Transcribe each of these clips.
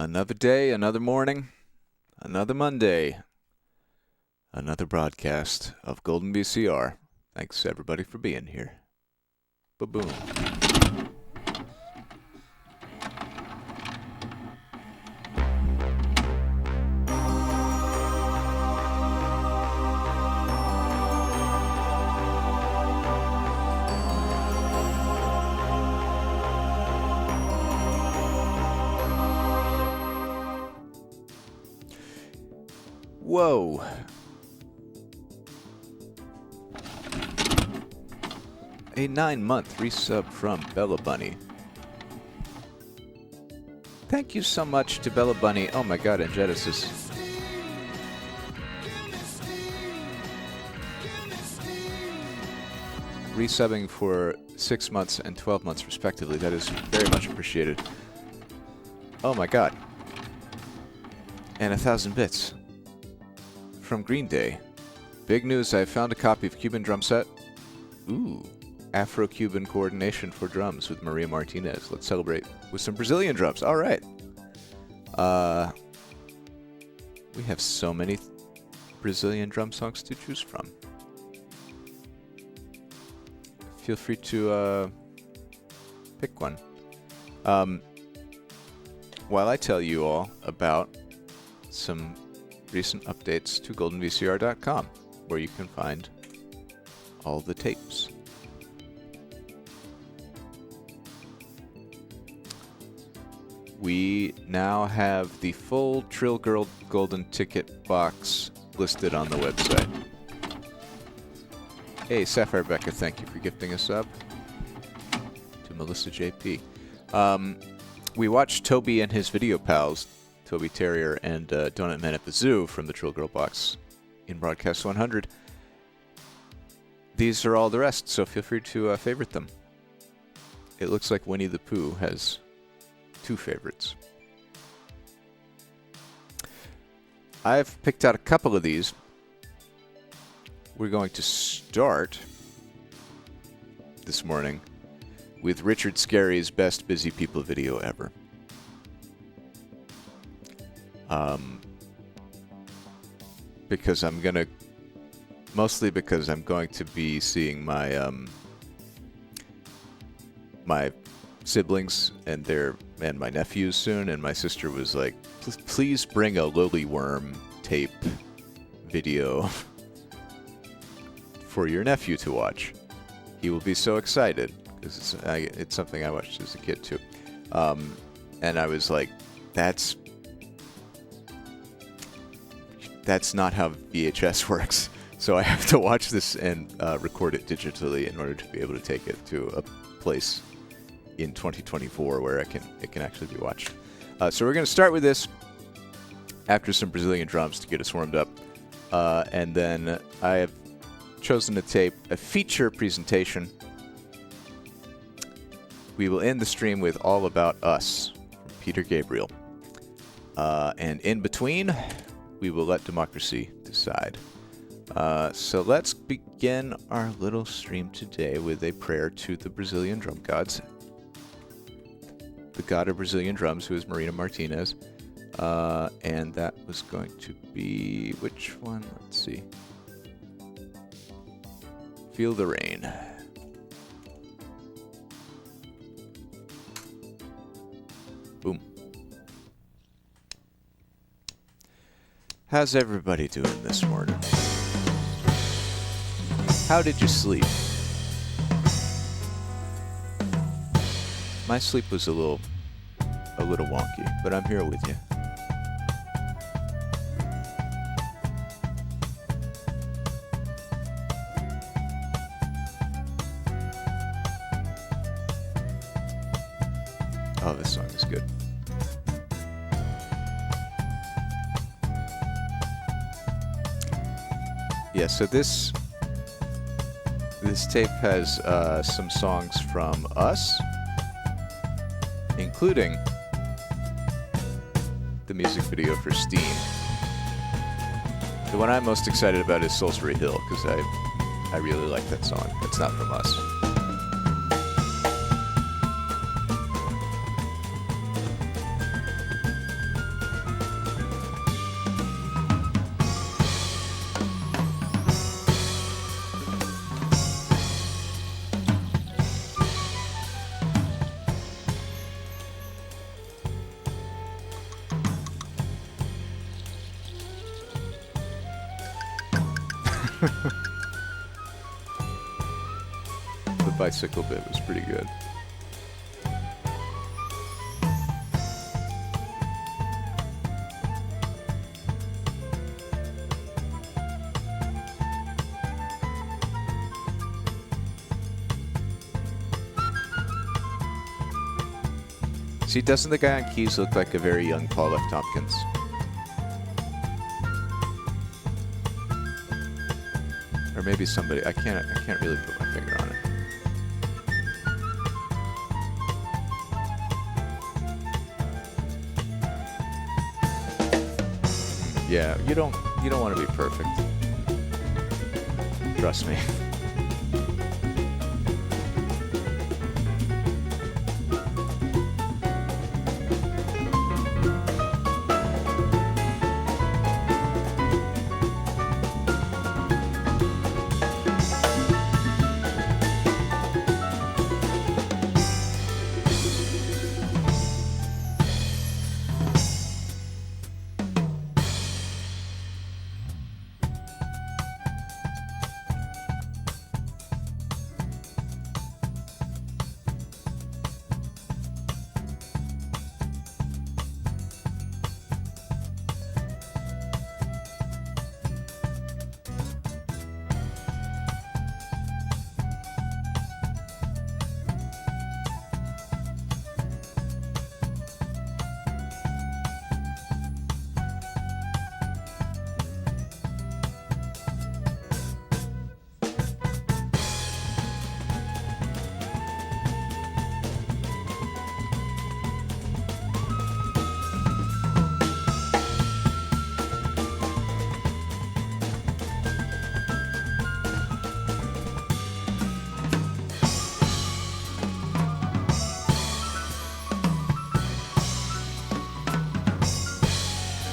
Another day, another morning, another Monday, another broadcast of Golden VCR. Thanks everybody for being here. Ba-boom. Whoa. A 9-month resub from Bella Bunny. Thank you so much to Bella Bunny. Oh my god, and Genesis. Resubbing for 6 months and 12 months respectively. That is very much appreciated. Oh my god. And 1,000 bits. From Green Day. Big news, I found a copy of Cuban drum set. Ooh. Afro-Cuban coordination for drums with Maria Martinez. Let's celebrate with some Brazilian drums. All right. We have so many Brazilian drum songs to choose from. Feel free to pick one. While I tell you all about some recent updates to goldenvcr.com, where you can find all the tapes. We now have the full Trill Girl Golden Ticket box listed on the website. Hey, Sapphire Becca, thank you for gifting us up. To Melissa JP. We watched Toby and his video pals, Toby Terrier and Donut Man at the Zoo from the Trill Girl box in Broadcast 100. These are all the rest, so feel free to favorite them. It looks like Winnie the Pooh has 2 favorites. I've picked out a couple of these. We're going to start this morning with Richard Scarry's Best Busy People video ever. Because I'm gonna, mostly because I'm going to be seeing my my siblings and my nephews soon, and my sister was like, please bring a lily worm tape video for your nephew to watch. He will be so excited because it's something I watched as a kid too. And I was like, that's not how VHS works. So I have to watch this and record it digitally in order to be able to take it to a place in 2024 where it can actually be watched. So we're going to start with this after some Brazilian drums to get us warmed up. And then I have chosen to tape a feature presentation. We will end the stream with All About Us from Peter Gabriel. And in between, we will let democracy decide. So let's begin our little stream today with a prayer to the Brazilian drum gods. The god of Brazilian drums, who is Marina Martinez. And that was going to be... which one? Let's see. Feel the Rain. Boom. How's everybody doing this morning? How did you sleep? My sleep was a little wonky, but I'm here with you. Oh, this song is good. Yeah, so this tape has some songs from us, including the music video for Steam. The one I'm most excited about is Salisbury Hill, because I really like that song. It's not from us. The bicycle bit was pretty good. See, doesn't the guy on keys look like a very young Paul F. Tompkins? Or maybe somebody. I can't really put my finger on it. Yeah, you don't want to be perfect. Trust me.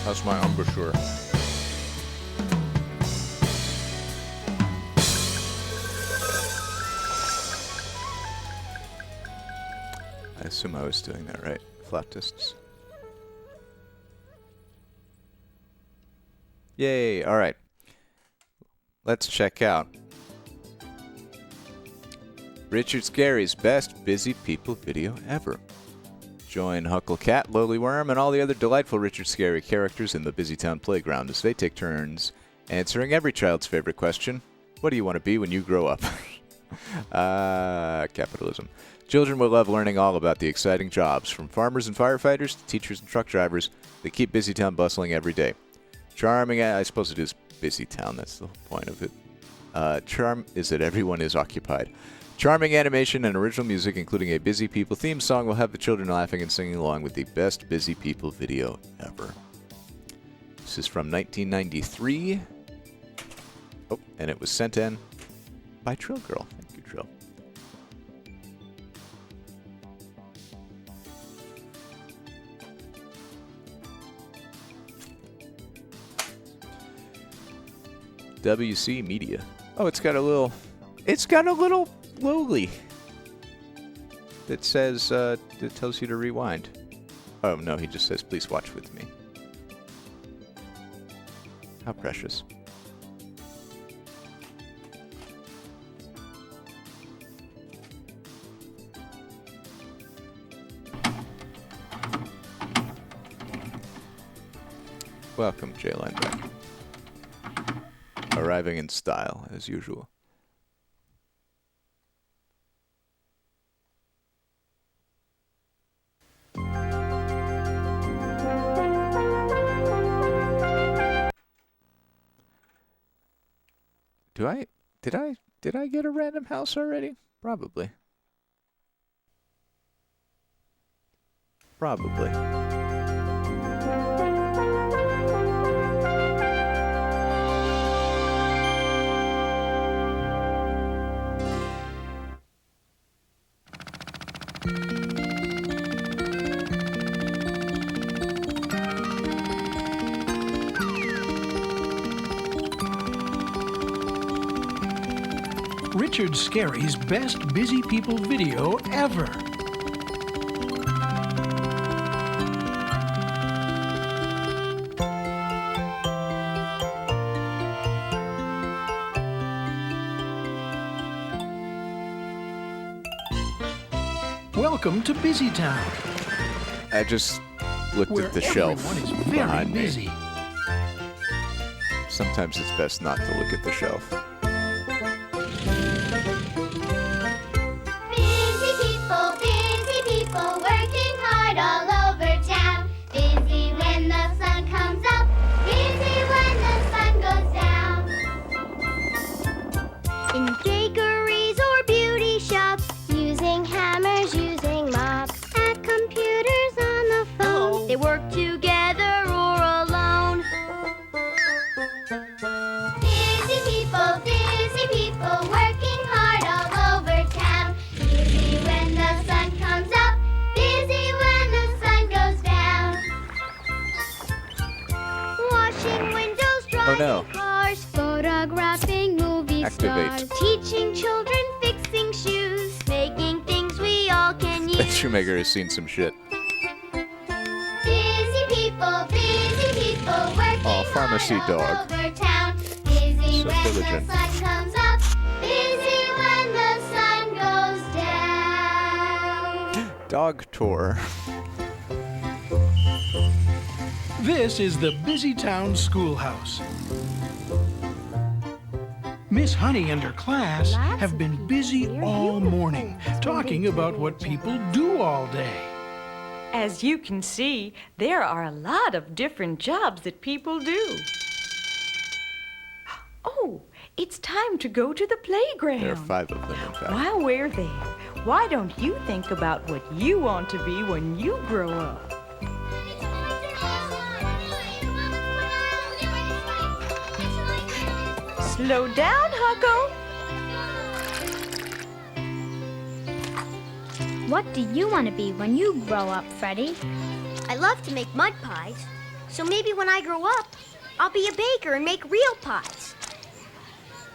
That's my embouchure. I assume I was doing that right, flautists. Yay, alright. Let's check out Richard Scarry's best busy people video ever. Join Hucklecat, Lowly Worm, and all the other delightful Richard Scarry characters in the Busytown Playground as they take turns answering every child's favorite question: what do you want to be when you grow up? Capitalism. Children will love learning all about the exciting jobs, from farmers and firefighters to teachers and truck drivers, that keep Busytown bustling every day. Charming, I suppose it is Busytown, that's the whole point of it. Charm is that everyone is occupied. Charming animation and original music, including a Busy People theme song, will have the children laughing and singing along with the best Busy People video ever. This is from 1993. Oh, and it was sent in by Trill Girl. Thank you, Trill. WC Media. Oh, it's got a little lowly that says, that tells you to rewind. Oh, no, he just says, please watch with me. How precious. Welcome, Jay Lineback. Arriving in style, as usual. Did I get a random house already? Probably. Probably. Richard Scarry's best busy people video ever. Welcome to Busy Town, I just looked where at the shelf everyone is very behind busy. me. Sometimes it's best not to look at the shelf. Busy people working hard all over town. Busy when the sun comes up, busy when the sun goes down. In bakeries or beauty shops, using hammers, using mops. At computers on the phone, they work together or alone. Busy people working hard all over town. Busy when the sun comes up, busy when the sun goes down. Washing windows, driving no. cars, photographing movie Activate. stars, teaching children, fixing shoes, making things we all can That use. shoemaker has seen some shit. Busy people working Aw, pharmacy hard all dog. over town. Busy So when diligent. the sun comes up, busy when the sun goes down. Dog tour. This is the Busy Town Schoolhouse. Miss Honey and her class have been busy all morning, talking about what people do all day. As you can see, there are a lot of different jobs that people do. Oh, it's time to go to the playground. There are 5 of them, in fact. While we're there, why don't you think about what you want to be when you grow up? Slow down, Hucko. What do you want to be when you grow up, Freddie? I love to make mud pies, so maybe when I grow up, I'll be a baker and make real pies.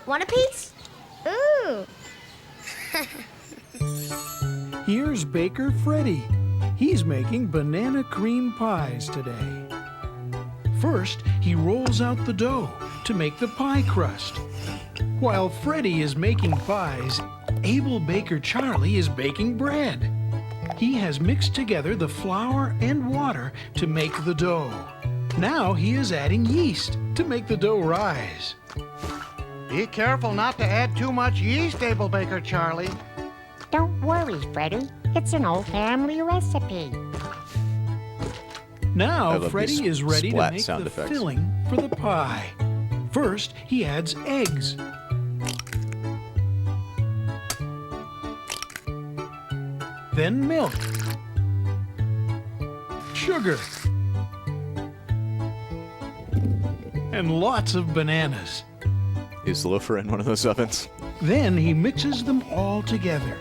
Want a piece? Ooh, Here's Baker Freddie. He's making banana cream pies today. First, he rolls out the dough to make the pie crust. While Freddie is making pies, Able Baker Charlie is baking bread. He has mixed together the flour and water to make the dough. Now he is adding yeast to make the dough rise. Be careful not to add too much yeast, Able Baker Charlie. Don't worry, Freddie. It's an old family recipe. I Now love Freddie these is ready to splat make sound the effects. filling for the pie. First, he adds eggs. Then milk. Sugar. And lots of bananas. Is Loafer in one of those ovens? Then he mixes them all together.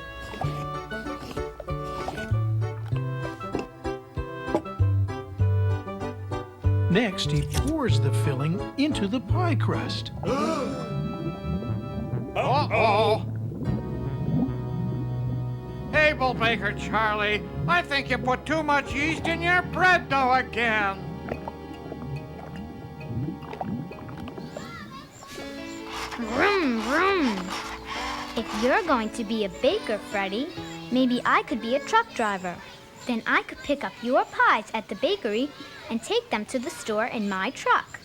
Next, he pours the filling into the pie crust. Uh-oh. Able Baker Charlie, I think you put too much yeast in your bread dough again. vroom, vroom. If you're going to be a baker, Freddie, maybe I could be a truck driver. Then I could pick up your pies at the bakery and take them to the store in my truck.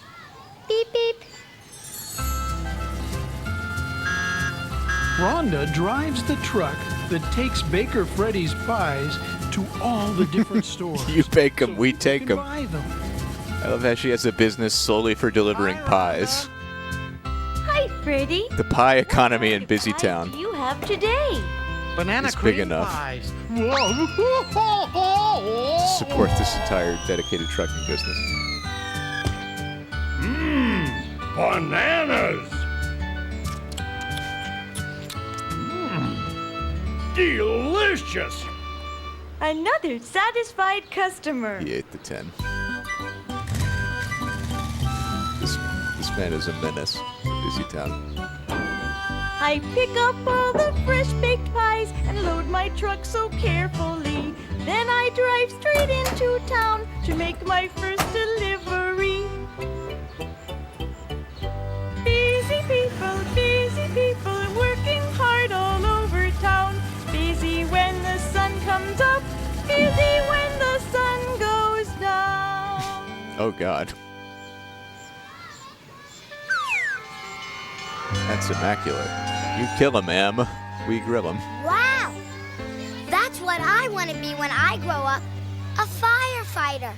Beep, beep. Rhonda drives the truck that takes Baker Freddie's pies to all the different stores. You bake 'em, so we people take can 'em. buy them. I love how she has a business solely for delivering pies. Hi, Freddie. The pie economy in What Busy pies Town. do you have today? Banana It's big cream enough. pies. Support this entire dedicated trucking business. Bananas! Delicious! Another satisfied customer. He ate the 10. This man is a menace to Busy Town. I pick up all the fresh baked pies and load my truck so carefully. Then I drive straight into town to make my first delivery. Busy people working hard all over town. Busy when the sun comes up, Oh, God. That's immaculate. You kill him, ma'am. We grill him. Wow! That's what I want to be when I grow up. A firefighter.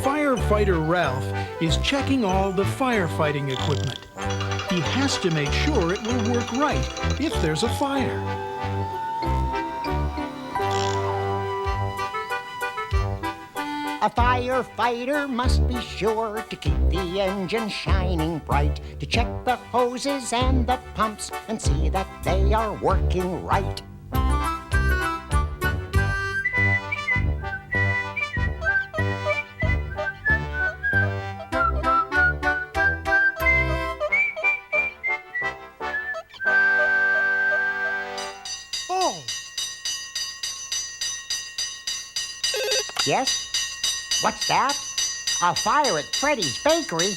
Firefighter Ralph is checking all the firefighting equipment. He has to make sure it will work right if there's a fire. A firefighter must be sure to keep the engine shining bright, to check the hoses and the pumps and see that they are working right. Oh, Yes? What's that? A fire at Freddy's Bakery?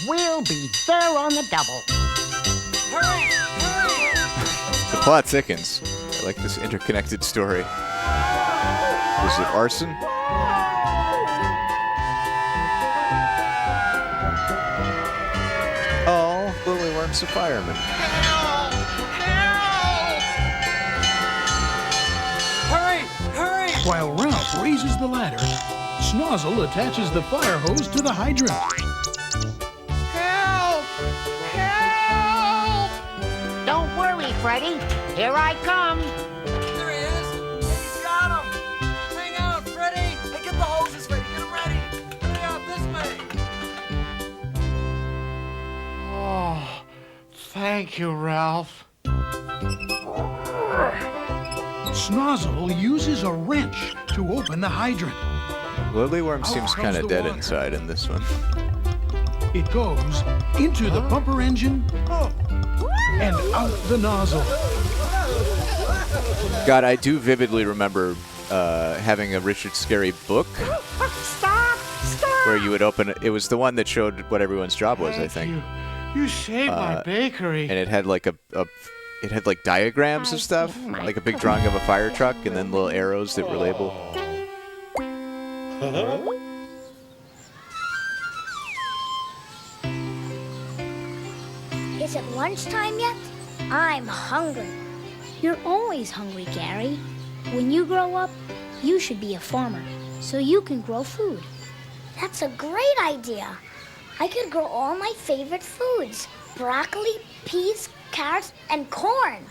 We'll be there on the double. The plot thickens. I like this interconnected story. Is it arson? Oh, Lily Worm's a fireman. hurry, hurry! While Ralph raises the ladder, Snozzle attaches the fire hose to the hydrant. Help! Help! Don't worry, Freddy. Here I come. There he is. He's got him. Hang out, Freddy. Hey, get the hoses, Freddy. Get him ready. Hurry out this way. Oh, thank you, Ralph. Snozzle uses a wrench to open the hydrant. Lily Worm Out seems comes kind of the dead water. inside in this one. It goes into the pumper engine and out the nozzle. God, I do vividly remember having a Richard Scarry book Stop! Stop! where you would open it. It was the one that showed what everyone's job was, I think. You saved my bakery. And it had like it had like diagrams of stuff, like a big drawing of a fire truck, and then little arrows that were labeled. Is it lunchtime yet? I'm hungry. You're always hungry, Gary. When you grow up, you should be a farmer, so you can grow food. That's a great idea. I could grow all my favorite foods. Broccoli, peas, carrots, and corn.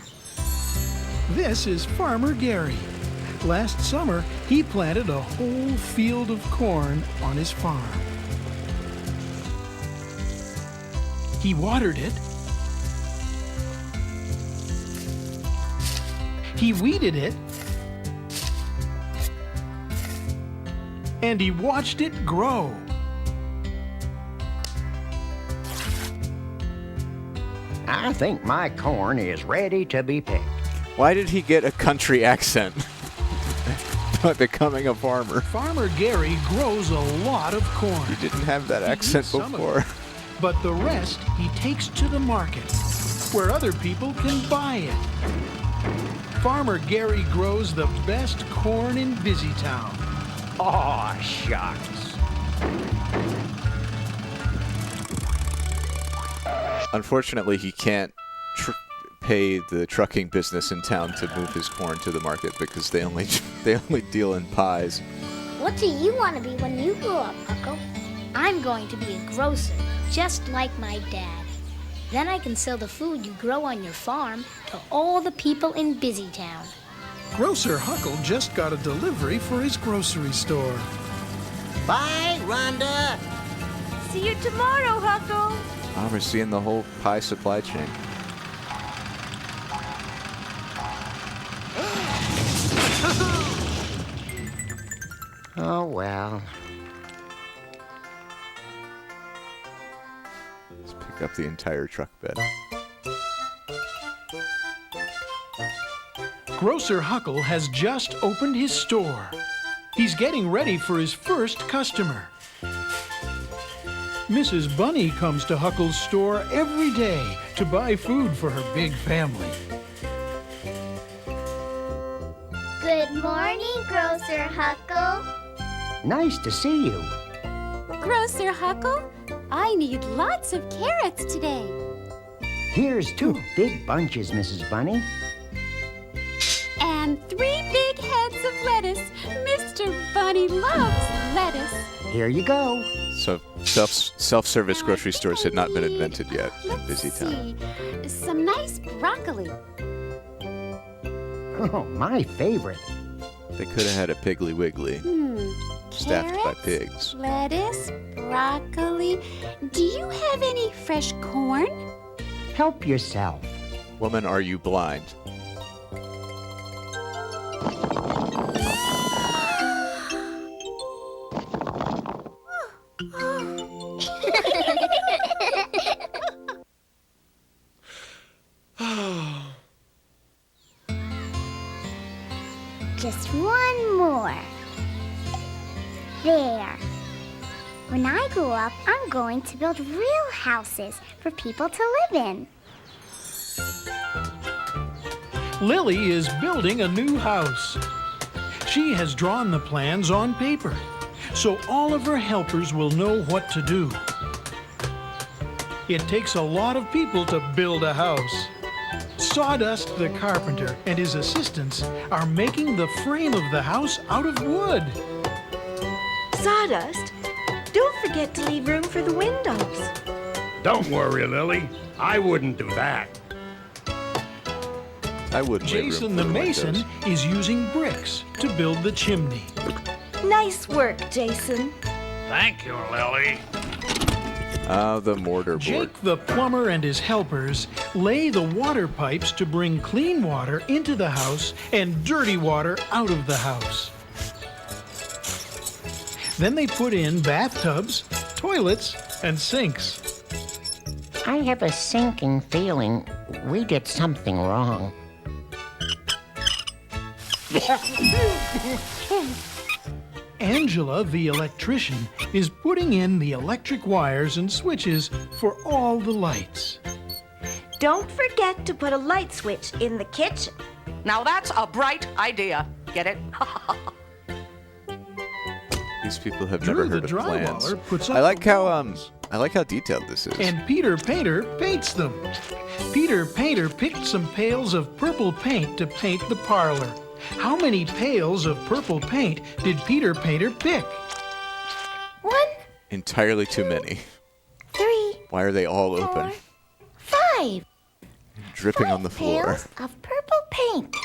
This is Farmer Gary. Last summer, he planted a whole field of corn on his farm. He watered it. He weeded it. And he watched it grow. I think my corn is ready to be picked. Why did he get a country accent by becoming a farmer? Farmer Gary grows a lot of corn. He didn't have that He accent eats some of before. it, but the rest he takes to the market, where other people can buy it. Farmer Gary grows the best corn in Busytown. Aw, shucks. Unfortunately, he can't pay the trucking business in town to move his corn to the market because they only deal in pies. What do you want to be when you grow up, Huckle? I'm going to be a grocer, just like my dad. Then I can sell the food you grow on your farm to all the people in Busytown. Grocer Huckle just got a delivery for his grocery store. Bye, Rhonda. See you tomorrow, Huckle. Oh, we're seeing the whole pie supply chain. Oh, well. Let's pick up the entire truck bed. Grocer Huckle has just opened his store. He's getting ready for his first customer. Mrs. Bunny comes to Huckle's store every day to buy food for her big family. Good morning, Grocer Huckle. Nice to see you. Grocer Huckle, I need lots of carrots today. Here's 2 big bunches, Mrs. Bunny. And 3 big heads of lettuce. Mr. Bunny loves lettuce. Here you go. So self-service grocery stores had not been invented yet in busy town. Some nice broccoli. Oh, my favorite. They could have had a Piggly Wiggly staffed by Carrots, pigs. lettuce, broccoli. Do you have any fresh corn? Help yourself. Woman, are you blind? Just one more. There. When I grow up, I'm going to build real houses for people to live in. Lily is building a new house. She has drawn the plans on paper, so all of her helpers will know what to do. It takes a lot of people to build a house. Sawdust the carpenter and his assistants are making the frame of the house out of wood. Sawdust, don't forget to leave room for the windows. Don't worry, Lily. I wouldn't do that. I wouldn't leave room Jason for the the mason windows. is using bricks to build the chimney. Nice work, Jason. Thank you, Lily. The mortar board. Jake the plumber and his helpers lay the water pipes to bring clean water into the house and dirty water out of the house. Then they put in bathtubs, toilets, and sinks. I have a sinking feeling we did something wrong. Angela, the electrician, is putting in the electric wires and switches for all the lights. Don't forget to put a light switch in the kitchen. Now that's a bright idea. Get it? These people have Drew never the heard of plans. drywaller puts up I like the how walls. I like how detailed this is. And Peter Painter paints them. Peter Painter picked some pails of purple paint to paint the parlor. How many pails of purple paint did Peter Painter pick? 1, Entirely too many. 3, Why are they all open? 5. Dripping on the floor. Pails of purple paint.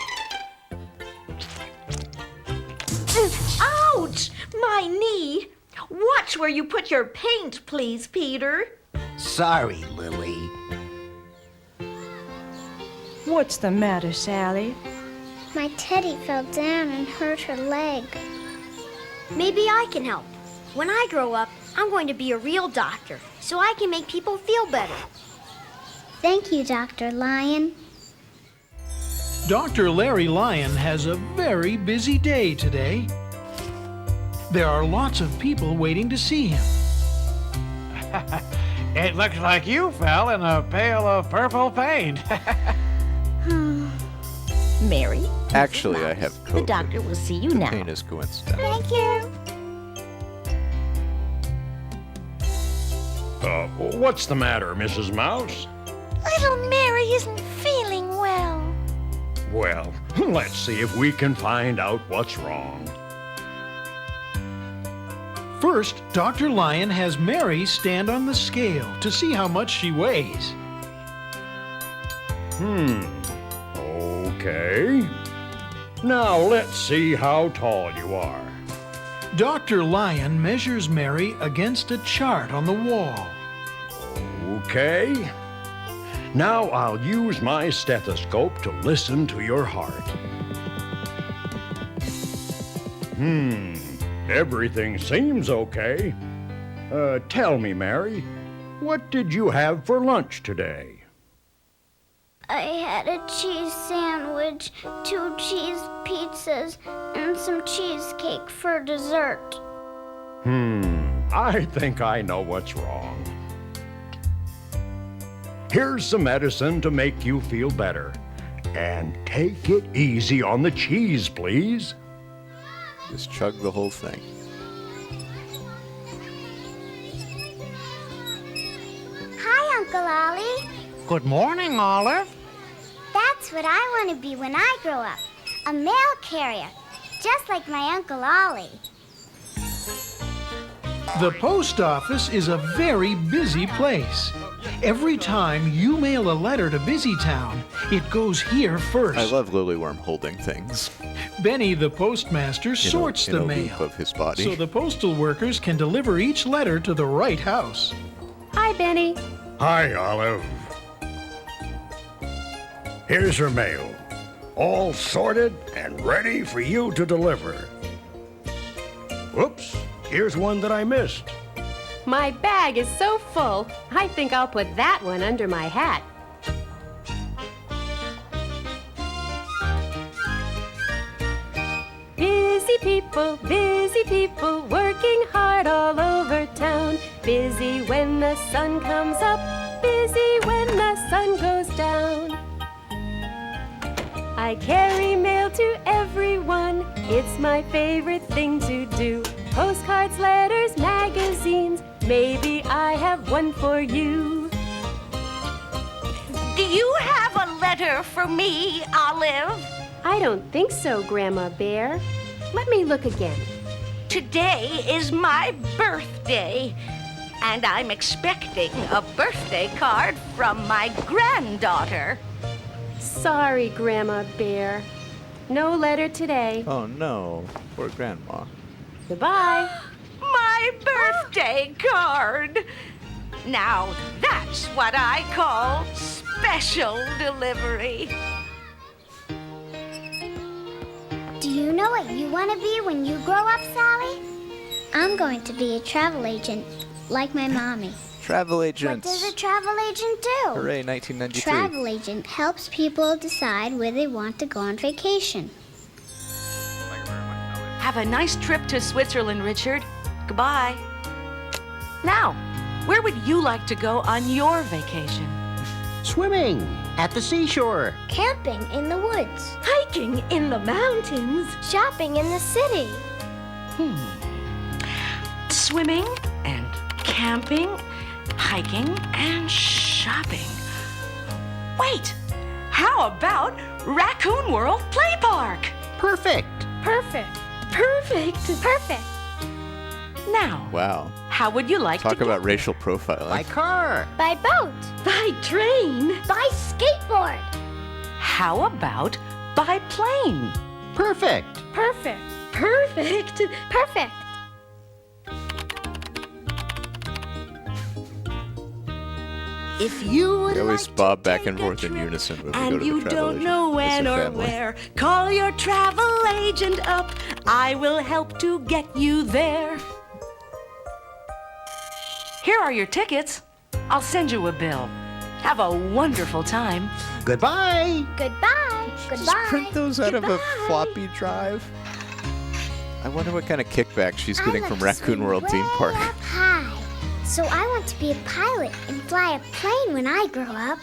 Ouch! My knee! Watch where you put your paint, please, Peter. Sorry, Lily. What's the matter, Sally? My teddy fell down and hurt her leg. Maybe I can help. When I grow up, I'm going to be a real doctor, so I can make people feel better. Thank you, Dr. Lion. Dr. Larry Lyon has a very busy day today. There are lots of people waiting to see him. It looks like you fell in a pail of purple paint. Mary? Actually, I have COVID. The doctor will see you now. Pain is coincidental. Thank you. What's the matter, Mrs. Mouse? Little Mary isn't feeling well. Well, let's see if we can find out what's wrong. First, Dr. Lion has Mary stand on the scale to see how much she weighs. Okay. Now let's see how tall you are. Dr. Lion measures Mary against a chart on the wall. Okay. Now I'll use my stethoscope to listen to your heart. Everything seems okay. Tell me, Mary, what did you have for lunch today? I had a cheese sandwich, 2 cheese pizzas, and some cheesecake for dessert. I think I know what's wrong. Here's some medicine to make you feel better. And take it easy on the cheese, please. Just chug the whole thing. Hi, Uncle Ollie. Good morning, Olive. That's what I want to be when I grow up. A mail carrier, just like my Uncle Ollie. The post office is a very busy place. Every time you mail a letter to Busytown, it goes here first. I love Lilyworm holding things. Benny, the postmaster, sorts in the a mail loop of his body. so the postal workers can deliver each letter to the right house. Hi, Benny. Hi, Olive. Here's your mail. All sorted and ready for you to deliver. Whoops, here's one that I missed. My bag is so full, I think I'll put that one under my hat. Busy people, working hard all over town. Busy when the sun comes up, busy when the sun goes down. I carry mail to everyone, it's my favorite thing to do. Postcards, letters, magazines, maybe I have one for you. Do you have a letter for me, Olive? I don't think so, Grandma Bear. Let me look again. Today is my birthday, and I'm expecting a birthday card from my granddaughter. Sorry, Grandma Bear. No letter today. Oh no, poor Grandma. Goodbye. My birthday card! Now that's what I call special delivery. Do you know what you want to be when you grow up, Sally? I'm going to be a travel agent, like my mommy. Travel What agents. does a travel agent do? Hooray, 1993. Travel agent helps people decide where they want to go on vacation. Have a nice trip to Switzerland, Richard. Goodbye. Now, where would you like to go on your vacation? Swimming at the seashore. Camping in the woods. Hiking in the mountains. Shopping in the city. Swimming and camping, hiking and shopping. Wait, how about Raccoon World Play Park? Perfect. Perfect. Perfect. Perfect. Now, Wow. how would you like Talk to about racial profiling. By car. By boat. By train. By skateboard. How about by plane? Perfect. Perfect. Perfect. Perfect. If you would They always like bob to back and take a forth in trip unison when we go and to you the travel don't agent know as when a or family. where, call your travel agent up. I will help to get you there. Here are your tickets. I'll send you a bill. Have a wonderful time. Goodbye. Goodbye. Just Goodbye. print those out of a Goodbye. floppy drive. I wonder what kind of kickback she's I getting love from to Raccoon swing World Theme way Park. up high. So I want to be a pilot and fly a plane when I grow up.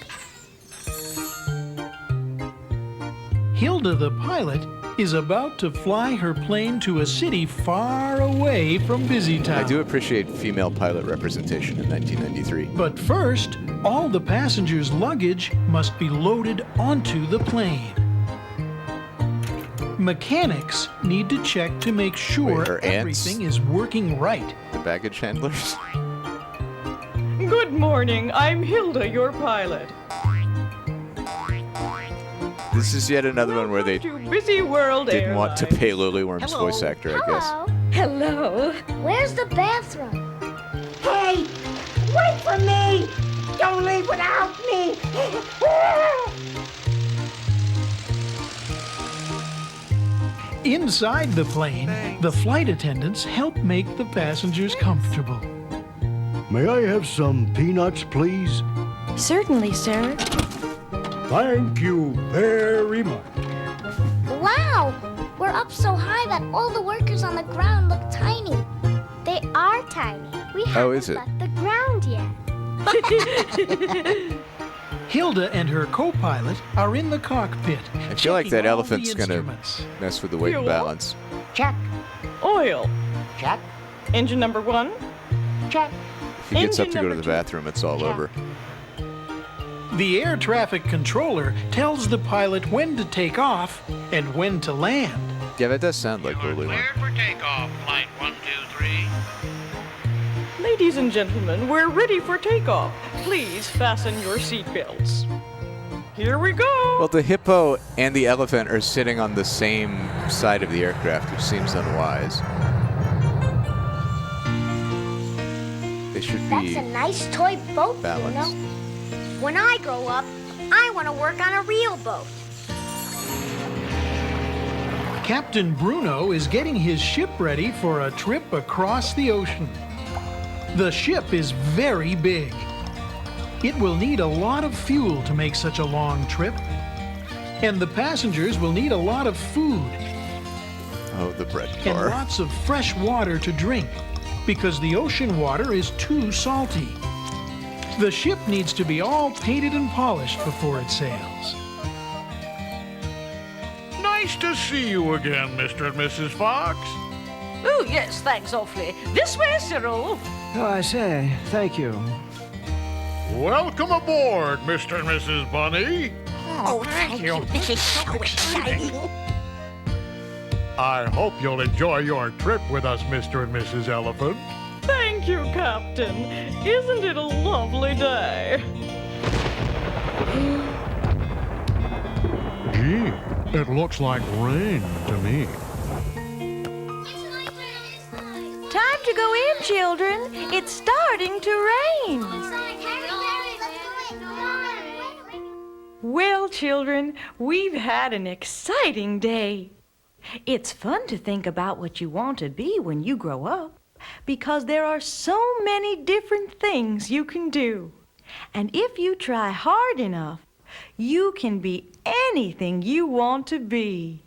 Hilda the pilot is about to fly her plane to a city far away from Busytown. I do appreciate female pilot representation in 1993. But first, all the passengers' luggage must be loaded onto the plane. Mechanics need to check to make sure Wait, her aunts? everything is working right. The baggage handlers. Good morning. I'm Hilda, your pilot. This is yet another one where they To Busy World didn't want to Airlines. pay Lilyworm's Hello. voice actor, I guess. Hello. Hello. Where's the bathroom? Hey, wait for me! Don't leave without me! Inside the plane, the flight attendants help make the passengers comfortable. May I have some peanuts, please? Certainly, sir. Thank you very much. Wow! We're up so high that all the workers on the ground look tiny. They are tiny. We haven't is it? left the ground yet. Hilda and her co-pilot are in the cockpit. I feel like that elephant's gonna mess with the weight and Fuel. balance. Check. Oil. Check. Engine number 1. Check. If he gets up to Engine go to number the 2. bathroom, it's all over. The air traffic controller tells the pilot when to take off and when to land. Yeah, that does sound like Lily one. Cleared for takeoff, flight 123. Ladies and gentlemen, we're ready for takeoff. Please fasten your seatbelts. Here we go. Well, the hippo and the elephant are sitting on the same side of the aircraft, which seems unwise. They should That's be a nice toy boat, balanced. Bruno. When I grow up, I want to work on a real boat. Captain Bruno is getting his ship ready for a trip across the ocean. The ship is very big. It will need a lot of fuel to make such a long trip. And the passengers will need a lot of food Oh, the bread and car. lots of fresh water to drink because the ocean water is too salty. The ship needs to be all painted and polished before it sails. Nice to see you again, Mr. and Mrs. Fox. Oh, yes, thanks awfully. This way, Cyril. Oh, I say, thank you. Welcome aboard, Mr. and Mrs. Bunny. Oh, thank you. This is so exciting. I hope you'll enjoy your trip with us, Mr. and Mrs. Elephant. Thank you, Captain. Isn't it a lovely day? Gee, it looks like rain to me. Time to go in, children. It's starting to rain. Well, children, we've had an exciting day. It's fun to think about what you want to be when you grow up, because there are so many different things you can do. And if you try hard enough, you can be anything you want to be.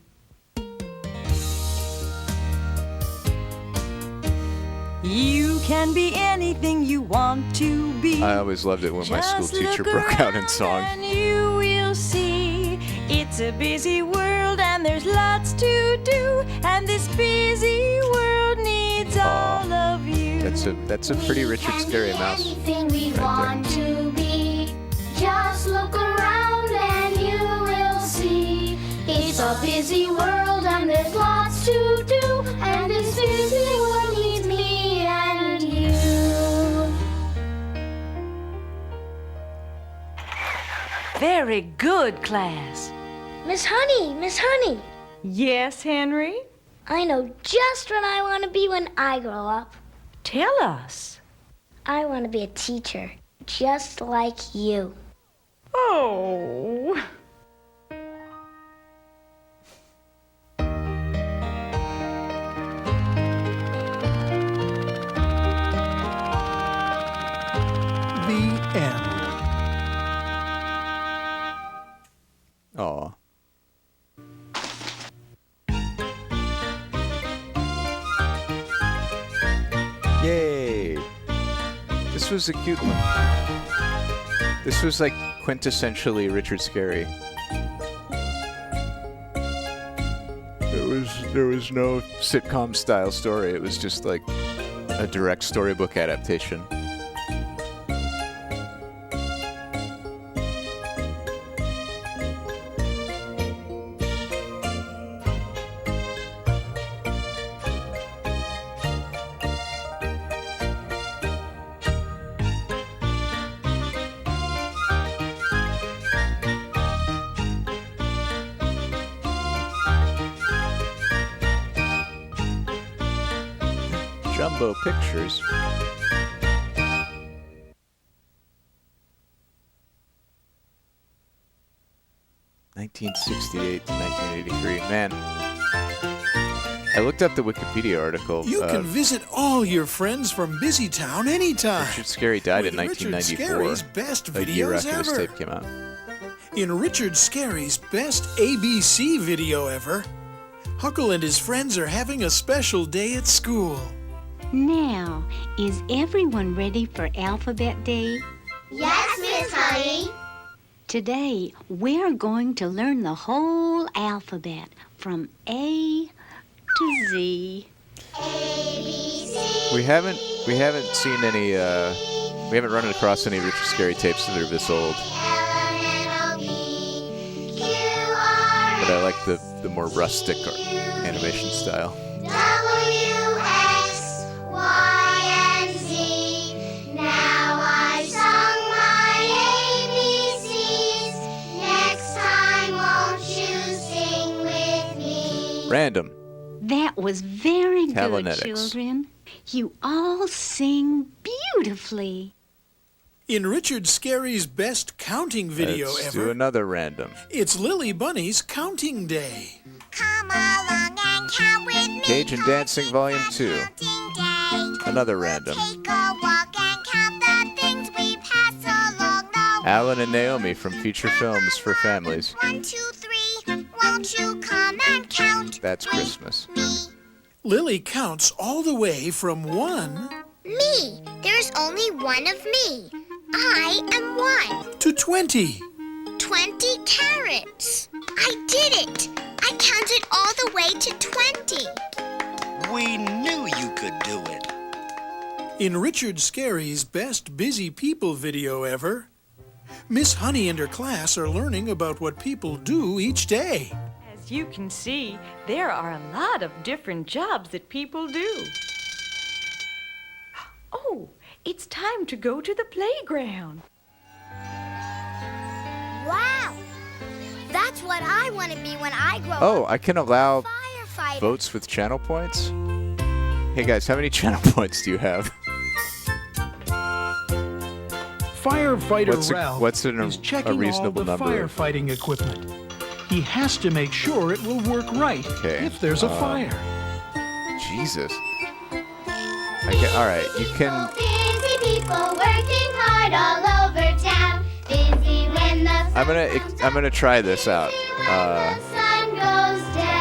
You can be anything you want to be. I always loved it when my school Just teacher look broke out in around song. And you will see it's a busy world and there's lots to do, and this busy world needs all of you. That's a pretty Richard Scarry mouse. Anything we right want to be. Just look around and you will see. It's a busy world and there's lots to do, and this busy world needs me and you. Very good, class. Miss Honey. Yes, Henry? I know just what I want to be when I grow up. Tell us. I want to be a teacher, just like you. Oh. The end. Aw. Yay! This was a cute one. This was like quintessentially Richard Scarry. There was no sitcom style story. It was just like a direct storybook adaptation. Jumbo Pictures. (1968 to 1983). Man, I looked up the Wikipedia article. You can visit all your friends from Busy Town anytime. Richard Scarry died in with Richard 1994, Scarry's best a year videos after this ever. tape came out. In Richard Scarry's best ABC video ever, Huckle and his friends are having a special day at school. Now, is everyone ready for Alphabet Day? Yes, Miss Honey. Today, we're going to learn the whole alphabet from A to Z. We haven't seen any. We haven't run across any Richard Scarry tapes that are this old. But I like the more rustic animation style. W, X, Y, and Z. Now I've sung my ABCs. Next time, won't you sing with me? Random. That was very good, Callanetics. children. You all sing beautifully. In Richard Scarry's best counting video Let's ever, do another random. it's Lily Bunny's counting day. Come along and count with me. Cajun Dancing Volume 2. Another random. Take a walk and count the things we pass along the way. Alan and Naomi from Feature Films for Families. 1, 2, 3. Won't you come and count? That's Christmas. Lily counts all the way from 1 Me. There's only one of me. I am 1. to 20. 20 carrots. I did it. I counted all the way to 20. We knew you could do it. In Richard Scarry's best busy people video ever, Miss Honey and her class are learning about what people do each day. As you can see, there are a lot of different jobs that people do. Oh, it's time to go to the playground. Wow. That's what I want to be when I grow Oh, up. I can allow Firefighter. votes with channel points? Hey guys, how many channel points do you have? Firefighter Ralph what's is checking reasonable all the number? firefighting equipment. He has to make sure it will work right if there's a fire. Jesus. All right, you can. Busy people working hard all over town. Busy when the I'm gonna try this out. sun goes down.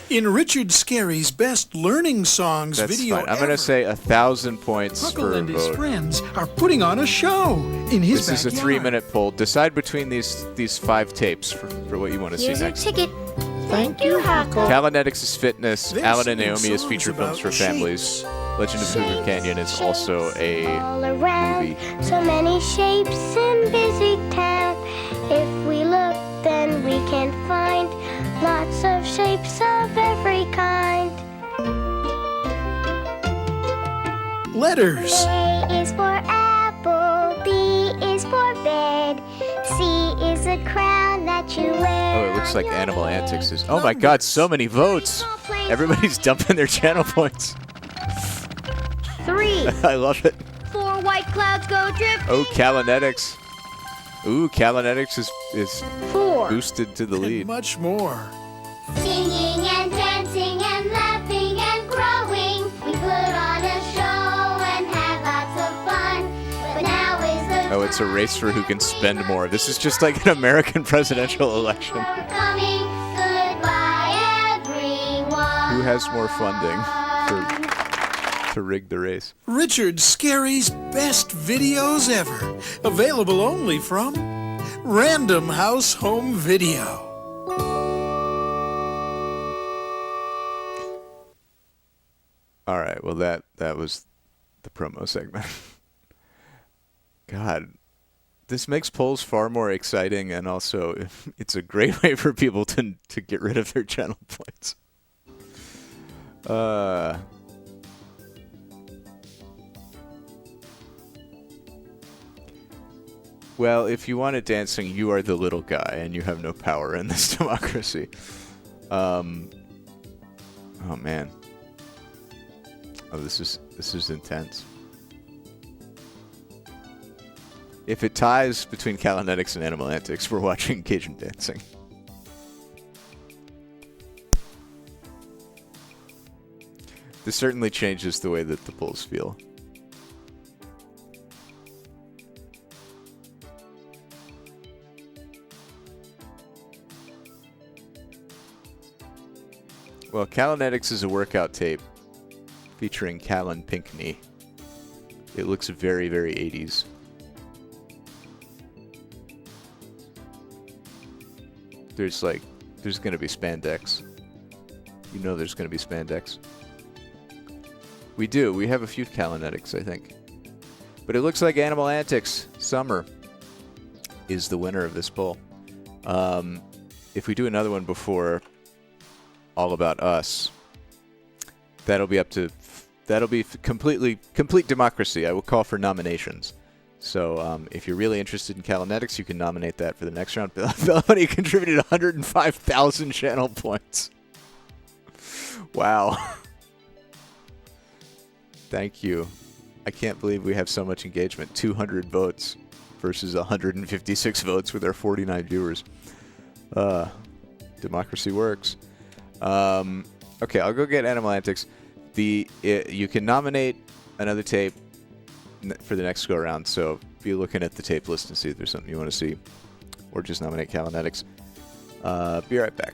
In Richard Scarry's best learning songs That's video fine. I'm ever, gonna say 1,000 points Huckle for a and his vote. friends are putting on a show in his This is a backyard. 3-minute poll. Decide between these 5 tapes for what you want to see Here's your next. ticket. Thank you, Huckle. Callanetics is fitness. They're Alan and singing Naomi is songs feature films about for families. Legend of Hoover Canyon is also a All around, movie. so many shapes in busy town. If we look, then we can find lots of shapes of every kind. Letters. A is for apple, B is for bed, C is a crown that you wear. Oh, it looks like Animal Antics is. Oh my God, so many votes! Everybody's dumping their channel points. 3. I love it. 4 white clouds go drifting. Oh, Callanetics. Ooh, Callanetics is 4. boosted to the lead. Much more. Singing and dancing and laughing and growing. We put on a show and have lots of fun. But now is the Oh, it's a race for who can spend more. This is just like an American presidential election. time coming. Goodbye, everyone. Who has more funding to rig the race? Richard Scarry's best videos ever. Available only from Random House Home Video. All right, well that was the promo segment. God, this makes polls far more exciting, and also it's a great way for people to get rid of their channel points. Well, if you want it dancing, you are the little guy, and you have no power in this democracy. Oh man. Oh, this is intense. If it ties between Callanetics and Animal Antics, we're watching Cajun Dancing. This certainly changes the way that the polls feel. Well, Callanetics is a workout tape featuring Callan Pinckney. It looks very, very 80s. there's going to be spandex. You know there's going to be spandex. We do. We have a few Callanetics, I think. But it looks like Animal Antics Summer is the winner of this poll. If we do another one before All About Us, that'll be complete democracy. I will call for nominations. So if you're really interested in Callanetics, you can nominate that for the next round. Somebody contributed 105,000 channel points. Wow. Thank you. I can't believe we have so much engagement. 200 votes versus 156 votes with our 49 viewers. Democracy works. Okay, I'll go get Animal Antics. You can nominate another tape for the next go around, so be looking at the tape list and see if there's something you want to see, or just nominate Callanetics. Be right back.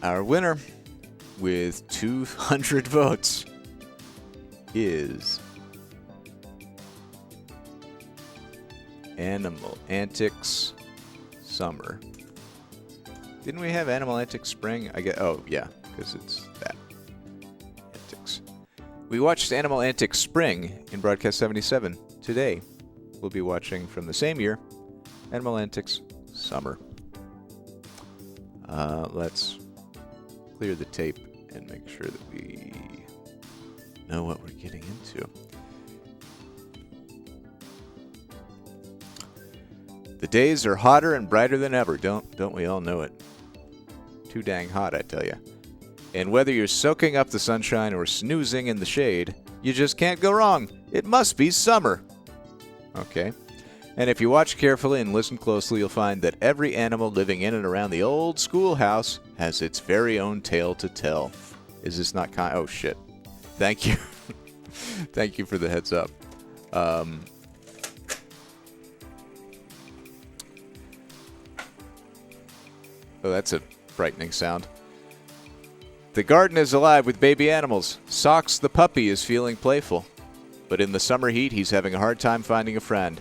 Our winner with 200 votes is Animal Antics Summer. Didn't we have Animal Antics Spring? Oh, yeah, because it's that. Antics. We watched Animal Antics Spring in Broadcast 77. Today, we'll be watching from the same year, Animal Antics Summer. Let's clear the tape and make sure that we know what we're getting into. The days are hotter and brighter than ever, don't we all know it? Too dang hot, I tell ya. And whether you're soaking up the sunshine or snoozing in the shade, you just can't go wrong. It must be summer. Okay. And if you watch carefully and listen closely, you'll find that every animal living in and around the old schoolhouse has its very own tale to tell. Is this not kind? Oh, shit. Thank you. Thank you for the heads up. Oh, that's a frightening sound. The garden is alive with baby animals. Socks the puppy is feeling playful. But in the summer heat, he's having a hard time finding a friend.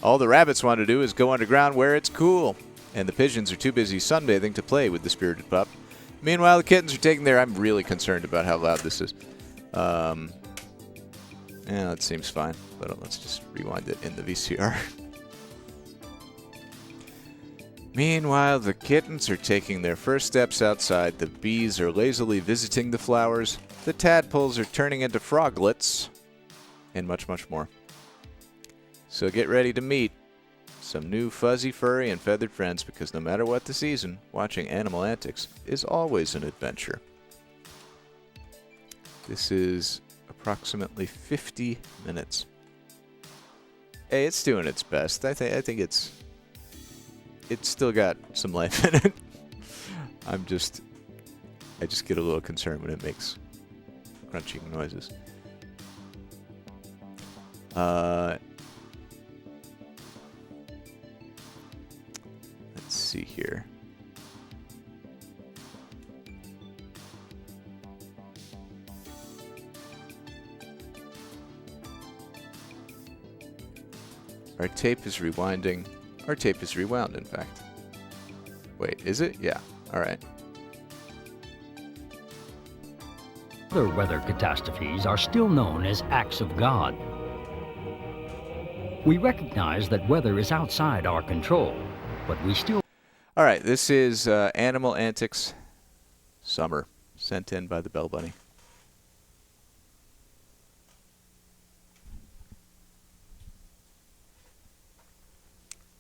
All the rabbits want to do is go underground where it's cool, and the pigeons are too busy sunbathing to play with the spirited pup. Meanwhile, the kittens are taking their... I'm really concerned about how loud this is. Yeah, that seems fine, but let's just rewind it in the VCR. Meanwhile, the kittens are taking their first steps outside. The bees are lazily visiting the flowers. The tadpoles are turning into froglets, and much, much more. So get ready to meet some new fuzzy, furry, and feathered friends, because no matter what the season, watching Animal Antics is always an adventure. This is approximately 50 minutes. Hey, it's doing its best. I think it's still got some life in it. I just get a little concerned when it makes crunching noises. Let's see here. Our tape is rewinding. Our tape is rewound, in fact. Wait, is it? Yeah. All right. Other weather catastrophes are still known as acts of God. We recognize that weather is outside our control, but we still... All right, this is Animal Antics Summer, sent in by the Bell Bunny.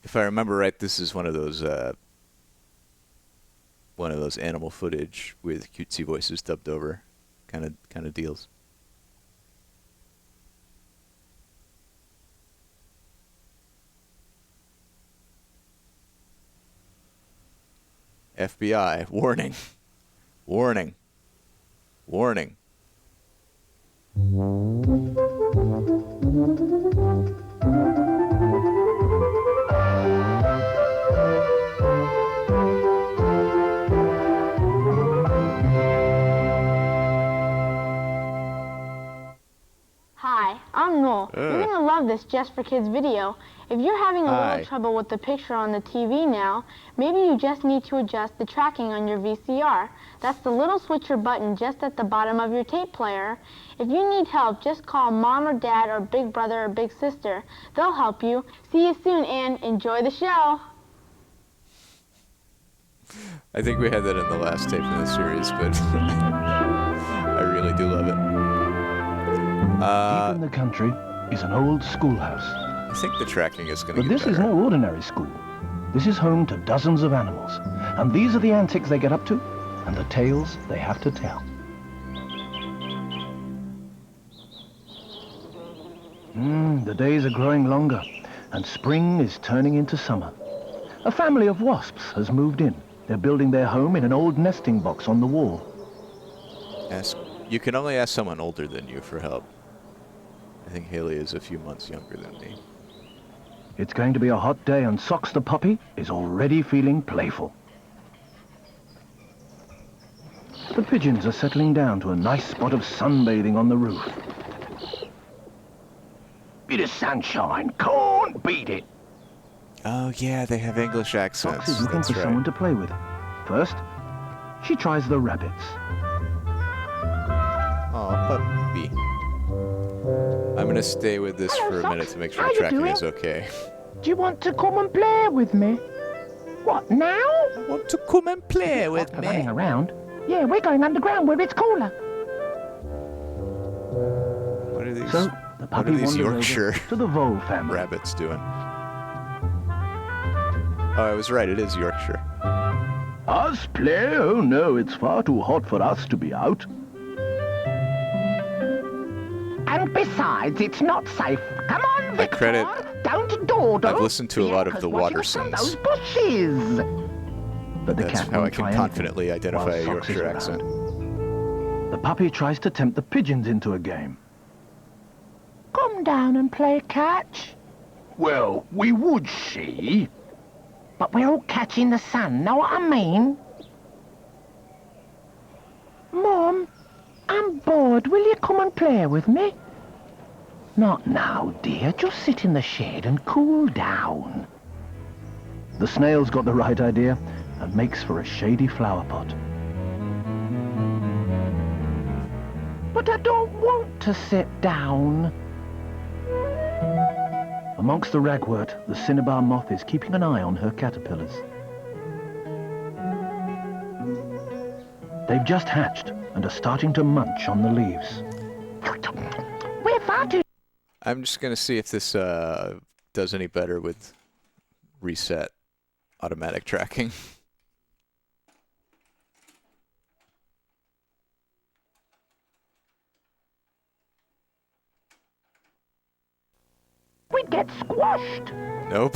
If I remember right, this is one of those animal footage with cutesy voices dubbed over kind of deals. FBI, warning, warning, warning. Hi, I'm Noel. You're gonna love this Just for Kids video. If you're having a little trouble with the picture on the TV now, maybe you just need to adjust the tracking on your VCR. That's the little switcher button just at the bottom of your tape player. If you need help, just call Mom or Dad or Big Brother or Big Sister. They'll help you. See you soon and enjoy the show. I think we had that in the last tape in the series, but I really do love it. Deep in the country is an old schoolhouse. I think the tracking is going to But get this better. is no ordinary school. This is home to dozens of animals. And these are the antics they get up to and the tales they have to tell. The days are growing longer and spring is turning into summer. A family of wasps has moved in. They're building their home in an old nesting box on the wall. You can only ask someone older than you for help. I think Haley is a few months younger than me. It's going to be a hot day and Socks the puppy is already feeling playful. The pigeons are settling down to a nice spot of sunbathing on the roof. Bit of sunshine, can't beat it. Oh yeah, they have English accents. Socks is looking for someone to play with. First, she tries the rabbits. Oh, puppy. I'm gonna stay with this for a minute to make sure the tracking is okay. Do you want to come and play with me? What, now? Want to come and play with me? Running around? Yeah, we're going underground where it's cooler. What are these? So, the what puppy are these wanders Yorkshire over to the vole family. rabbits doing? Oh, I was right. It is Yorkshire. Us play? Oh no, it's far too hot for us to be out. And besides, it's not safe. Come on, I credit. don't dawdle. I've listened to a lot of the Watersons. Those bushes. But the That's cat how I won't can try confidently anything identify a while Socks is Yorkshire around. accent. The puppy tries to tempt the pigeons into a game. Come down and play catch. Well, we would see. But we're all catching the sun, know what I mean? Mom, I'm bored. Will you come and play with me? Not now, dear. Just sit in the shade and cool down. The snail's got the right idea and makes for a shady flower pot. But I don't want to sit down. Amongst the ragwort, the cinnabar moth is keeping an eye on her caterpillars. They've just hatched and are starting to munch on the leaves. We're far too... I'm just gonna see if this does any better with reset automatic tracking. We'd get squashed. Nope.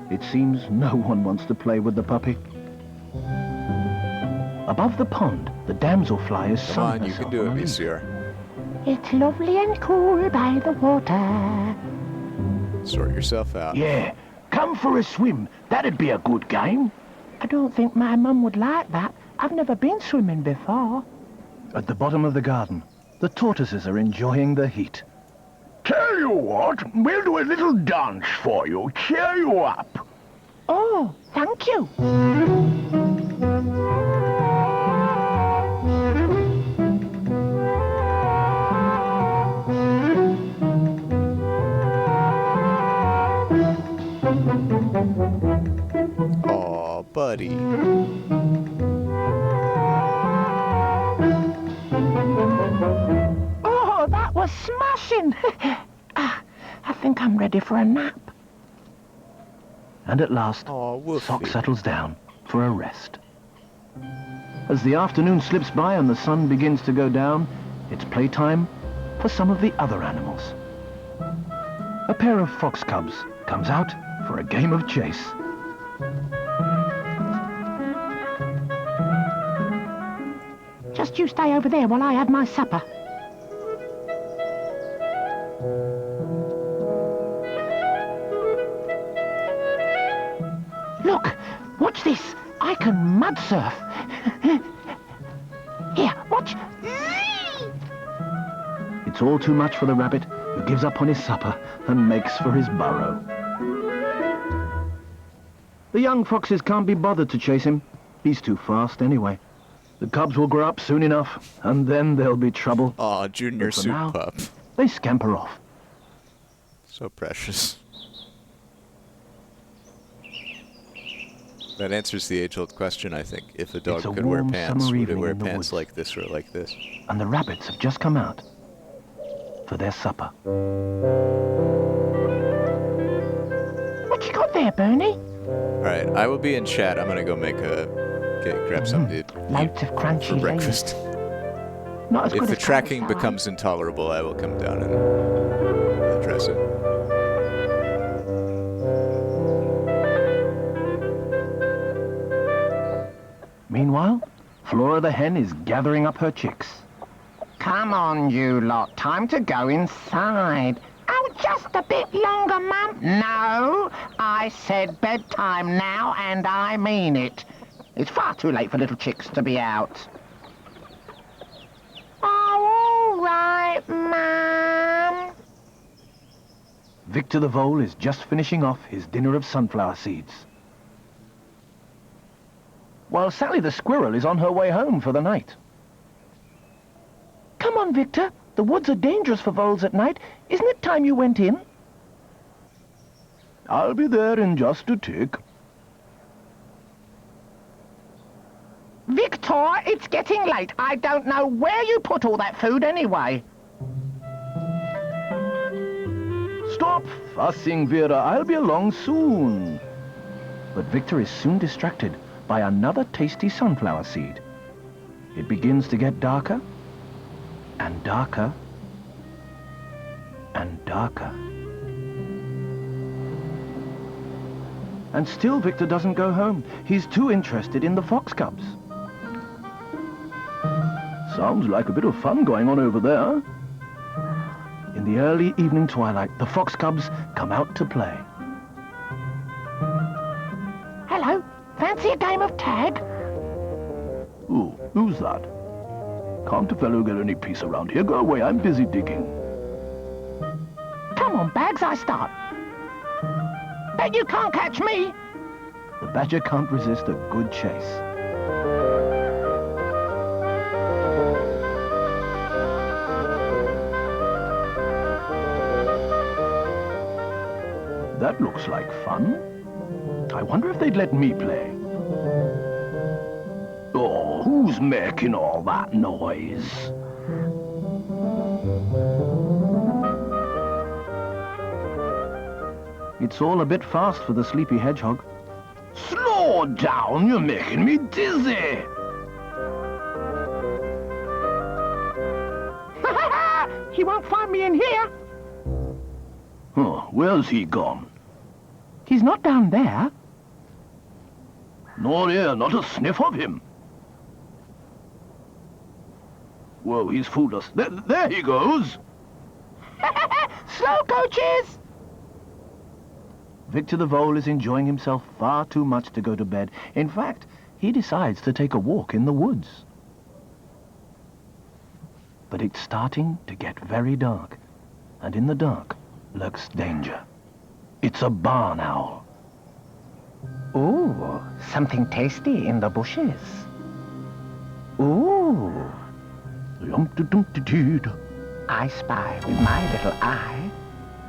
It seems no one wants to play with the puppy. Above the pond, the damselfly is Come on, sunning you can herself do it, on a leaf. VCR. It's lovely and cool by the water. Sort yourself out. Yeah, come for a swim. That'd be a good game. I don't think my mum would like that. I've never been swimming before. At the bottom of the garden, the tortoises are enjoying the heat. Tell you what, we'll do a little dance for you, cheer you up. Oh, thank you. Aw, buddy. Oh, that was smashing. I think I'm ready for a nap. And at last, Sock settles down for a rest. As the afternoon slips by and the sun begins to go down, it's playtime for some of the other animals. A pair of fox cubs comes out for a game of chase. Just you stay over there while I have my supper. Watch this. I can mud surf. Here, watch. It's all too much for the rabbit, who gives up on his supper and makes for his burrow. The young foxes can't be bothered to chase him. He's too fast anyway. The cubs will grow up soon enough, and then there'll be trouble. Aw, junior soup now, pup. They scamper off. So precious. That answers the age-old question, I think. If a dog could wear pants, would it wear pants like this or like this? And the rabbits have just come out for their supper. What you got there, Bernie? Alright, I will be in chat. I'm gonna go grab something to Loads of crunchy for breakfast. Not as If good the as tracking Callan. becomes intolerable, I will come down and address it. Meanwhile, Flora the hen is gathering up her chicks. Come on, you lot. Time to go inside. Oh, just a bit longer, Mum. No, I said bedtime now, and I mean it. It's far too late for little chicks to be out. Oh, all right, Mum. Victor the vole is just finishing off his dinner of sunflower seeds, while Sally the squirrel is on her way home for the night. Come on, Victor. The woods are dangerous for voles at night. Isn't it time you went in? I'll be there in just a tick. Victor, it's getting late. I don't know where you put all that food anyway. Stop fussing, Vera. I'll be along soon. But Victor is soon distracted by another tasty sunflower seed. It begins to get darker and darker and darker. And still Victor doesn't go home. He's too interested in the fox cubs. Sounds like a bit of fun going on over there. In the early evening twilight, the fox cubs come out to play. Hello, fancy a game of tag? Ooh, who's that? Can't a fellow get any peace around here? Go away, I'm busy digging. Come on, Bags, I start. Bet you can't catch me. The badger can't resist a good chase. That looks like fun. I wonder if they'd let me play. Oh, who's making all that noise? It's all a bit fast for the sleepy hedgehog. Slow down, you're making me dizzy. He won't find me in here. Oh, where's he gone? He's not down there. Nor here, not a sniff of him. Whoa, he's fooled us. There he goes. Slow coaches. Victor the vole is enjoying himself far too much to go to bed. In fact, he decides to take a walk in the woods. But it's starting to get very dark, and in the dark lurks danger. It's a barn owl. Ooh, something tasty in the bushes. Ooh. Lump-de-dum-de-deed. I spy with my little eye.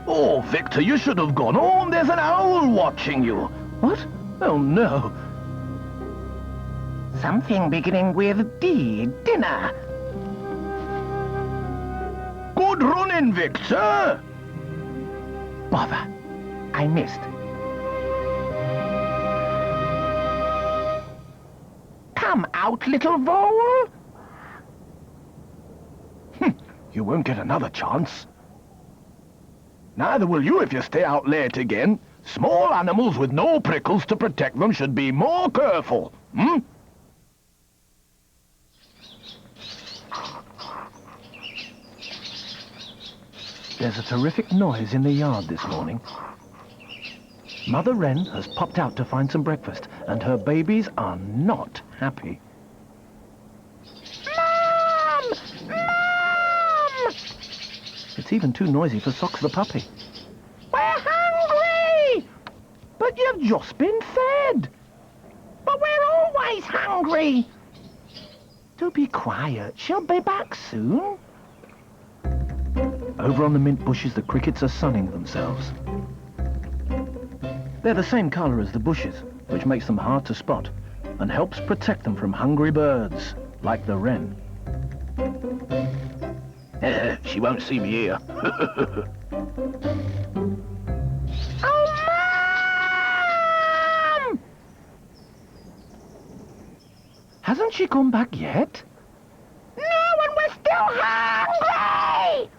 Oh, Victor, you should have gone home. There's an owl watching you. What? Oh, no. Something beginning with D. Dinner. Good running, Victor. Bother. I missed. Come out, little vole. You won't get another chance. Neither will you if you stay out late again. Small animals with no prickles to protect them should be more careful. There's a terrific noise in the yard this morning. Mother Wren has popped out to find some breakfast, and her babies are not happy. Mom! Mom! It's even too noisy for Socks the puppy. We're hungry! But you've just been fed. But we're always hungry. Do be quiet. She'll be back soon. Over on the mint bushes, the crickets are sunning themselves. They're the same colour as the bushes, which makes them hard to spot and helps protect them from hungry birds, like the wren. She won't see me here. Oh, Mom! Hasn't she come back yet? No, and we're still hungry!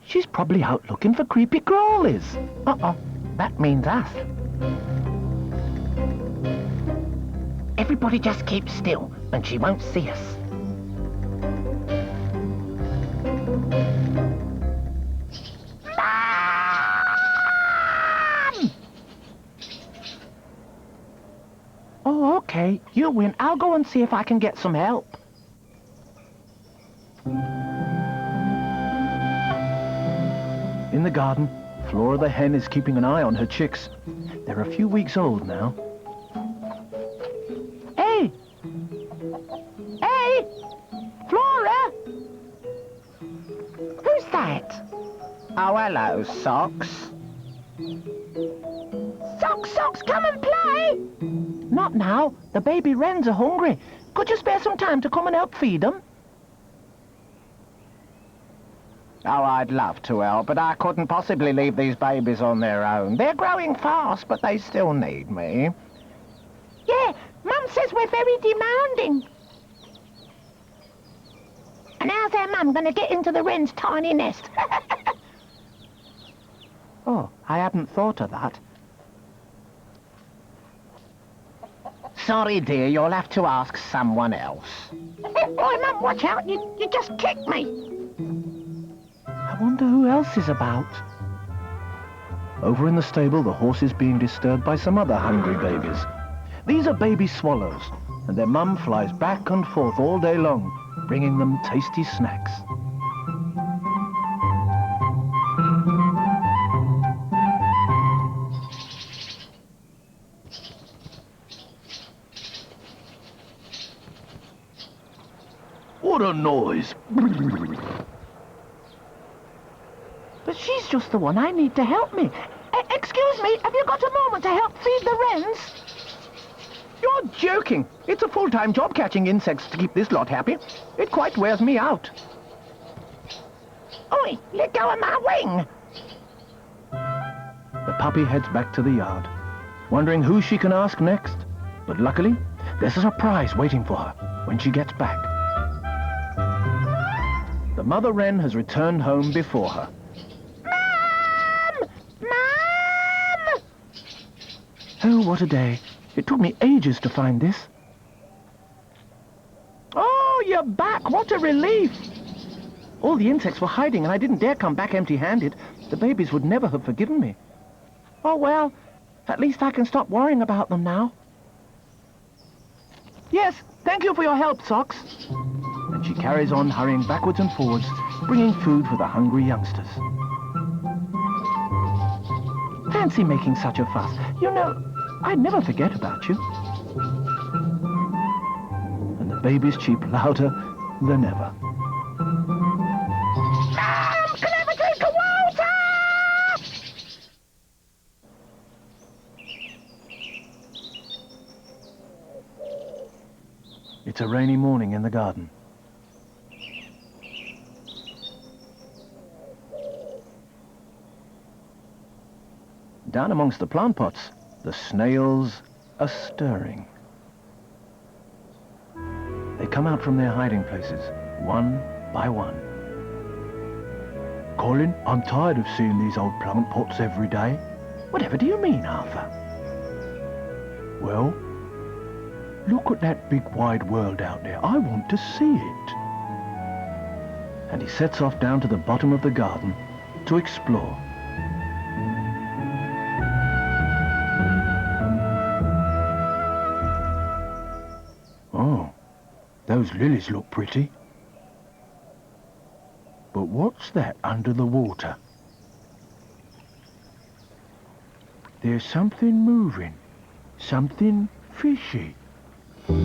She's probably out looking for creepy crawlies. Uh-oh, that means us. Everybody just keep still, and she won't see us. Mom! Oh, okay. You win. I'll go and see if I can get some help. In the garden, Flora the hen is keeping an eye on her chicks. They're a few weeks old now. Hey! Hey! Flora! Who's that? Oh, hello, Socks. Socks, come and play! Not now. The baby wrens are hungry. Could you spare some time to come and help feed them? Oh, I'd love to help, but I couldn't possibly leave these babies on their own. They're growing fast, but they still need me. Yeah, Mum says we're very demanding. And how's our Mum going to get into the wren's tiny nest? Oh, I hadn't thought of that. Sorry, dear, you'll have to ask someone else. Boy, Mum, watch out, you just kicked me. I wonder who else is about. Over in the stable, the horse is being disturbed by some other hungry babies. These are baby swallows, and their mum flies back and forth all day long, bringing them tasty snacks. What a noise! But she's just the one I need to help me. Excuse me, have you got a moment to help feed the wrens? You're joking. It's a full-time job catching insects to keep this lot happy. It quite wears me out. Oi, let go of my wing! The puppy heads back to the yard, wondering who she can ask next. But luckily, there's a surprise waiting for her when she gets back. The mother wren has returned home before her. Mom! Oh, what a day. It took me ages to find this. Oh, you're back! What a relief! All the insects were hiding and I didn't dare come back empty-handed. The babies would never have forgiven me. Oh, well, at least I can stop worrying about them now. Yes, thank you for your help, Socks. And she carries on hurrying backwards and forwards, bringing food for the hungry youngsters. Fancy making such a fuss. You know, I'd never forget about you. And the babies cheep louder than ever. Mom, can I have a drink of water? It's a rainy morning in the garden. Down amongst the plant pots, the snails are stirring. They come out from their hiding places, one by one. Colin, I'm tired of seeing these old plant pots every day. Whatever do you mean, Arthur? Well, look at that big wide world out there. I want to see it. And he sets off down to the bottom of the garden to explore. Those lilies look pretty. But what's that under the water? There's something moving. Something fishy. The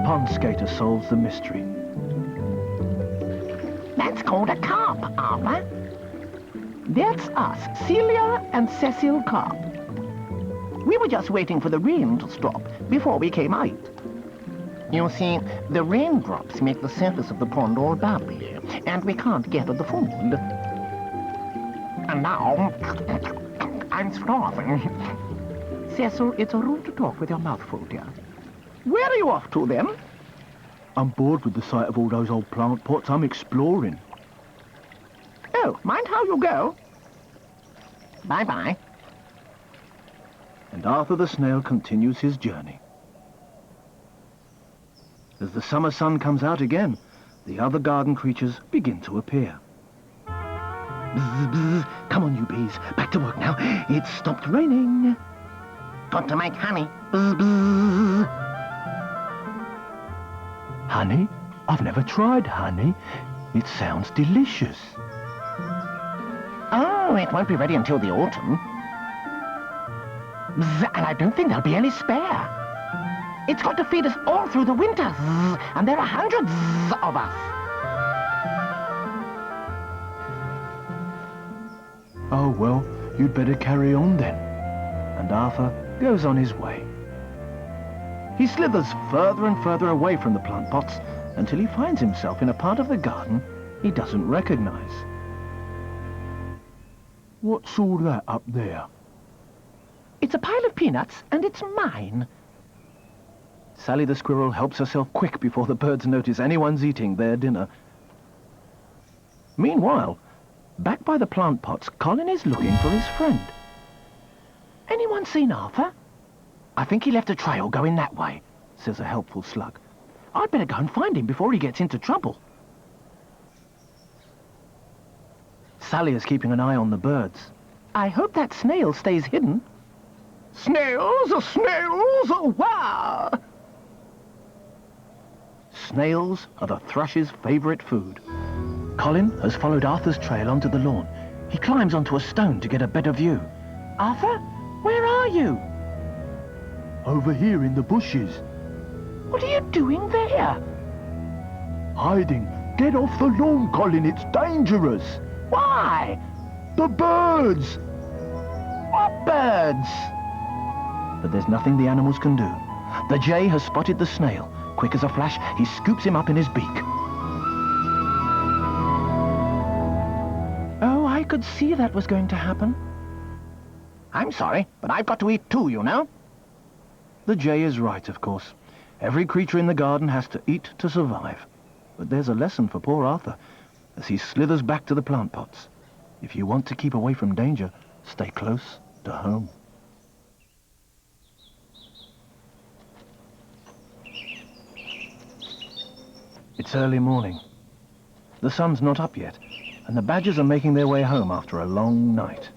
pond skater solves the mystery. That's called a carp, Arthur. That's us, Celia and Cecil Carp. We were just waiting for the rain to stop before we came out. You see, the raindrops make the surface of the pond all bubbly, and we can't get at the food. And now, I'm starving. Cecil, it's rude to talk with your mouth full, dear. Where are you off to, then? I'm bored with the sight of all those old plant pots. I'm exploring. Oh, mind how you go. Bye-bye. And Arthur the snail continues his journey. As the summer sun comes out again, the other garden creatures begin to appear. Bzz, bzz. Come on, you bees. Back to work now. It's stopped raining. Got to make honey. Bzz, bzz. Honey? I've never tried honey. It sounds delicious. Oh, it won't be ready until the autumn. Bzz, and I don't think there'll be any spare. It's got to feed us all through the winter. Bzz, and there are hundreds of us. Oh, well, you'd better carry on then. And Arthur goes on his way. He slithers further and further away from the plant pots until he finds himself in a part of the garden he doesn't recognize. What's all that up there? It's a pile of peanuts, and it's mine. Sally the squirrel helps herself quick before the birds notice anyone's eating their dinner. Meanwhile, back by the plant pots, Colin is looking for his friend. Anyone seen Arthur? I think he left a trail going that way, says a helpful slug. I'd better go and find him before he gets into trouble. Sally is keeping an eye on the birds. I hope that snail stays hidden. Snails, wow! Snails are the thrush's favourite food. Colin has followed Arthur's trail onto the lawn. He climbs onto a stone to get a better view. Arthur, where are you? Over here in the bushes. What are you doing there? Hiding. Get off the lawn, Colin. It's dangerous. Why? The birds. What birds? But there's nothing the animals can do. The jay has spotted the snail. Quick as a flash, he scoops him up in his beak. Oh, I could see that was going to happen. I'm sorry, but I've got to eat too, you know. The jay is right, of course. Every creature in the garden has to eat to survive. But there's a lesson for poor Arthur as he slithers back to the plant pots. If you want to keep away from danger, stay close to home. It's early morning. The sun's not up yet, and the badgers are making their way home after a long night.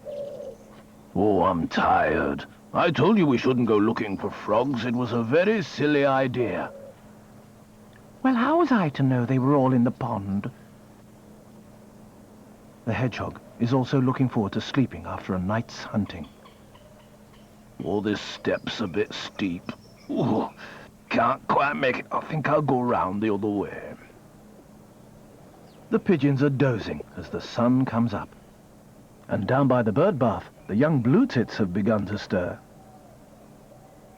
Oh, I'm tired. I told you we shouldn't go looking for frogs. It was a very silly idea. Well, how was I to know they were all in the pond? The hedgehog is also looking forward to sleeping after a night's hunting. Oh, this step's a bit steep. Ooh, can't quite make it. I think I'll go round the other way. The pigeons are dozing as the sun comes up. And down by the bird bath, the young blue tits have begun to stir.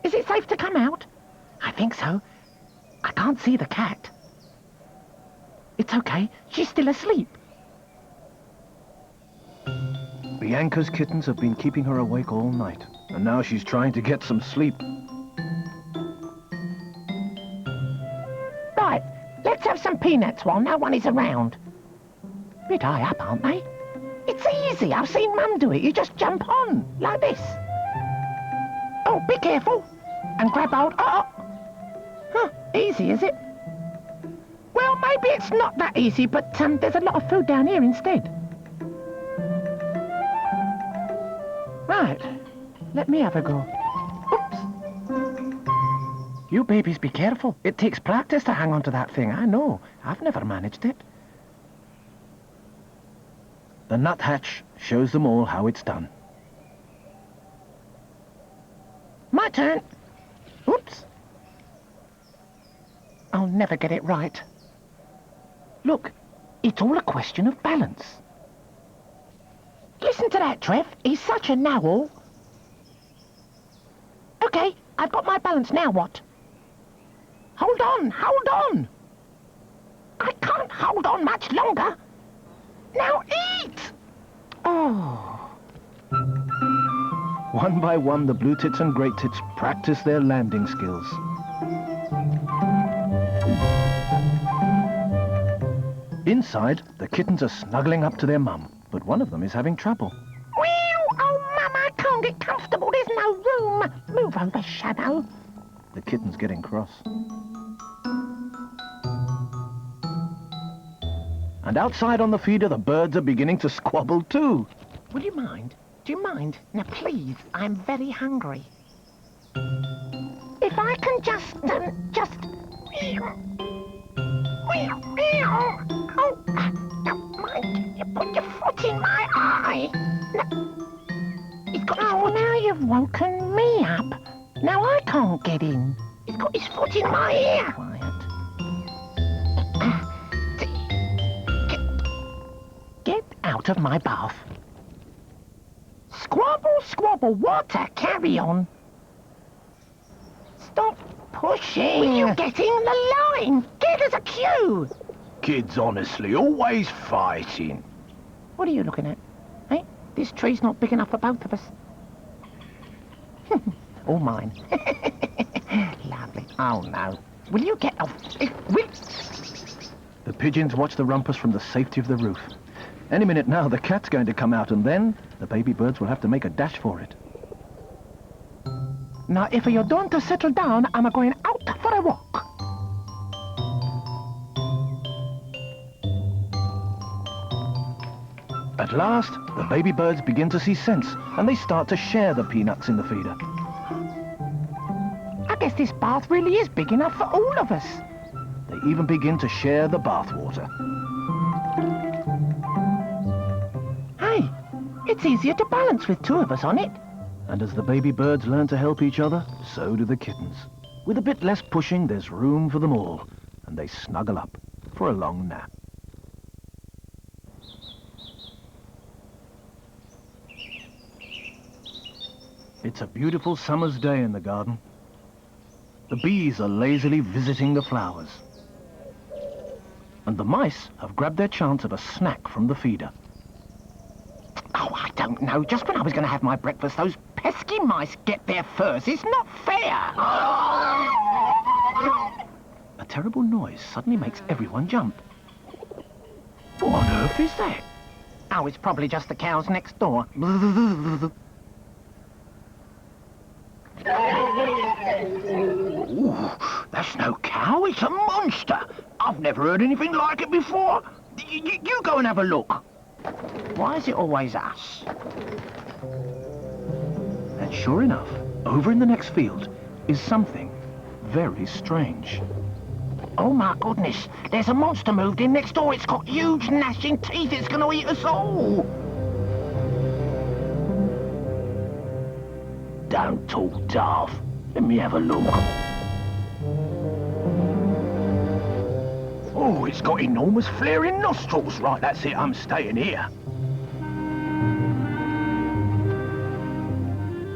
Is it safe to come out? I think so. I can't see the cat. It's okay. She's still asleep. Bianca's kittens have been keeping her awake all night, and now she's trying to get some sleep. Right, let's have some peanuts while no one is around. Bit high up, aren't they? It's easy. I've seen Mum do it. You just jump on, like this. Oh, be careful. And grab hold. Oh. Huh, easy, is it? Well, maybe it's not that easy, but there's a lot of food down here instead. Right. Let me have a go. Oops. You babies be careful. It takes practice to hang on to that thing, I know. I've never managed it. The nuthatch shows them all how it's done. My turn. Oops. I'll never get it right. Look, it's all a question of balance. Listen to that, Trev. He's such a know-all. Okay, I've got my balance now, what? Hold on, hold on. I can't hold on much longer. Now eat! Oh. One by one, the blue tits and great tits practice their landing skills. Inside, the kittens are snuggling up to their mum, but one of them is having trouble. Oh, Mum, I can't get comfortable. There's no room. Move over, Shadow. The kitten's getting cross. And outside on the feeder, the birds are beginning to squabble too. Would you mind? Do you mind? Now, please, I'm very hungry. If I can just... Oh, don't mind. You put your foot in my eye. He's got his foot. Now you've woken me up. Now I can't get in. He's got his foot in my ear. Quiet. Get out of my bath. Squabble, squabble, what a carry-on. Stop pushing. Will you get in the line? Get us a cue. Kids, honestly, always fighting. What are you looking at? Eh? This tree's not big enough for both of us. All mine. Lovely. Oh, no. Will you get off? The pigeons watch the rumpus from the safety of the roof. Any minute now, the cat's going to come out, and then the baby birds will have to make a dash for it. Now, if you're done to settle down, I'm going out for a walk. At last, the baby birds begin to see sense, and they start to share the peanuts in the feeder. I guess this bath really is big enough for all of us. They even begin to share the bath water. Hey, it's easier to balance with two of us on it. And as the baby birds learn to help each other, so do the kittens. With a bit less pushing, there's room for them all, and they snuggle up for a long nap. It's a beautiful summer's day in the garden. The bees are lazily visiting the flowers. And the mice have grabbed their chance of a snack from the feeder. Oh, I don't know. Just when I was going to have my breakfast, those pesky mice get there first. It's not fair. A terrible noise suddenly makes everyone jump. What on earth is that? Oh, it's probably just the cows next door. Ooh, that's no cow, it's a monster. I've never heard anything like it before. You go and have a look. Why is it always us? And sure enough, over in the next field is something very strange. Oh my goodness, there's a monster moved in next door. It's got huge gnashing teeth. It's going to eat us all. Don't talk daft. Let me have a look. Oh, it's got enormous flaring nostrils. Right, that's it. I'm staying here.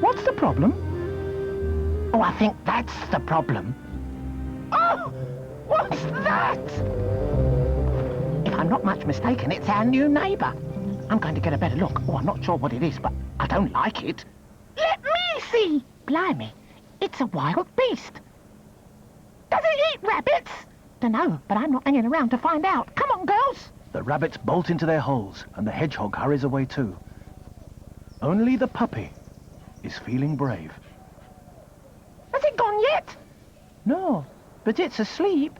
What's the problem? Oh, I think that's the problem. Oh, what's that? If I'm not much mistaken, it's our new neighbour. I'm going to get a better look. Oh, I'm not sure what it is, but I don't like it. Let me see. Blimey, it's a wild beast. Does it eat rabbits? Dunno, but I'm not hanging around to find out. Come on, girls. The rabbits bolt into their holes, and the hedgehog hurries away too. Only the puppy is feeling brave. Has it gone yet? No, but it's asleep.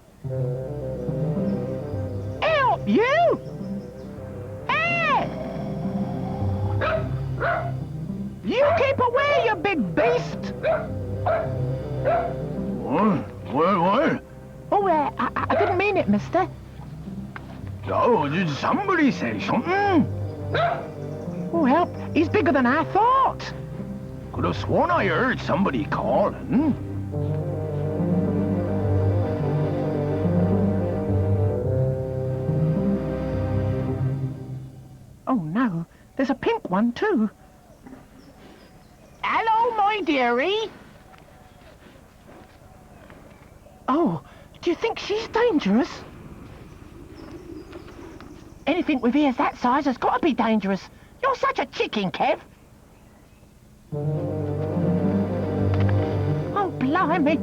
Help, you! Hey! You keep away, you big beast! What? Oh, I didn't mean it, mister. Oh, did somebody say something? Oh, help. He's bigger than I thought. Could have sworn I heard somebody calling. Oh, no. There's a pink one, too. Hello, my dearie. Oh, do you think she's dangerous? Anything with ears that size has got to be dangerous. You're such a chicken, Kev. Oh, blimey.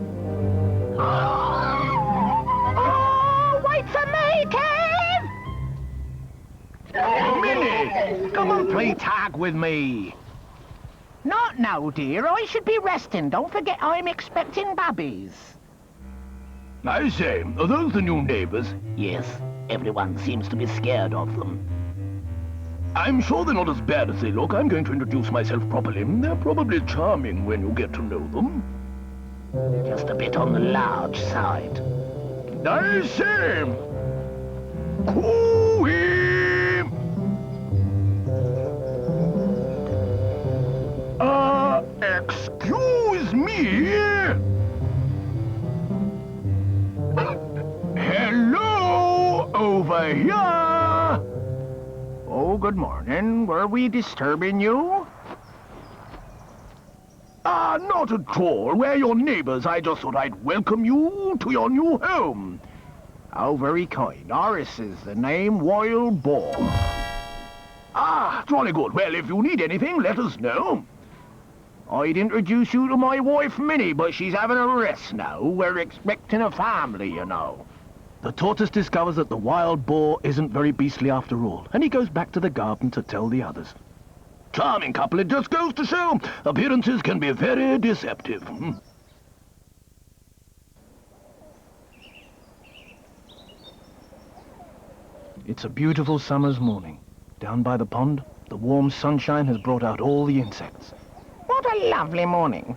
Oh, wait for me, Kev! Minnie, come and play tag with me. Not now, dear. I should be resting. Don't forget I'm expecting babbies. I say, are those the new neighbors? Yes, everyone seems to be scared of them. I'm sure they're not as bad as they look. I'm going to introduce myself properly. They're probably charming when you get to know them. Just a bit on the large side. I say! Cooey! Excuse me? Hello, over here! Oh, good morning. Were we disturbing you? Not at all. We're your neighbors. I just thought I'd welcome you to your new home. How very kind. Ours is the name Wild Boar. Jolly good. Well, if you need anything, let us know. I'd introduce you to my wife, Minnie, but she's having a rest now. We're expecting a family, you know. The tortoise discovers that the wild boar isn't very beastly after all, and he goes back to the garden to tell the others. Charming couple, it just goes to show appearances can be very deceptive. It's a beautiful summer's morning. Down by the pond, the warm sunshine has brought out all the insects. What a lovely morning.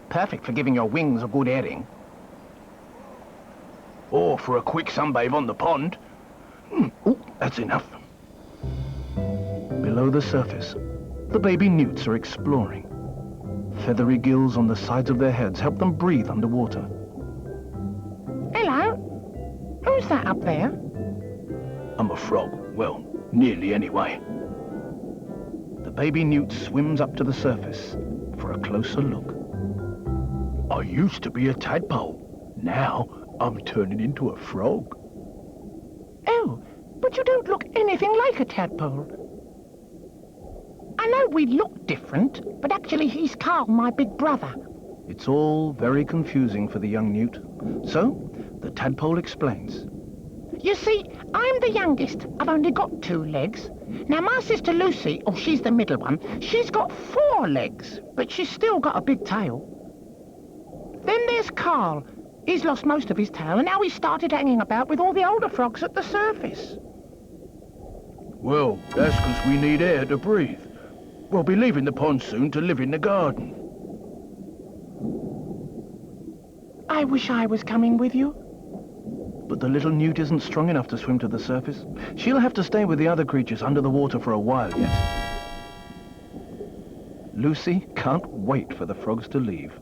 Perfect for giving your wings a good airing. Or for a quick sunbathe on the pond. Oh, that's enough. Below the surface, the baby newts are exploring. Feathery gills on the sides of their heads help them breathe underwater. Hello? Who's that up there? I'm a frog. Well, nearly anyway. The baby newt swims up to the surface for a closer look. I used to be a tadpole. Now I'm turning into a frog. Oh, but you don't look anything like a tadpole. I know we look different, but actually he's Carl, my big brother. It's all very confusing for the young newt. So, the tadpole explains. You see, I'm the youngest. I've only got 2 legs. Now, my sister Lucy, she's the middle one, she's got 4 legs, but she's still got a big tail. Then there's Carl. He's lost most of his tail, and now he started hanging about with all the older frogs at the surface. Well, that's because we need air to breathe. We'll be leaving the pond soon to live in the garden. I wish I was coming with you. But the little newt isn't strong enough to swim to the surface. She'll have to stay with the other creatures under the water for a while yet. Lucy can't wait for the frogs to leave.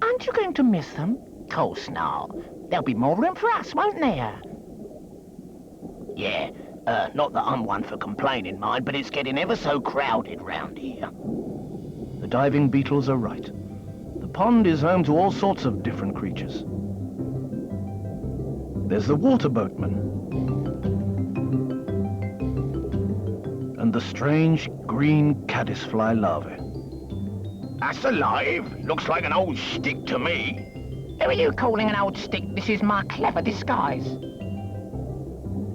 Aren't you going to miss them? Course not. There'll be more room for us, won't there? Yeah, not that I'm one for complaining, mind, but it's getting ever so crowded round here. The diving beetles are right. The pond is home to all sorts of different creatures. There's the water boatman. And the strange green caddisfly larvae. That's alive. Looks like an old stick to me. Who are you calling an old stick? This is my clever disguise.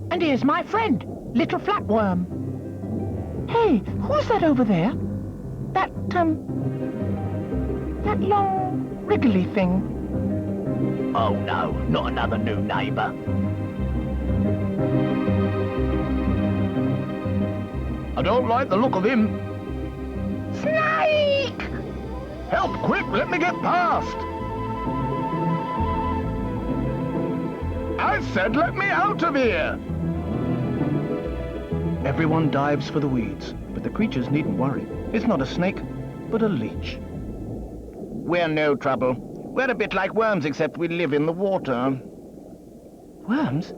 And here's my friend, Little Flatworm. Hey, who's that over there? That long, wriggly thing. Oh no, not another new neighbour. I don't like the look of him. Snake! Help, quick, let me get past! I said let me out of here! Everyone dives for the weeds, but the creatures needn't worry. It's not a snake, but a leech. We're no trouble. We're a bit like worms, except we live in the water. Worms?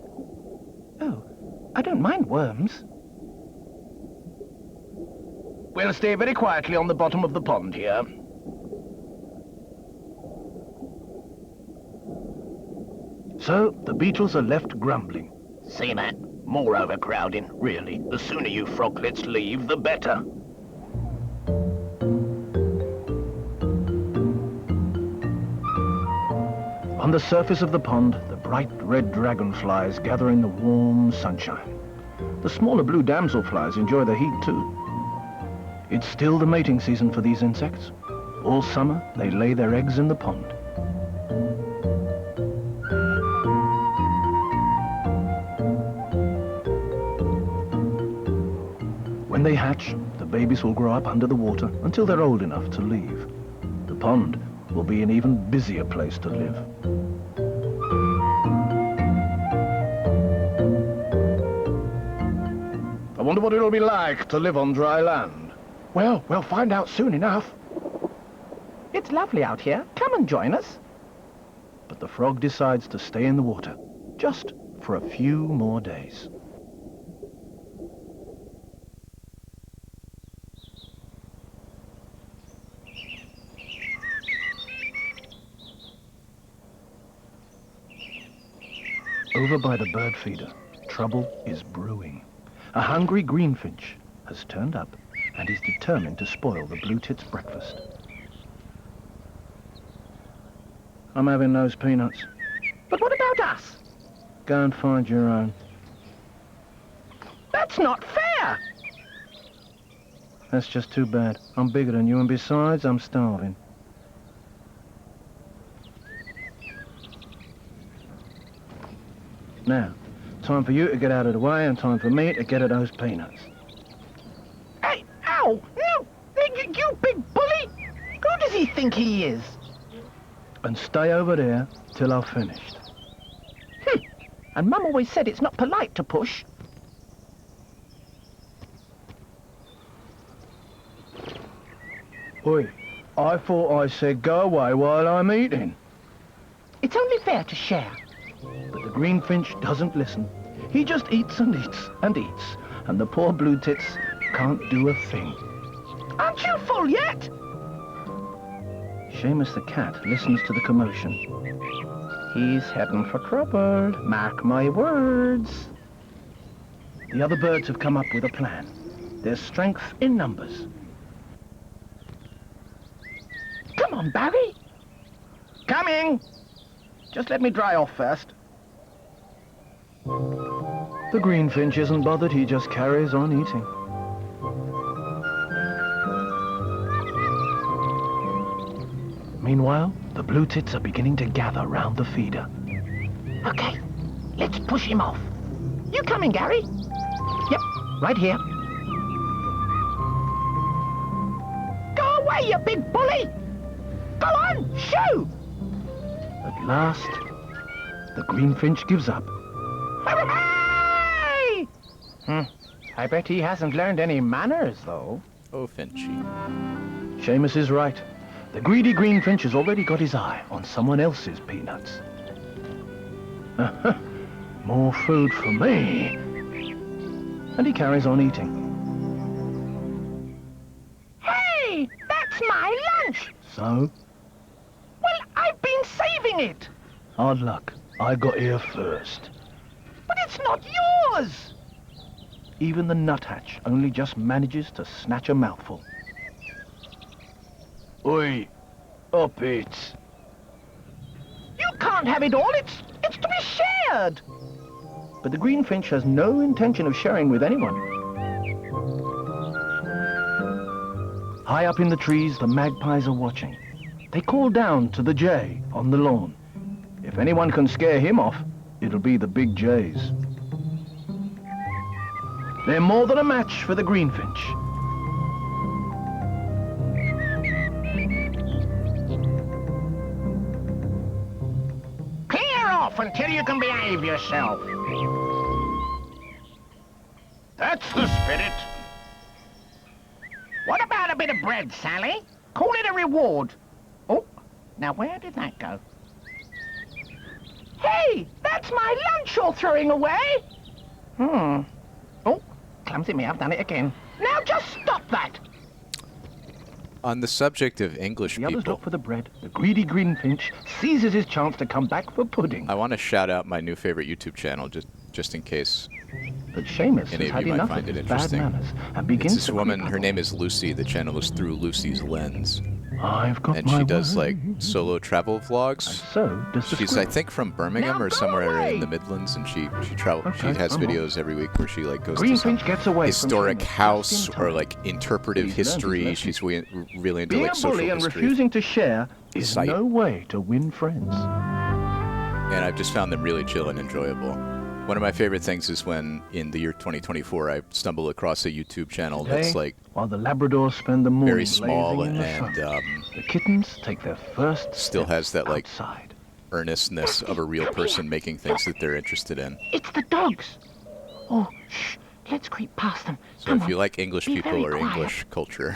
Oh, I don't mind worms. We'll stay very quietly on the bottom of the pond here. So, the beetles are left grumbling. See that? More overcrowding, really. The sooner you froglets leave, the better. On the surface of the pond, the bright red dragonflies gather in the warm sunshine. The smaller blue damselflies enjoy the heat too. It's still the mating season for these insects. All summer, they lay their eggs in the pond. When they hatch, the babies will grow up under the water until they're old enough to leave. The pond will be an even busier place to live. I wonder what it'll be like to live on dry land. Well, we'll find out soon enough. It's lovely out here. Come and join us. But the frog decides to stay in the water, just for a few more days. Over by the bird feeder, trouble is brewing. A hungry greenfinch has turned up and is determined to spoil the blue tit's breakfast. I'm having those peanuts. But what about us? Go and find your own. That's not fair! That's just too bad. I'm bigger than you, and besides, I'm starving. Now, time for you to get out of the way and time for me to get at those peanuts. Hey, ow! No! You big bully! Who does he think he is? And stay over there till I've finished. And Mum always said it's not polite to push. Oi, I thought I said go away while I'm eating. It's only fair to share. But the greenfinch doesn't listen. He just eats and eats and eats, and the poor blue tits can't do a thing. Aren't you full yet? Seamus the cat listens to the commotion. He's heading for trouble, mark my words. The other birds have come up with a plan. There's strength in numbers. Come on, Barry. Coming! Just let me dry off first. The greenfinch isn't bothered, he just carries on eating. Meanwhile, the blue tits are beginning to gather round the feeder. Okay, let's push him off. You coming, Gary? Yep, right here. Go away, you big bully! Go on, shoo! At last, the greenfinch gives up. Hooray! I bet he hasn't learned any manners, though. Oh, Finchy. Seamus is right. The greedy greenfinch has already got his eye on someone else's peanuts. More food for me. And he carries on eating. Hey, that's my lunch! So? Well, I've been saving it. Hard luck. I got here first. But it's not yours! Even the nuthatch only just manages to snatch a mouthful. Oi, up it. You can't have it all, it's to be shared. But the greenfinch has no intention of sharing with anyone. High up in the trees, the magpies are watching. They call down to the jay on the lawn. If anyone can scare him off, it'll be the big jays. They're more than a match for the greenfinch. off until you can behave yourself. That's the spirit. What about a bit of bread, Sally? Call it a reward. Oh, now where did that go? Hey, that's my lunch you're throwing away. Oh, clumsy me, I've done it again. Now just stop that. On the subject of English The others people, look for the bread. The greedy greenfinch seizes his chance to come back for pudding. I want to shout out my new favorite YouTube channel, just in case But Seamus any has of had you might enough find of it his bad interesting. manners and It's begins this to woman, creep her up. name is Lucy. The channel is Through Lucy's Lens. I've got And my she does way. like solo travel vlogs. So does the She's, squirrel. I think, from Birmingham or somewhere in the Midlands, and she Okay, has I'm on. videos every week where she like goes to some Greenfinch gets away historic from Seamus house just in or time. like interpretive He's learned his history. lesson. She's really into Being like a social bully and history. refusing to share is Sight. no way to win friends. And I've just found them really chill and enjoyable. One of my favorite things is when, in the year 2024, I stumble across a YouTube channel that's Today, like while the Labradors spend the morning very small lazing in the and sun, the kittens take their first still has that like outside. earnestness of a real person making things that they're interested in. It's the dogs. Oh, shh. Let's creep past them. So if you like English Be people very or quiet. English culture,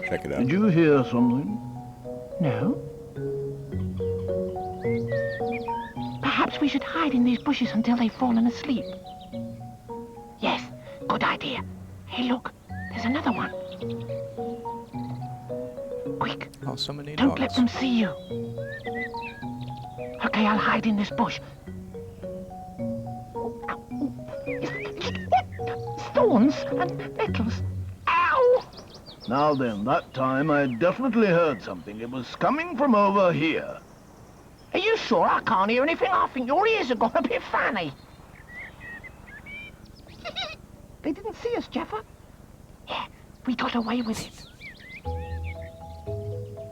check it out. Did you hear something? No. Perhaps we should hide in these bushes until they've fallen asleep. Yes, good idea. Hey, look, there's another one. Quick, Oh, so many don't dogs. let them see you. Okay, I'll hide in this bush. It's thorns and nettles. Ow! Now then, that time I definitely heard something. It was coming from over here. Are you sure I can't hear anything? I think your ears have gone a bit funny. They didn't see us, Jeffer. Yeah, we got away with it.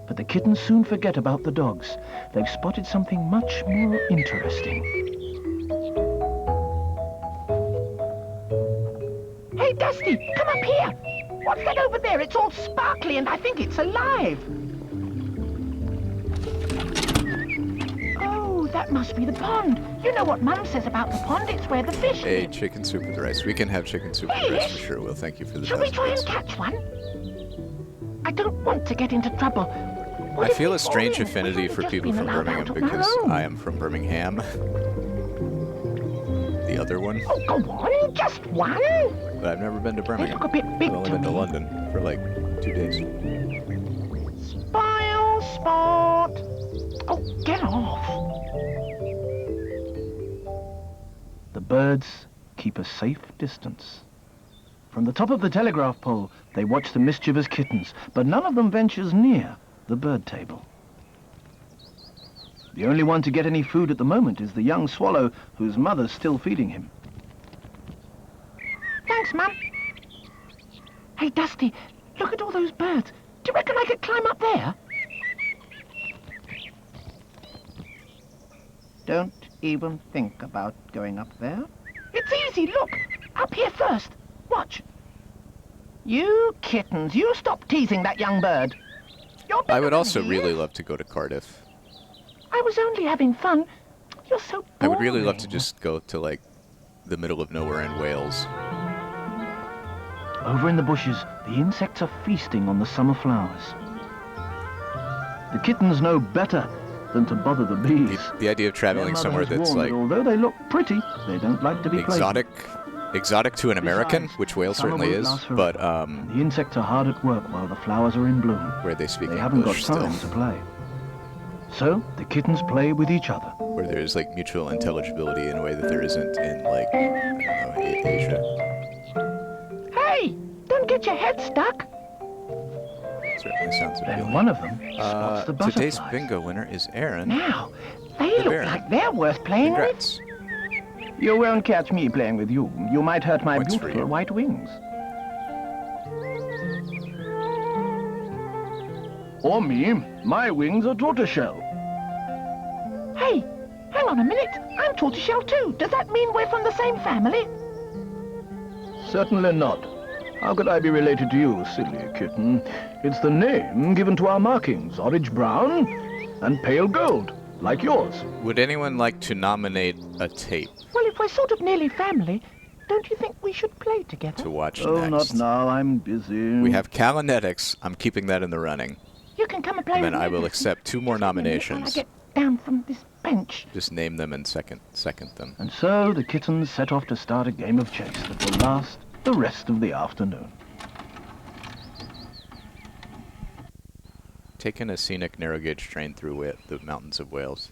But the kittens soon forget about the dogs. They've spotted something much more interesting. Hey, Dusty, come up here. What's that over there? It's all sparkly and I think it's alive. Oh, that must be the pond. You know what Mum says about the pond? It's where the fish Hey, live. chicken soup with rice. We can have chicken soup with rice for sure. Will, thank you for the Shall we thousand try and bits. catch one? I don't want to get into trouble. What I if feel we a strange fall in? affinity We've for just people been from allowed Birmingham out on our because own. I am from Birmingham. The other one. Oh, go on, just one. But I've never been to Birmingham. look a bit big I've only to been to me. London for like 2 days. Spoil sport. Oh, get off. The birds keep a safe distance. From the top of the telegraph pole, they watch the mischievous kittens, but none of them ventures near the bird table. The only one to get any food at the moment is the young swallow, whose mother's still feeding him. Thanks, Mum. Hey, Dusty, look at all those birds. Do you reckon I could climb up there? Don't even think about going up there. It's easy, look. Up here first. Watch. You kittens, you stop teasing that young bird. I would also really love to go to Cardiff. I was only having fun. You're so I would really love to just go to like the middle of nowhere in Wales. Over in the bushes, the insects are feasting on the summer flowers. The kittens know better than to bother the bees. The idea of traveling Their mother somewhere has that's warned like that although they look pretty, they don't like to be exotic to an American, Besides, which Wales summer certainly won't is, last forever. but The insects are hard at work while the flowers are in bloom. where they speak They haven't got English still, time to play. So the kittens play with each other. where there's like mutual intelligibility in a way that there isn't in like I don't know, Asia. Hey, don't get your head stuck. Certainly sounds appealing. Then one of them spots the butterfly. Today's bingo winner is Aaron. Now, they The look bear. like they're worth playing with. Congrats. You won't catch me playing with you. You might hurt my Points for beautiful you. white wings. Or me, my wings are tortoiseshell. Hey, hang on a minute. I'm tortoiseshell too. Does that mean we're from the same family? Certainly not. How could I be related to you, silly kitten? It's the name given to our markings, orange brown and pale gold. like yours. Would anyone like to nominate a tape Well, if we're sort of nearly family, don't you think we should play together? to watch Oh, next? not now. I'm busy. We have Callanetics. I'm keeping that in the running. You can come and play And then with me. I will accept 2 more When I nominations. get down from this bench. Just name them and second them. And so the kittens set off to start a game of chase that will last the rest of the afternoon. Taking a scenic narrow gauge train through the mountains of Wales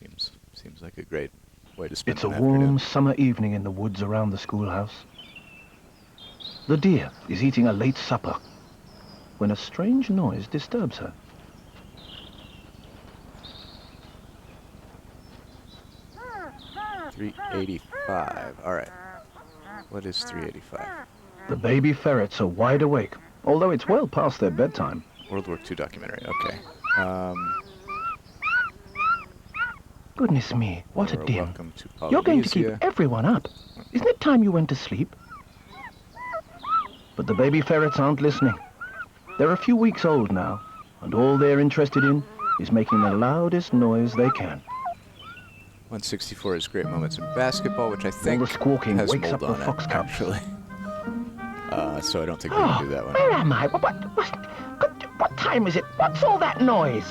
seems like a great way to spend It's a an warm afternoon. summer evening in the woods around the schoolhouse. The deer is eating a late supper when a strange noise disturbs her. $3.85. All right. What is $3.85? The baby ferrets are wide awake, although it's well past their bedtime. World War II documentary. Okay. Goodness me, what a You're din. welcome to You're going to keep Polynesia. everyone up. Isn't it time you went to sleep? But the baby ferrets aren't listening. They're a few weeks old now, and all they're interested in is making the loudest noise they can. 164 is great moments in basketball, which I think the squawking has wakes mold up the on it, fox cubs. actually. So I don't think we can do that one. Where am I? What time is it? What's all that noise?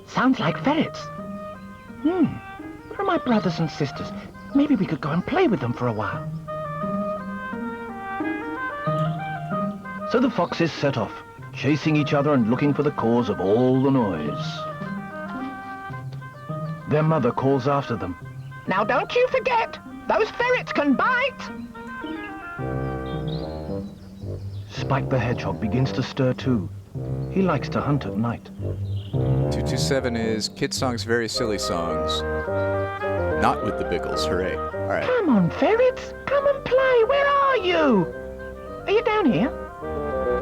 Sounds like ferrets. Where are my brothers and sisters? Maybe we could go and play with them for a while. So the foxes set off, chasing each other and looking for the cause of all the noise. Their mother calls after them. Now don't you forget, those ferrets can bite. Spike the hedgehog begins to stir too. He likes to hunt at night. 227 is Kidsongs, Very Silly Songs. Not with the Biggles. Hooray. All right. Come on, ferrets. Come and play. Where are you? Are you down here?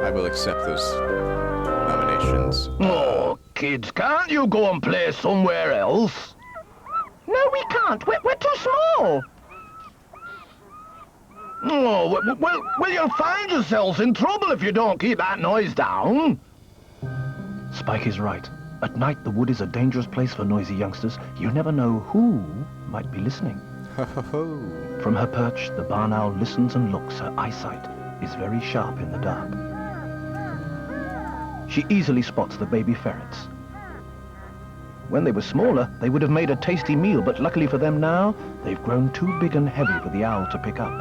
I will accept those nominations. Oh, kids, can't you go and play somewhere else? No, we can't. We're too small. Oh, well, you'll find yourselves in trouble if you don't keep that noise down. Spike is right. At night, the wood is a dangerous place for noisy youngsters. You never know who might be listening. From her perch, the barn owl listens and looks. Her eyesight is very sharp in the dark. She easily spots the baby ferrets. When they were smaller, they would have made a tasty meal, but luckily for them now, they've grown too big and heavy for the owl to pick up.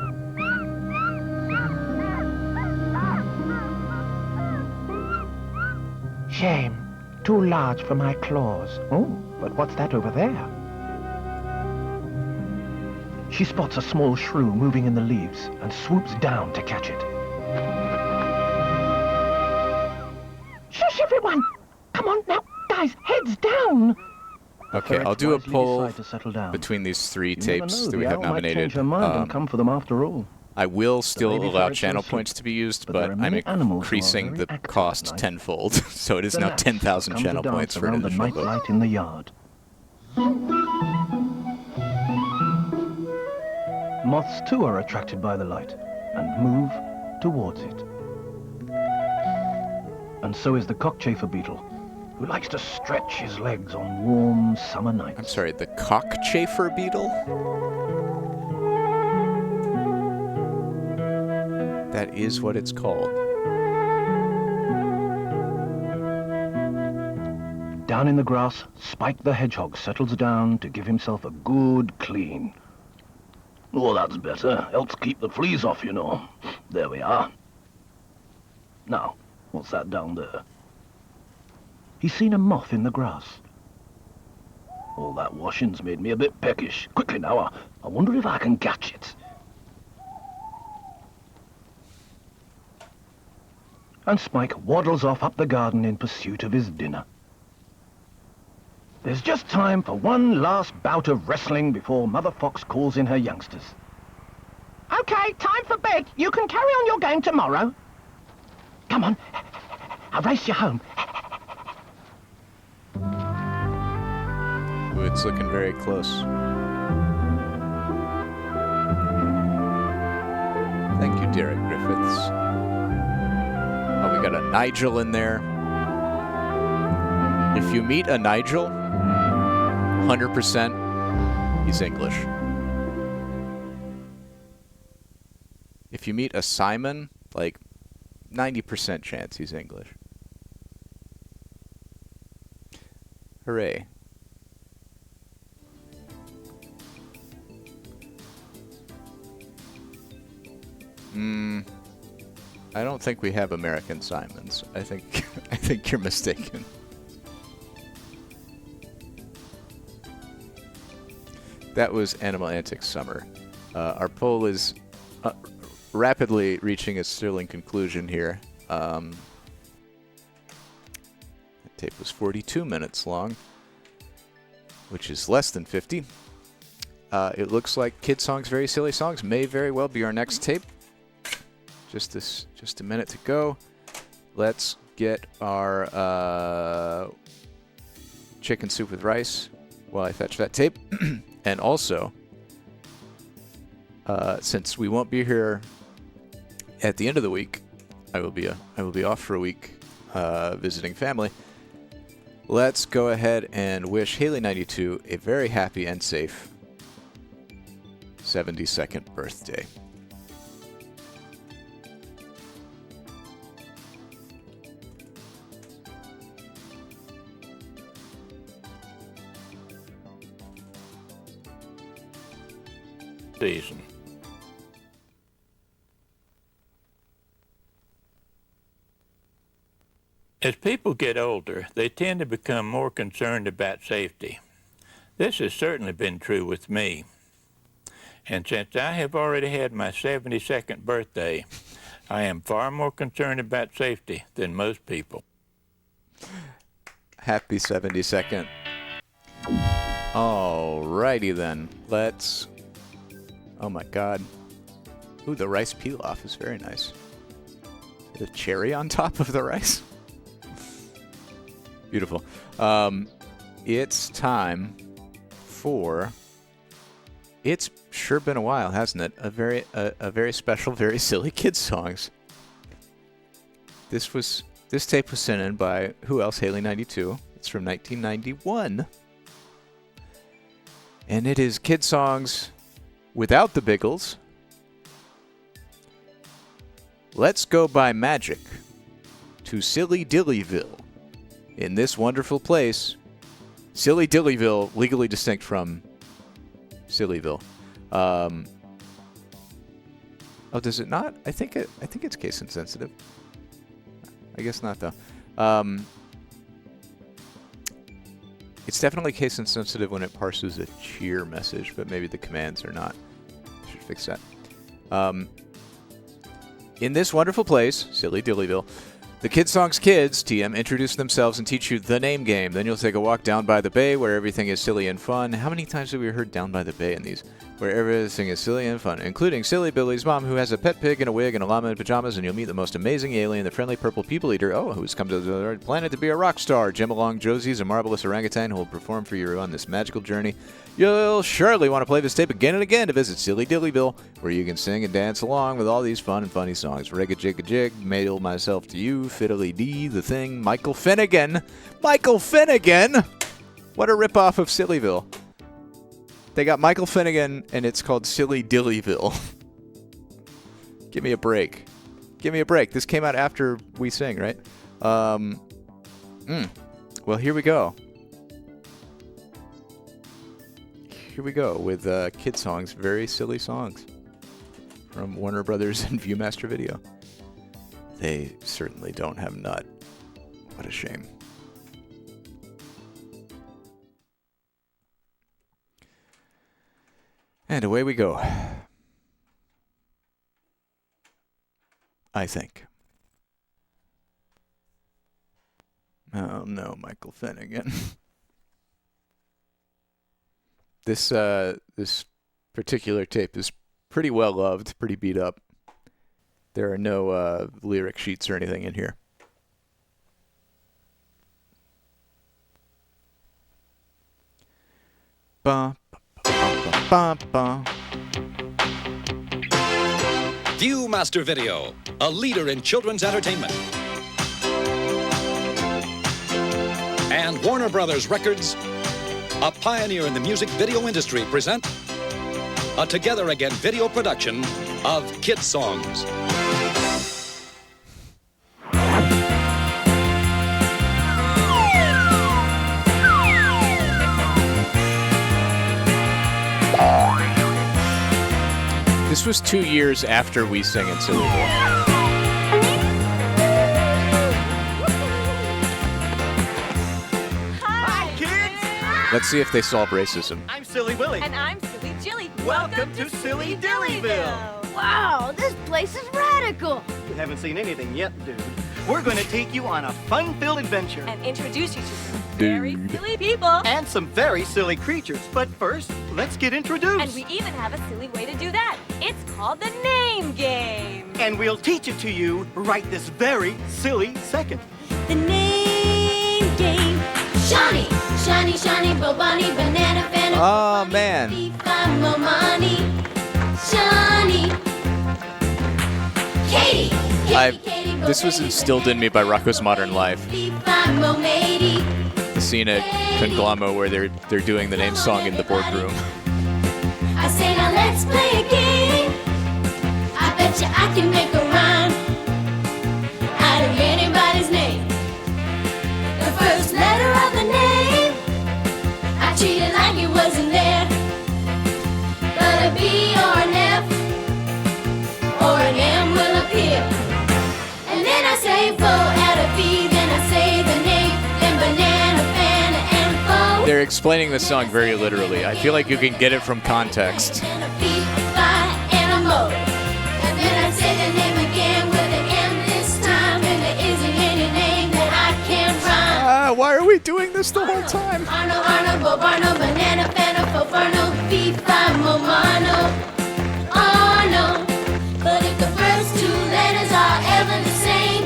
Shame. Too large for my claws. Oh, but what's that over there? She spots a small shrew moving in the leaves and swoops down to catch it. Shush, everyone! Come on now, guys, heads down! Okay, I'll do a wisely poll decide to settle down. between these 3 You never tapes know, that we the have owl might nominated. change her mind and come for them after all. I will still baby allow ferrets channel are asleep, points to be used, but but there are I'm many animals who are increasing very the active at cost night. tenfold. So it is The now gnats 10,000 come to channel dance points for an around the additional night vote. light in the yard. Moths too are attracted by the light and move towards it. And so is the cockchafer beetle, who likes to stretch his legs on warm summer nights. I'm sorry, the cockchafer beetle? That is what it's called. Down in the grass, Spike the hedgehog settles down to give himself a good clean. Oh, that's better. Helps keep the fleas off, you know. There we are. Now, what's that down there? He's seen a moth in the grass. All that washing's made me a bit peckish. Quickly now, I wonder if I can catch it. And Spike waddles off up the garden in pursuit of his dinner. There's just time for one last bout of wrestling before Mother Fox calls in her youngsters. Okay, time for bed. You can carry on your game tomorrow. Come on, I'll race you home. Ooh, it's looking very close. Thank you, Derek Griffiths. Oh, we got got a Nigel in there. If you meet a Nigel, 100% he's English. If you meet a Simon, like 90% chance he's English. Hooray. I don't think we have American Simons. I think you're mistaken. That was Animal Antics Summer. Our poll is rapidly reaching a sterling conclusion here. The tape was 42 minutes long, which is less than 50. It looks like Kidsongs, Very Silly Songs may very well be our next tape. Just a minute to go. Let's get our chicken soup with rice while I fetch that tape. And also, since we won't be here at the end of the week, I will be off for a week visiting family. Let's go ahead and wish Haley92 a very happy and safe 72nd birthday. Season. As people get older, they tend to become more concerned about safety. This has certainly been true with me. And since I have already had my 72nd birthday, I am far more concerned about safety than most people. Happy 72nd. Alrighty then. Let's... Oh my god. Ooh, the rice pilaf is very nice. The cherry on top of the rice. Beautiful. It's time for... It's sure been a while, hasn't it? A very special, very silly kids songs. This tape was sent in by who else? Haley92. It's from 1991. And it is Kid Songs without the Biggles. Let's go by magic to Silly Dillyville. In this wonderful place, Silly Dillyville, legally distinct from Sillyville. Oh, does it not? I think it's case insensitive. I guess not though. It's definitely case insensitive when it parses a cheer message, but maybe the commands are not. I should fix that. In this wonderful place, Silly Dillyville, the Kidsongs kids, TM, introduce themselves and teach you the name game. Then you'll take a walk down by the bay where everything is silly and fun. How many times have we heard down by the bay in these? Where everything is silly and fun, including Silly Billy's mom, who has a pet pig and a wig and a llama in pajamas, and you'll meet the most amazing alien, the friendly purple people eater, who's come to the planet to be a rock star. Jim Along Josie's a marvelous orangutan who will perform for you on this magical journey. You'll surely want to play this tape again and again to visit Silly Dillyville, where you can sing and dance along with all these fun and funny songs. Rig-a-jig-a-jig, mail myself to you, fiddly-dee, the thing, Michael Finnegan. Michael Finnegan! What a ripoff of Sillyville. They got Michael Finnegan, and it's called Silly Dillyville. Give me a break. Give me a break. This came out after We Sing, right? Well, here we go. Here we go with Kidsongs, Very Silly Songs from Warner Brothers and Viewmaster Video. They certainly don't have Nut. What a shame. And away we go. I think. Oh no, Michael Finnegan. This particular tape is pretty well loved, pretty beat up. There are no lyric sheets or anything in here. Ba ba ba. Viewmaster Video, a leader in children's entertainment. and Warner Brothers Records, a pioneer in the music video industry, present a Together Again video production of Kidsongs. This was 2 years after we sang in Sillyville. Hi, kids! Let's see if they solve racism. I'm Silly Willy. And I'm Silly Jilly. Welcome to Silly Dillyville. Wow, this place is radical. You haven't seen anything yet, dude. We're going to take you on a fun-filled adventure. And introduce you to some very silly people. And some very silly creatures. But first, let's get introduced. And we even have a silly way to do that. It's called the name game. And we'll teach it to you right this very silly second. The name game. Shiny, shiny, shiny, Bobani, banana, fan. Oh, man. Momani, Shiny. Katie. This was instilled in me by Rocco's Modern Life. The scene at Conglamo where they're doing the name song in the boardroom. I say now let's play a game. I bet you I can make a rhyme out of anybody's name. The first letter of the name, I treat it like it wasn't there. But a B or an F or an M will appear. And then I say foe at a B, then I say the name, then banana, fan, and foe. They're explaining the song very literally. I feel like you can get it from context. And a mode. And then I say the name again with an M this time, and there isn't any name that I can't rhyme. Why are we doing this the whole time? Arno, Bobarno, banana, fana, fofarno, B5, momano, Arno. But if the first two letters are ever the same,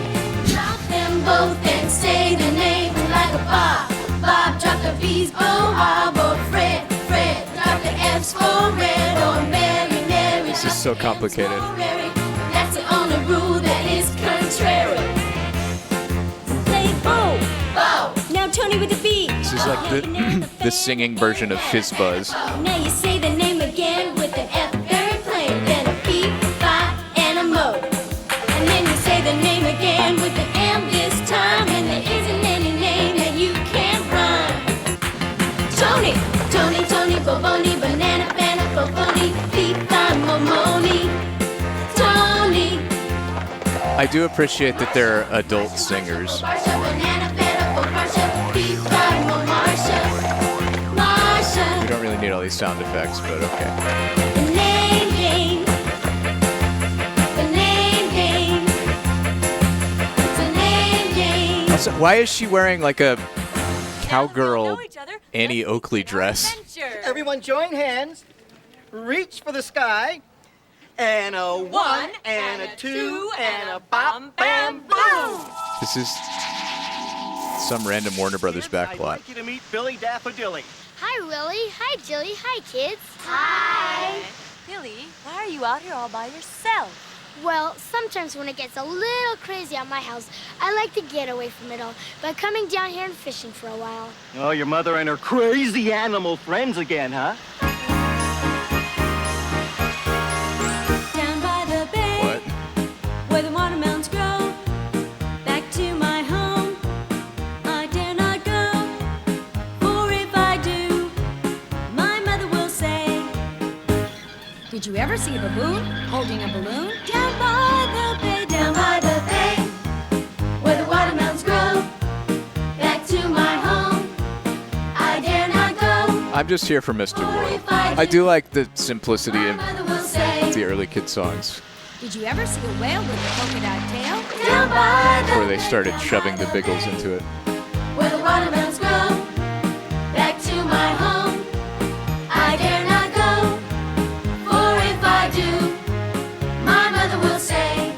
drop them both and say the name like a Bob. Bob, drop the B's, Bo, Bob, or Fred, Fred, drop the F's for red, or Mary, Mary. This is so complicated. That's the only rule that is contrary. Play Bo. Bo. Now Tony with the B. This is like the singing version of Fizz Buzz. Now you say the name again with an F very plain, then a B, 5, and a mode. And then you say the name again with an M this time, and there isn't any name that you can't rhyme. Tony, Tony, Tony, Boboni, banana, banana, Boboni, B5, Momoni, Tony. I do appreciate that they're adult singers. Barsha, banana, banana, Barsha, B5, Marsha, Marsha. We don't really need all these sound effects, but okay. The name game. The name game. It's a name game. Also, why is she wearing like a cowgirl Annie Oakley dress? Everyone join hands, reach for the sky, and a 1, and a 2, and a bop, bam, boom! This is some random Warner Brothers I'd backlot. like you to meet Billy Daffodilly. Hi, Willie. Hi, Jilly. Hi, kids. Hi. Billy, why are you out here all by yourself? Well, sometimes when it gets a little crazy at my house, I like to get away from it all by coming down here and fishing for a while. Oh, your mother and her crazy animal friends again, huh? Down by the bay, What? where the watermelons grow, back to my home, I dare not go, for if I do, my mother will say, did you ever see a baboon holding a balloon? Down by the bay, Down by the bay, where the watermelons grow, back to my home, I dare not go. I'm just here for Mr. World. I do like the simplicity of the early kid songs did you ever see a whale with a polka dot tail? Down by the before they started shoving the biggles into it. where the watermelons grow, back to my home, I dare not go, for if I do, my mother will say.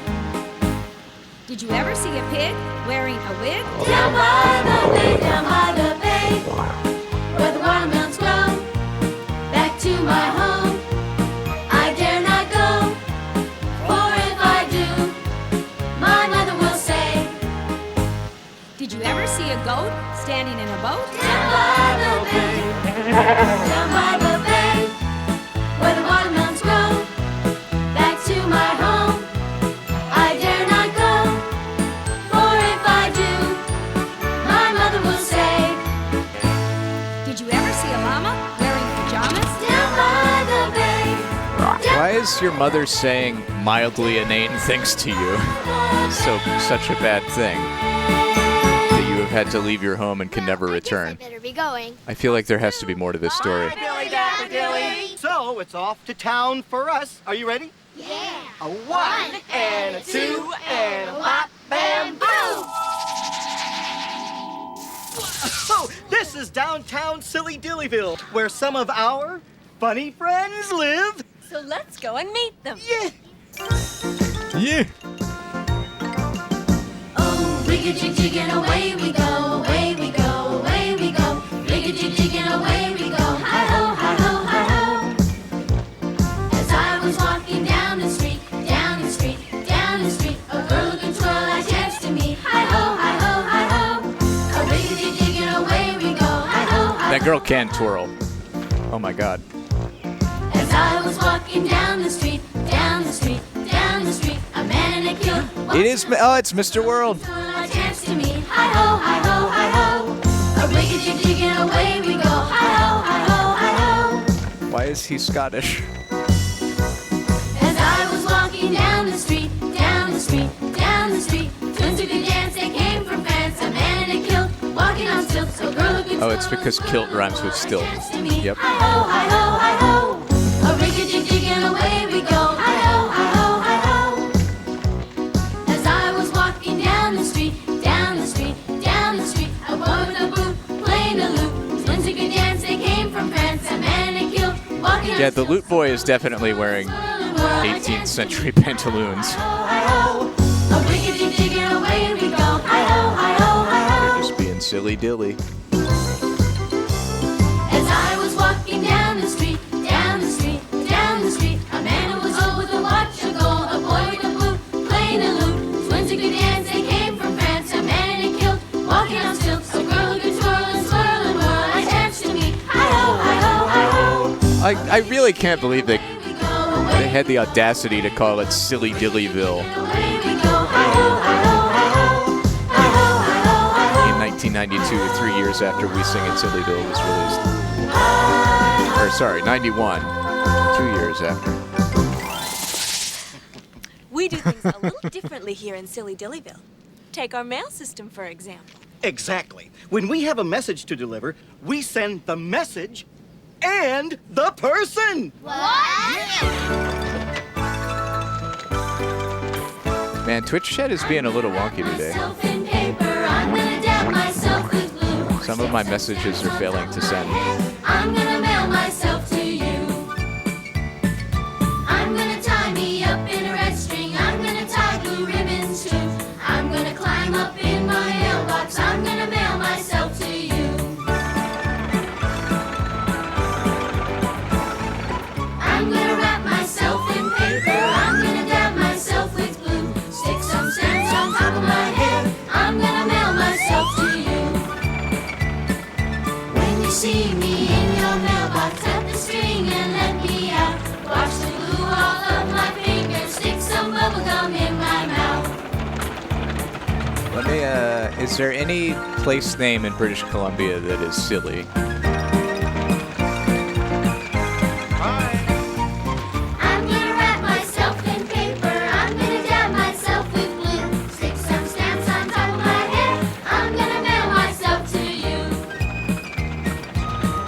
Did you ever see a pig wearing a wig? Down by the bay, down by the bay, where the watermelons grow, back to my home, I dare not go, for if I do, my mother will say. Did you ever see a goat standing in a boat? Down by the bay, where the watermelons grow. Back to my home, I dare not go. For if I do, my mother will say, Did you ever see a llama wearing pajamas? down by the bay. Why is your mother saying mildly inane things to you? Such a bad thing. That you have had to leave your home and can never return. Better be going. I feel like there has to be more to this story. Dilly Daffy Dilly. So it's off to town for us. Are you ready? Yeah. A 1 and a 2 and a bop, bam, boom! Oh, this is downtown Silly Dillyville, where some of our funny friends live. So let's go and meet them. Yeah. Yeah. Oh, rig-a-jig-jig and away we go, away we go, away we go. Rig-a-jig-jig and away we go. Hi-ho, hi-ho, hi-ho. As I was walking down the street, down the street, down the street, a girl looking twirl I chanced to meet. Hi-ho, hi-ho, hi-ho. A rig-a-jig-jig and away we go. Hi-ho, hi-ho. That girl can twirl. Oh my god. As I was walking down the street, down the street, down the street, a man in a kilt. It's Mr. World. I chanced to meet. Hi-ho, hi-ho, hi-ho. A rig-a-jig-jig and away we go. Hi-ho, hi-ho, hi-ho. Why is he Scottish? As I was walking down the street, down the street, down the street, twins who could dance, they came from France. A man in a kilt, walking on stilts, a girl looking Oh, it's because kilt rhymes with stilt. Yep. Hi-ho, hi-ho, hi-ho. A rig-a-jig-jig and away we go. Hi-ho, hi-ho, hi-ho. As I was walking down the street, down the street, down the street, a boy with a boot playing a lute. Twins who could dance, they came from France. A man in a kilt, walking on Yeah, the lute boy is definitely wearing 18th century pantaloons. hi-ho. A rig-a-jig-jig and away we go. Hi-ho, hi-ho, hi-ho. They're just being silly dilly. As I was walking down the street, down the street, down the street, a man who was old with a watch of gold, a boy with a boot playing a lute. Twins who could dance, they came from France. A man in a kilt, walking on stilts, a girl who could twirl and swirl and whirl. I chanced to meet. Hi-ho, hi-ho, hi-ho. I really can't believe they had the audacity to call it Silly Dillyville in 1992, 3 years after We Sing It Sillyville was released. Or sorry, 91, 2 years after. We do things a little differently here in Silly Dillyville. Take our mail system, for example. Exactly. When we have a message to deliver, we send the message and the person. Man, Twitch chat is being a little wonky today. I'm gonna dab myself with glue. Some of my messages are failing to send. I'm gonna mail myself to you. I'm gonna tie me up in a red string. I'm gonna tie blue ribbons too. I'm gonna climb up in my mailbox. I'm gonna mail myself to you. I'm gonna wrap myself in paper. I'm gonna dab myself with glue. Stick some stamps on top of my head. I'm gonna mail myself to you. When you see me in your mailbox, cut the string and let me out. Watch the glue all of my fingers. Stick some bubble gum in my mouth. Let me, is there any place name in British Columbia that is silly? I'm gonna wrap myself in paper. I'm gonna dab myself with glue. Stick some stamps on top of my head. I'm gonna mail myself to you.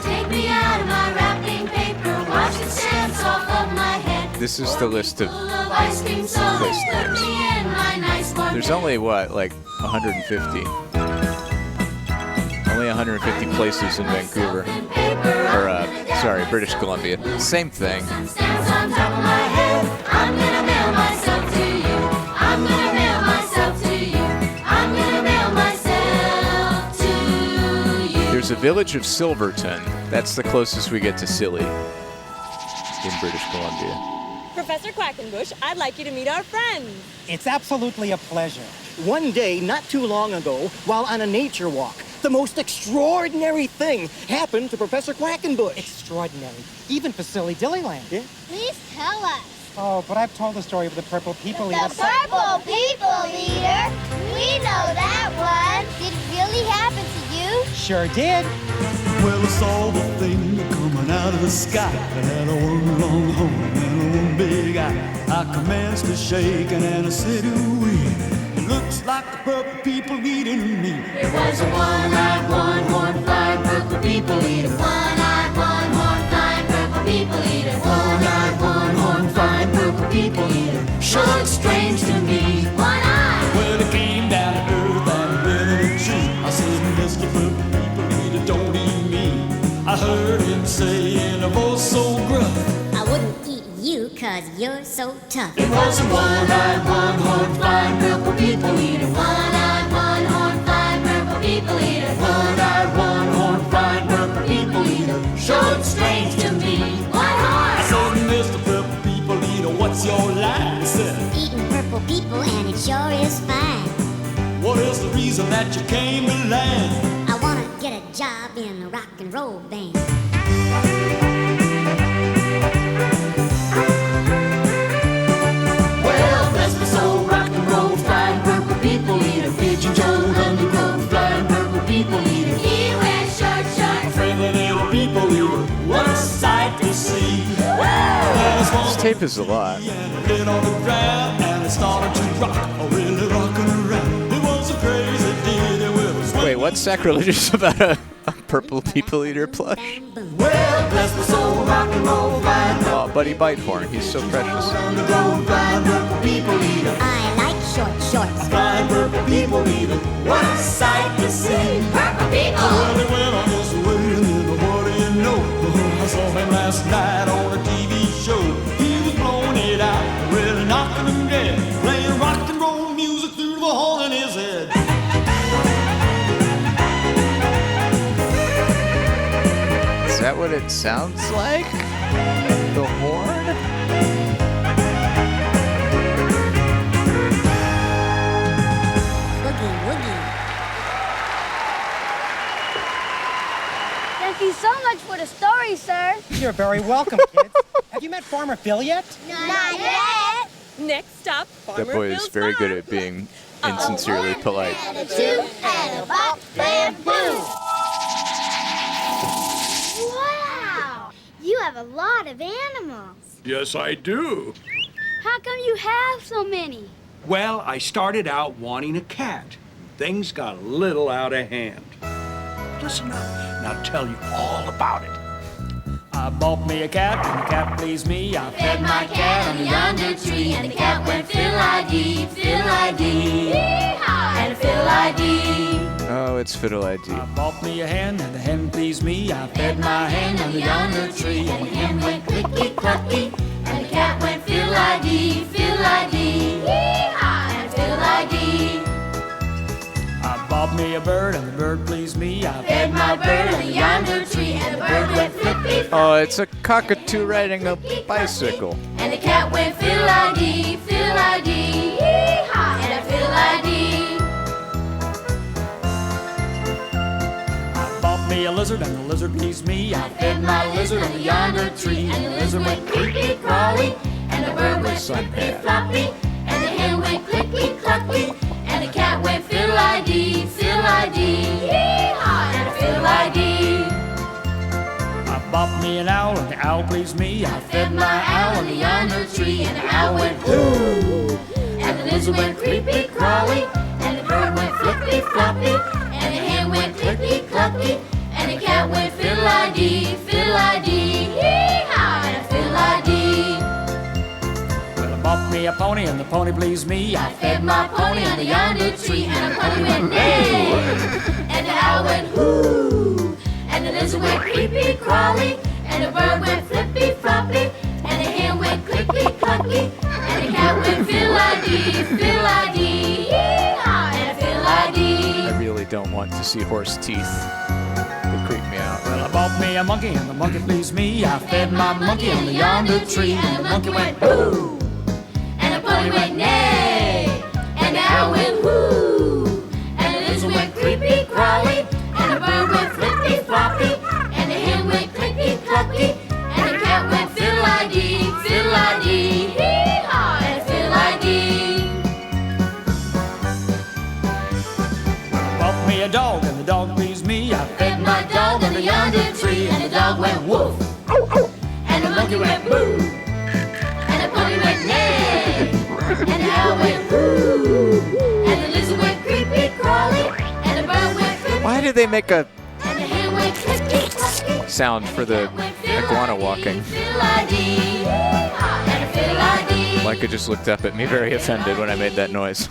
Take me out of my wrapping paper. Wash the stamps off of my head. This is the list of Full of ice cream soda. place Put names. me in my nice warm There's bed. only, what, like 150? Only 150 places in Vancouver. Or, sorry, British Columbia. Same thing. Stamps on top of my head. I'm gonna mail myself to you. I'm gonna mail myself to you. I'm gonna mail myself to you. There's a village of Silverton. That's the closest we get to silly in British Columbia. Professor Quackenbush, I'd like you to meet our friends. It's absolutely a pleasure. One day, not too long ago, while on a nature walk, The most extraordinary thing happened to Professor Quackenbush. Extraordinary. Even for Silly Dillyland. Yeah? Please tell us. Oh, but I've told the story of the Purple People Eater. The Purple People Eater? We know that one. Did it really happen to you? Sure did. Well, I saw the thing coming out of the sky. It had a one long horn and a one big eye. I commenced to shaking and I said, ooh-wee. It looks like the purple people eating me. It was a one-eyed, one-horn, flying purple people eater. One-eyed, one-horn, flying purple people eater. One-eyed, one-horn, flying purple people eater. Sure looks strange to me. One-eyed. Well, it came down to earth and been in a tree. I said, Mr. Purple People Eater, don't eat me. I heard him say in a voice so gruff, I wouldn't eat you 'cause you're so tough. it was a one-eyed, one-horn, flying purple people eater. One-eyed, one-horn, flying purple people eater. One-eyed, one-horn, flying purple people eater. Sure looks strange to me. I One-horn. said, Mr. Purple People Eater, what's your line? He said, Eating purple people and it sure is fine. what is the reason that you came to land? I wanna get a job in a rock and roll band. Well, bless my soul, rock and roll, flying purple people eater. Pigeon toed undergrowth, flying purple people eater. He wears short shorts. A friendly little people eater, what a sight to see. This tape is a lot. And it lit on the ground, and it started to rock, really rocking around. It was a crazy day, there was Wait, what's sacrilegious about a Purple People Eater plush? well, bless my soul, rock and roll, flying Oh, Buddy Bitehorn, he's so precious. undergrowth, flying purple people eater. I like short shorts. Flying purple people eater, what a sight to see. Purple people. Well, he went on his way, and then what do you know? I saw him last night on a TV show. He was blowing it out, really knocking him dead, playing rock and roll music through the hole in his head. Is that what it sounds like? The horn? Woogie woogie. Thank you so much for the story, sir. You're very welcome, kids. Have you met Farmer Phil yet? Not yet. Next stop, Farmer That boy is Phil's very good farm. at being insincerely polite. And a two and a bop, bamboo. Wow. You have a lot of animals. Yes, I do. How come you have so many? Well, I started out wanting a cat. Things got a little out of hand. Listen up, and I'll tell you all about it. I bought me a cat, and the cat pleased me. I Fed my cat on a yonder tree, and the cat went fiddle-I-dee, fiddle-I-dee, and fiddle-I-dee. Oh, it's Fiddle ID. I bought me a hen, and the hen pleased me. I fed my hen on the yonder tree, and the hen went clicky-clucky, and the cat went fiddle-I-dee, fiddle-I-dee, and fiddle-I-dee. I bought me a bird, and the bird pleased me. I Fed my bird on the yonder tree, and the bird went flippy, Oh, it's a cockatoo riding a bicycle. and the cat went fiddle-I-dee, fiddle-I-dee, and a fiddle-I-dee. I bought me a lizard, and the lizard pleased me. I fed my lizard on the yonder tree, and the lizard went creepy-crawly, and the bird went flippy-floppy, and the hen went clicky-clucky, and the cat went fiddle-I-dee, fiddle-I-dee, and a fiddle-I-dee. I bought me an owl, and the owl pleased me. I fed my owl on the yonder tree, and the owl went hoo. And the lizard went creepy-crawly, and the bird went flippy-floppy, and the hen went clicky-clucky, and the cat went fiddle-I-dee, fiddle-I-dee, and a fiddle-I-dee. Well, I bought me a pony, and the pony pleased me. I Fed my pony on the yonder tree, and the pony went neigh, and the owl went hoo, and the lizard went creepy-crawly, and the bird went flippy-floppy, and the hen went clicky-clucky, and the cat went fiddle-I-dee, fiddle-I-dee, and a fiddle-I-dee. I really don't want to see horse teeth. They creep me out. Well, I bought me a monkey, and the monkey pleased me. I fed my monkey on the yonder tree, and the monkey went hoo. And the pony went neigh, and the owl went whoo, and the lizard went creepy-crawly, under the tree, and the dog went woof. And the monkey went boo. And the pony went neigh. And the owl went hoo. And the lizard went creepy crawly. And the bird went crippy. Why did they make a And the hen went clippy cloppy. sound for the iguana walking? Fiddle-I-dee. And a fiddle-I-dee. Micah just looked up at me very offended when I made that noise.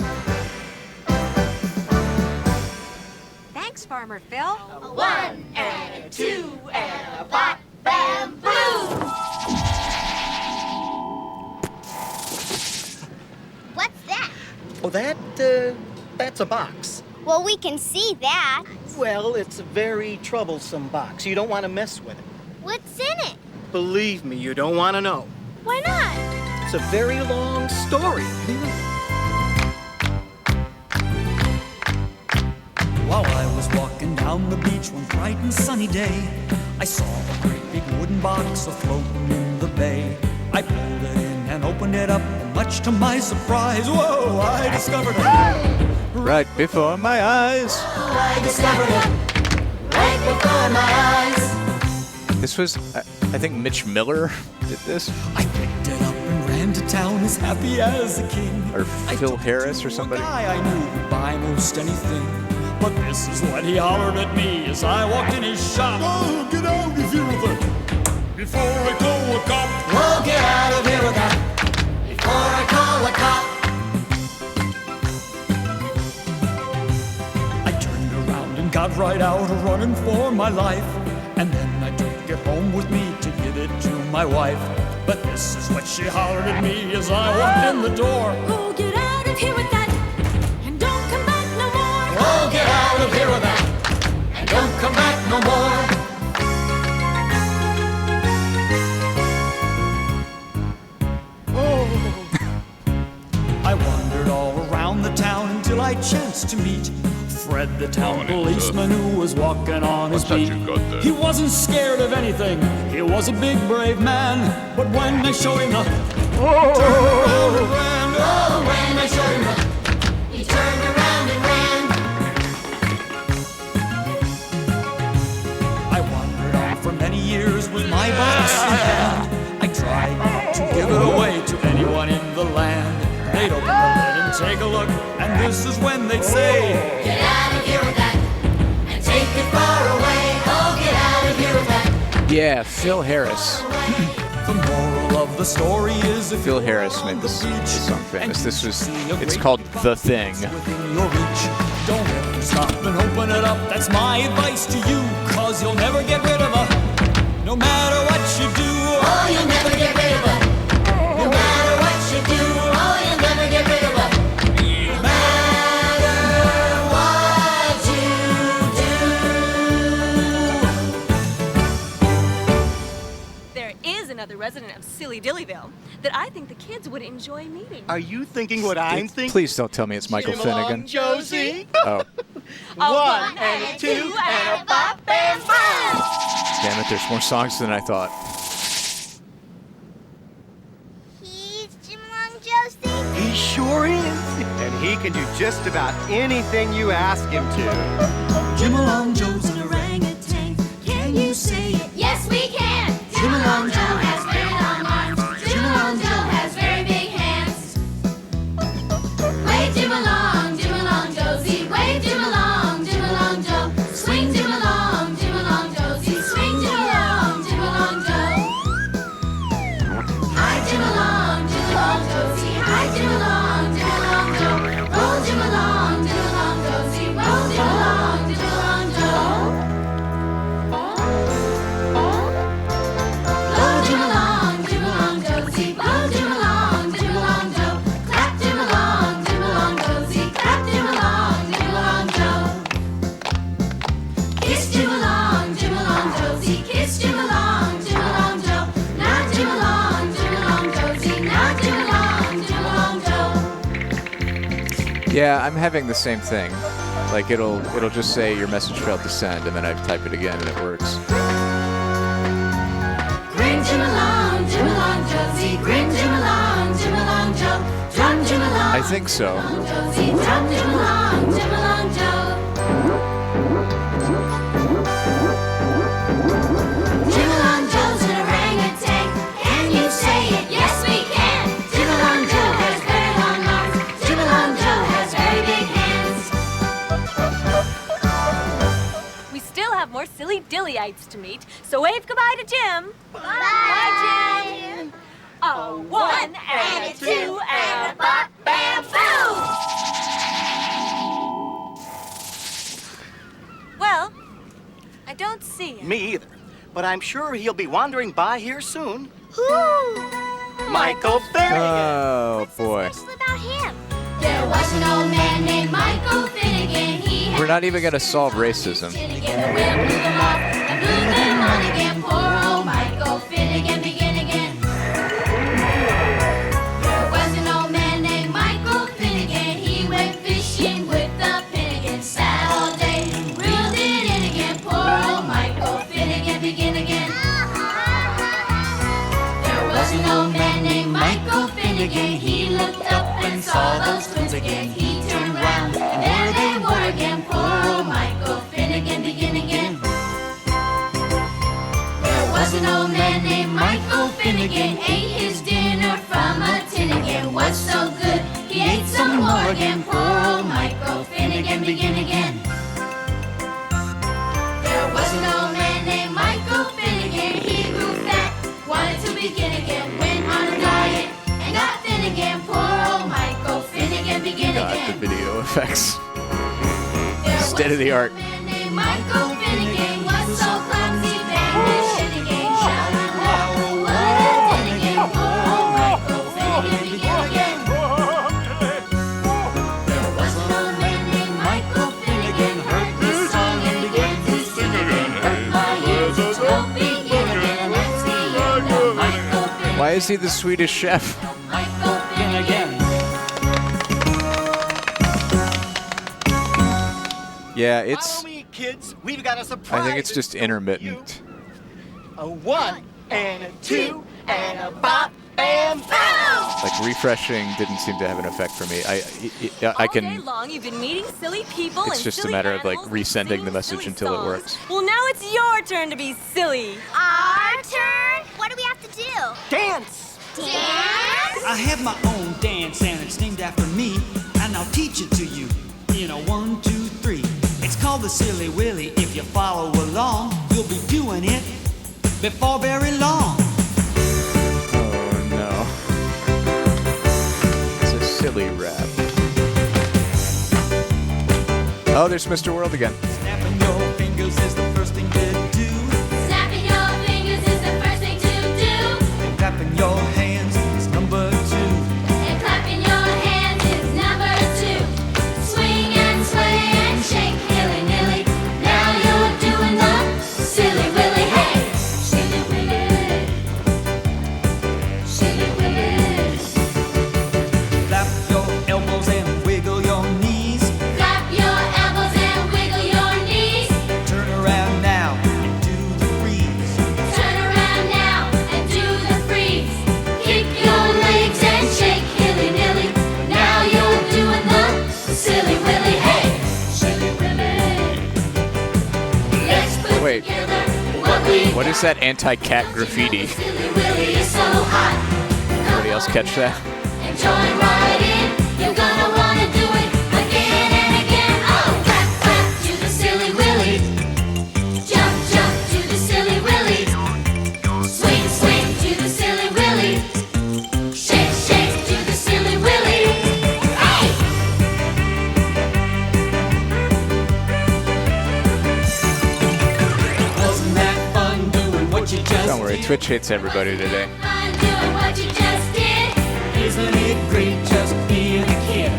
Thanks, Farmer Phil. A 1 and a 2 and a bop, bam, boom. What's that? Oh, that's a box. Well, we can see that. Well, it's a very troublesome box. You don't want to mess with it. What's in it? Believe me, you don't want to know. Why not? It's a very long story. While I was walking down the beach one bright and sunny day, I saw a great big wooden box a-floating in the bay. I pulled it in and opened it up, and much to my surprise, whoa, I discovered it. Right before my eyes. I discovered it right before my eyes. This was, I think Mitch Miller did this. I picked it up and ran to town as happy as a king. Or Phil Harris or somebody. A guy I knew would buy most anything. But this is what he hollered at me as I walked in his shop. Oh, get out of here with it before I call a cop. Oh, get out of here with that before I call a cop. I turned around and got right out running for my life. And then I took it home with me to give it to my wife. But this is what she hollered at me as I walked in the door. Oh, get out of here with that and don't come back no more. Oh, get out of here with that and don't come back no more. I wandered all around the town until I chanced to meet Fred, the town policeman who was walking on his beat. He wasn't scared of anything, he was a big brave man. But when I showed him the turned around and ran. Oh, when I showed him the he turned around and ran. I wandered on for many years with my box in hand. I tried not to give it away to anyone in the land. They'd open the lid and take a look, and this is when they'd say, Get out of here with that and take it far away. Oh, get out of here with that. Yeah, Phil Harris. The moral of the story is if Phil Harris made this song famous. It's called The Thing. within your reach, don't ever stop and open it up. That's my advice to you, cause you'll never get rid of it. No matter what you do, Oh, you'll never get rid of it. No matter what you do, oh, you'll never get rid of it. No matter what you do. There is another resident of Silly Dillyville that I think the kids would enjoy meeting. Are you thinking what I'm thinking? Please don't tell me it's Michael Jim along, Finnegan. Josie. Oh, A 1 and a 2 and a bop and boom. damn it, there's more songs than I thought. He's Jim Long Josie. He sure is. And he can do just about anything you ask him to. Jim along Joe's An orangutan, can you say it? Yes, we can. Jim Along Joe has very long arms. Jim Along Joe has very big hands. Wave Jim along Josie. Wave Jim along Joe. Swing Jim along Josie. Swing Jim along Joe. Hi Jim along Josie. Hi Jim along Joe. Roll Jim along Josie. Roll Jim along Joe. Blow Jim along Josie. Blow Jim along Joe. Clap Jim along Josie. Clap Jim along Joe. Kiss Jim along Josie. Kiss Jim along Joe. Nod Jim along Josie. Nod Jim along Joe. Yeah, I'm having the same thing. Like it'll just say your message failed to send, and then I type it again and it works. Grin Jim along Josie. Grin Jim along Joe. Drum Jim along I think so. Josie. Drum Jim along Joe. Billy-ites to meet, so wave goodbye to Jim. Bye, Jim. A 1 and a 2 and a bop, bam, boom! Well, I don't see him. Me either. But I'm sure he'll be wandering by here soon. Who? Michael Finnegan. Oh, boy. What's about him? There was an old man named Michael Finnegan. He had We're not even going to solve racism. Finnegan. The wind blew them off and blew them on again. Poor old Michael Finnegan, begin again. There was an old man named Michael Finnegan. He went fishing with the Finnegan. Sat all day, reeled it in again. Poor old Michael Finnegan, begin again. There was an old man named Michael Finnegan. He looked up and saw those twins again. He turned round and there they were again. Poor old Michael Finnegan, begin again. There was an old man named Michael Finnegan. Ate his dinner from a tin again. Was so good, he ate some more again. Poor old Michael Finnegan, begin again. There was an old man named Michael Finnegan. He grew fat, wanted to begin again. Went on a diet and got thin again. Poor old Michael Finnegan, begin God, the again. video effects. There State of the art. was a man named Michael Finnegan. Was so clumsy, banged his shin again. Shouted loud, what a din again. Poor old Michael Finnegan, begin again. There was an old man named Michael Finnegan. Heard this song and began to sing again. Hurt my ears, don't begin again. That's the end of Michael Finnegan. Why is he the Swedish chef? Michael Finnegan. Yeah, it's. Follow me, kids. We've got a surprise. I think it's just intermittent. A 1 and a 2 and a bop, bam, boom! Like refreshing didn't seem to have an effect for me. I All day can. long, you've been meeting silly people It's and just a silly matter of like animals and resending the singing message silly until it songs. works. Well, now it's your turn to be silly. Our turn? What do we have to do? Dance! Dance? I have my own dance and it's named after me, and I'll teach it to you in a 1, 2, 3. It's called the Silly Willy. If you follow along, you'll be doing it before very long. Oh no. It's a silly rap. Oh, there's Mr. World again. Snapping your fingers is the first thing to do. Snapping your fingers is the first thing to do. And clapping your hands is number 2. And clapping your hands is number 2. Swing and sway and shake hilly-nilly. Now you're doing the silly willy. Hey! Silly willy. Silly willy. Clap your elbows and wiggle your knees. Clap your elbows and wiggle your knees. Turn around now and do the freeze. Turn around now and do the freeze. Kick your legs and shake hilly-nilly. Now you're doing the silly willy. Hey! Silly willy. Let's put Wait. together what we What is that anti-cat graffiti? Silly willy is so hot. Anybody else catch that? And join right in. You're gonna wanna do it again and again. Oh, clap, clap to the silly willy. Jump, jump to the silly willy. Swing, swing to the silly willy. Shake, shake to the silly willy. Hey! Wasn't that fun doing what you just Don't worry, did? Twitch hates everybody today. Fun doing what you just did. Isn't it great just being a kid?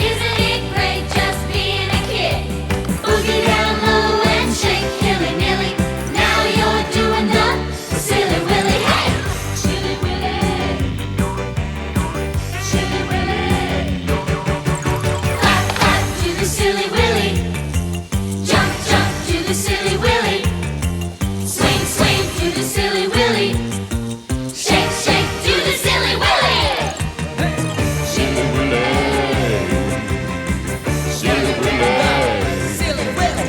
Isn't it great just being a kid? Boogie down low and shake hilly-nilly. Now you're doing the silly willy. Hey! Silly willy. Silly willy. Clap, clap to the silly willy. Jump, jump to the silly willy. Swing, swing to the silly willy. Shake, shake to the silly willy. Silly willy. Silly willy. Silly willy.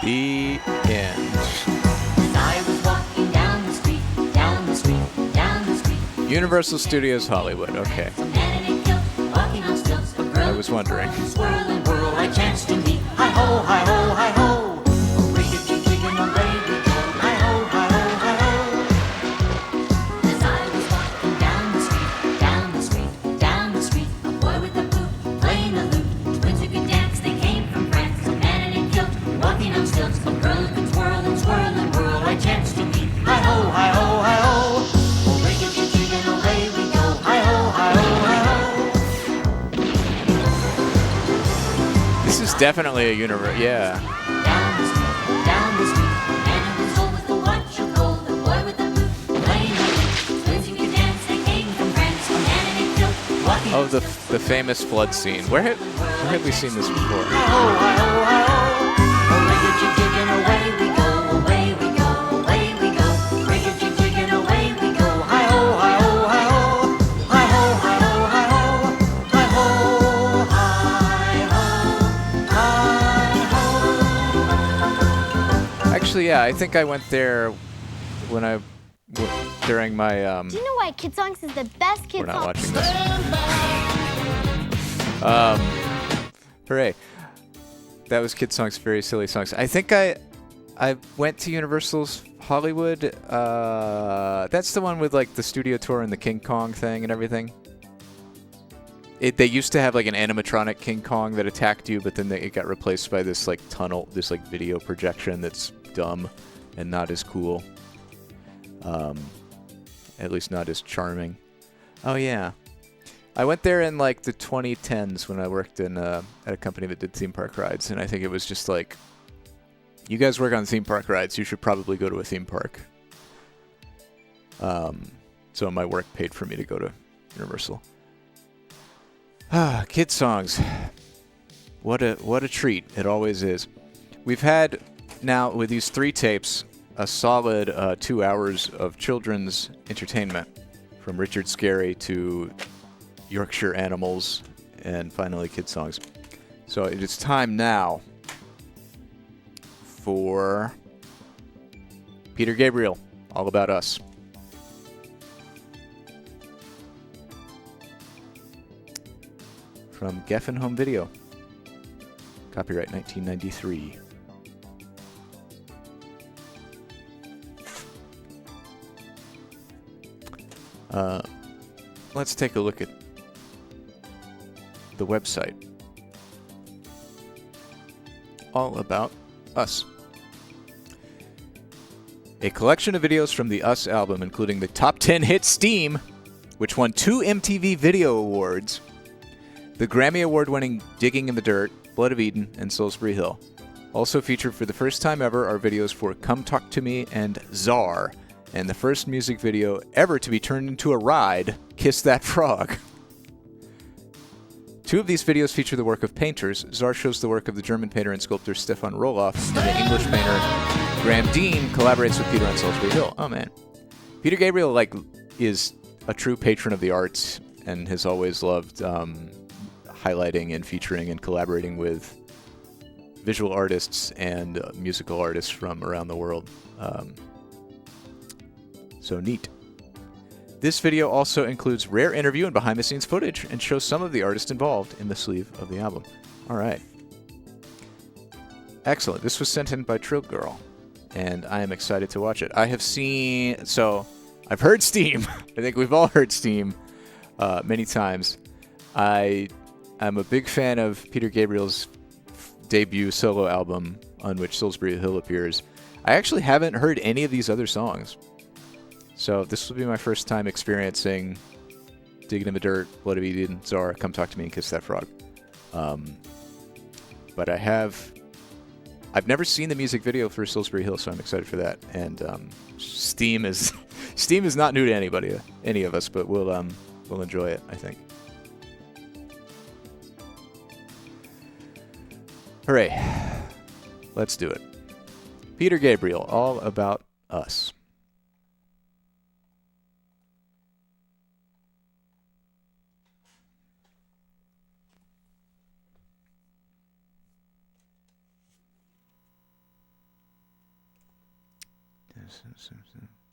The end. As I was walking down the street, down the street, down the street. Universal Studios Hollywood. Okay. Some man in a kilt, walking on stilts. A girl I was wondering. swirl and whirl. I chanced to meet Hi-ho, hi-ho, hi-ho. Oh, rickety-chicken, away we go. Hi-ho, hi-ho, hi-ho. As I was walking down the street, down the street, down the street, a boy with a boot, playing a lute. Twins who could dance, they came from France. A man in a kilt, walking on stilts. A girl who could twirl and swirl and whirl. I chanced to meet. Hi-ho, hi-ho, hi-ho. Oh, rickety-chicken, away we go. Hi-ho, hi-ho, hi-ho. This is definitely a universe. Yeah. Down the street, man in his hole with a watch of gold. A boy with a boot, playing a lute. Twins who could dance, they came from France. A man in a kilt, walking Oh, the famous flood scene. Where have we seen this before? Hi-ho, hi-ho, hi-ho. Oh, rickety-chicken, away we go, away we go, away we go. Rickety-chicken, away we go. Hi-ho, hi-ho, hi-ho. Hi-ho, hi-ho, hi-ho. Hi-ho, hi-ho, hi-ho. Actually, yeah, I think I went there when during my Do you know why Kidsongs is the best we're kids not song? watching this. Hooray. That was Kidsongs, very silly songs. I think I went to Universal's Hollywood. That's the one with like the studio tour and the King Kong thing and everything. They used to have like an animatronic King Kong that attacked you, but then it got replaced by this like tunnel, this like video projection that's dumb and not as cool. At least not as charming. Oh yeah. I went there in like the 2010s when I worked in at a company that did theme park rides, and I think it was just like, you guys work on theme park rides, you should probably go to a theme park. So my work paid for me to go to Universal. Kidsongs. What a treat. It always is. We've had now with these 3 tapes a solid 2 hours of children's entertainment, from Richard Scarry to Yorkshire Animals, and finally Kidsongs. So it is time now for Peter Gabriel, All About Us. From Geffen Home Video. Copyright 1993. Let's take a look at the website. All About Us. A collection of videos from the Us album, including the top 10 hit Steam, which won 2 MTV Video Awards, the Grammy Award-winning Digging in the Dirt, Blood of Eden, and Salisbury Hill. Also featured for the first time ever are videos for Come Talk to Me and Czar, and the first music video ever to be turned into a ride, Kiss That Frog. 2 of these videos feature the work of painters. Czar shows the work of the German painter and sculptor Stefan Roloff, and the English painter Graham Dean collaborates with Peter on Salisbury Hill. Oh man. Peter Gabriel is a true patron of the arts and has always loved highlighting and featuring and collaborating with visual artists and musical artists from around the world. So neat. This video also includes rare interview and behind-the-scenes footage and shows some of the artists involved in the sleeve of the album. All right. Excellent. This was sent in by Trill Girl, and I am excited to watch it. I have seen... So, I've heard Steam. I think we've all heard Steam many times. I'm a big fan of Peter Gabriel's debut solo album, on which Salisbury Hill appears. I actually haven't heard any of these other songs. So this will be my first time experiencing Digging in the Dirt, Blood of Eden, Czar, Come Talk to Me, and Kiss That Frog. But I've never seen the music video for Salisbury Hill, so I'm excited for that. And Steam is not new to any of us, but we'll enjoy it, I think. Hooray. Let's do it. Peter Gabriel, All About Us.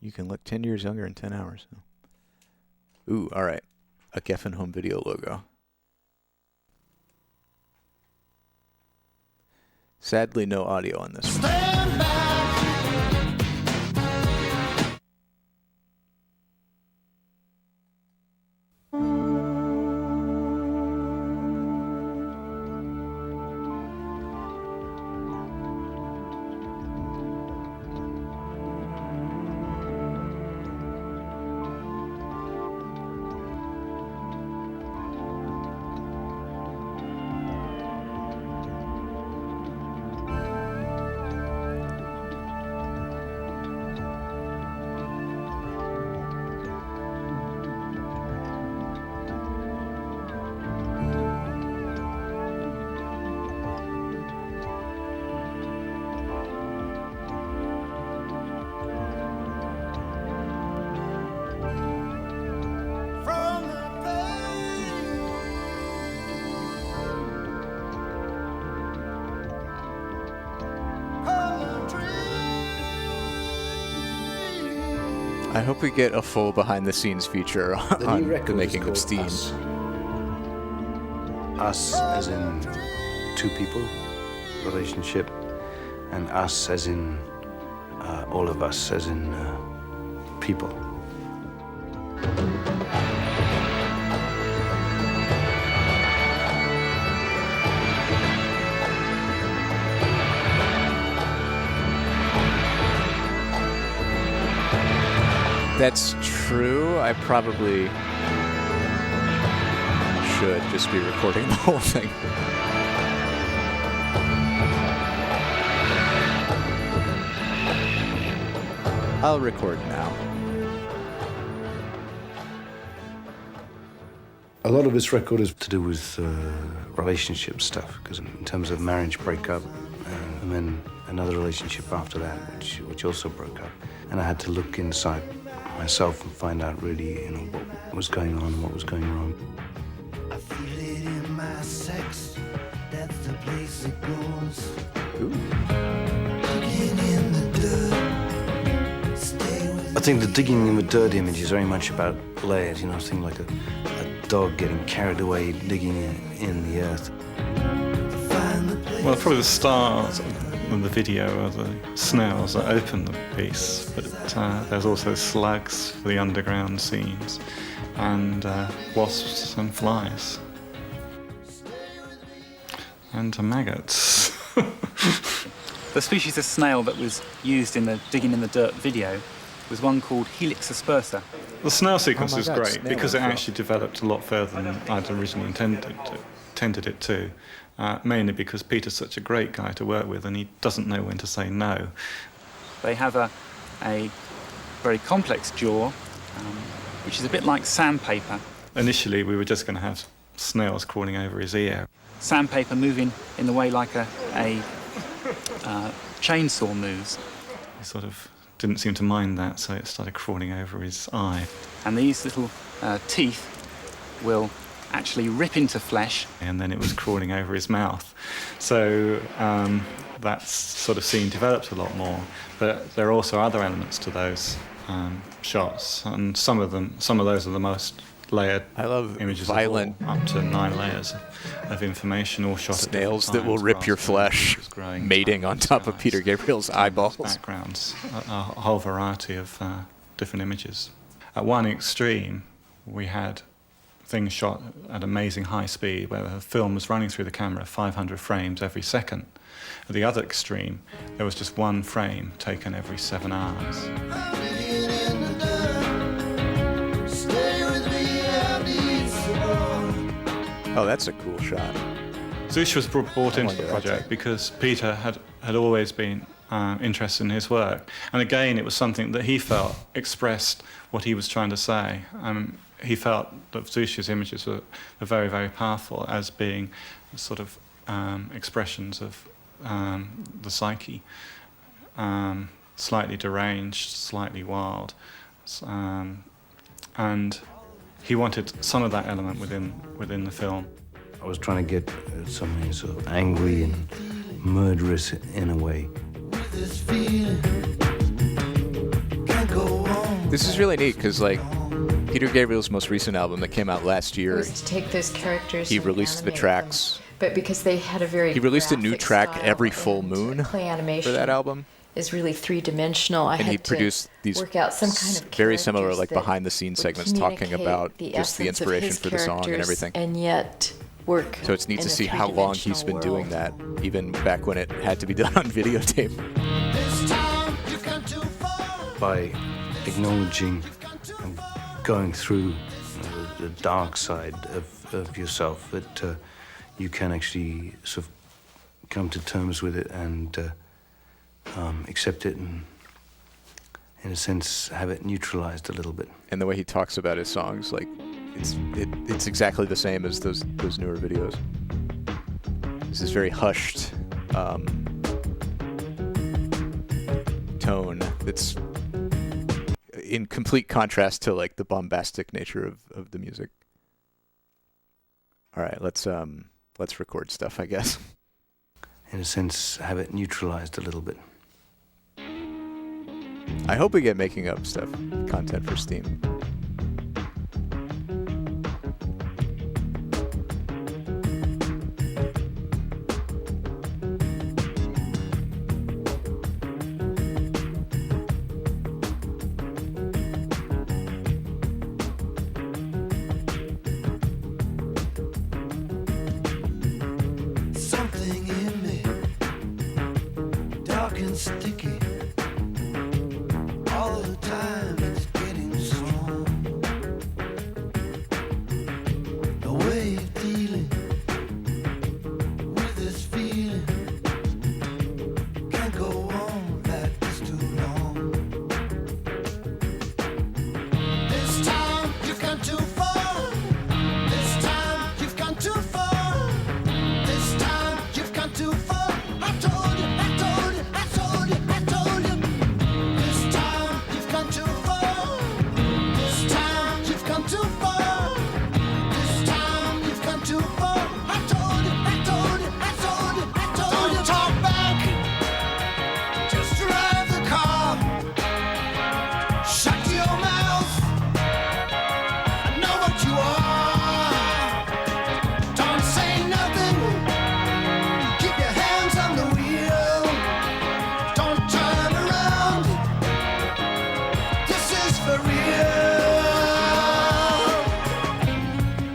You can look 10 years younger in 10 hours. Ooh, all right. A Geffen Home Video logo. Sadly, no audio on this one. I hope we get a full behind-the-scenes feature on the making of Steam. Us as in two people, relationship, and us as in all of us as in people. That's true. I probably should just be recording the whole thing. I'll record now. A lot of this record is to do with relationship stuff, because in terms of marriage breakup, and then another relationship after that, which also broke up, and I had to look inside myself and find out really, what was going on and what was going wrong. I feel it in my sex. That's the place it goes. Digging in the dirt. Stay with I think the digging in the dirt image is very much about layers, something like a dog getting carried away digging in the earth. Well, probably the stars of the video are the snails that open the piece, but there's also slugs for the underground scenes, and wasps and flies, and maggots. The species of snail that was used in the Digging in the Dirt video was one called Helix aspersa. The snail sequence was great snail because as it well. actually developed a lot further than I'd originally intended it to. Mainly because Peter's such a great guy to work with and he doesn't know when to say no. They have a very complex jaw, which is a bit like sandpaper. Initially, we were just going to have snails crawling over his ear. Sandpaper moving in the way like a chainsaw moves. He sort of didn't seem to mind that, so it started crawling over his eye. And these little teeth will actually rip into flesh. And then it was crawling over his mouth. So that sort of scene developed a lot more. But there are also other elements to those shots, and some of those are the most layered. I love images violent, of all, up to 9 layers of information, all shot snails at that will rip your flesh, mating on top of Peter Gabriel's eyeballs. Backgrounds, a whole variety of different images. At one extreme, we had things shot at amazing high speed, where the film was running through the camera 500 frames every second. At the other extreme, there was just one frame taken every 7 hours. Oh, that's a cool shot. Zush was brought into the project because Peter had always been interested in his work. And again, it was something that he felt expressed what he was trying to say. He felt that Zush's images were very, very powerful as being sort of expressions of the psyche, slightly deranged, slightly wild. And he wanted some of that element within the film. I was trying to get something sort of angry and murderous in a way. This is really neat because, like, Peter Gabriel's most recent album that came out last year, was to take those characters he and released the animate tracks but because they had a very He released a new graphic track style every full moon clay animation for that album. Is really three-dimensional. I And had he produced to these work out some kind of very similar, characters like that behind-the-scenes would segments talking communicate about the just the essence of inspiration his for the song and characters everything. and yet work. So it's neat in to a see how long he's been doing that, even back when it had to be done on videotape. By acknowledging and going through the dark side of yourself, that you can actually sort of come to terms with it and accept it and, in a sense, have it neutralized a little bit. And the way he talks about his songs, like, it's exactly the same as those newer videos. This is very hushed tone that's in complete contrast to like the bombastic nature of the music. All right, let's record stuff, I guess. In a sense, have it neutralized a little bit. I hope we get making up stuff, content for Steam. Something in me, dark and sticky. All the time it's getting strong. No way of dealing with this feeling. Can't go on like this too long. This time you've gone too far. This time you've gone too far. This time you've gone too far. I told you, I told you, I told you, I told you. This time you've gone too far. This time you've gone too far. This time you've gone too far. I told you, I told you, I told you, I told you. Don't talk back. Just drive the car. Shut your mouth. I know what you are. Don't say nothing. Keep your hands on the wheel. Don't turn around. This is for real.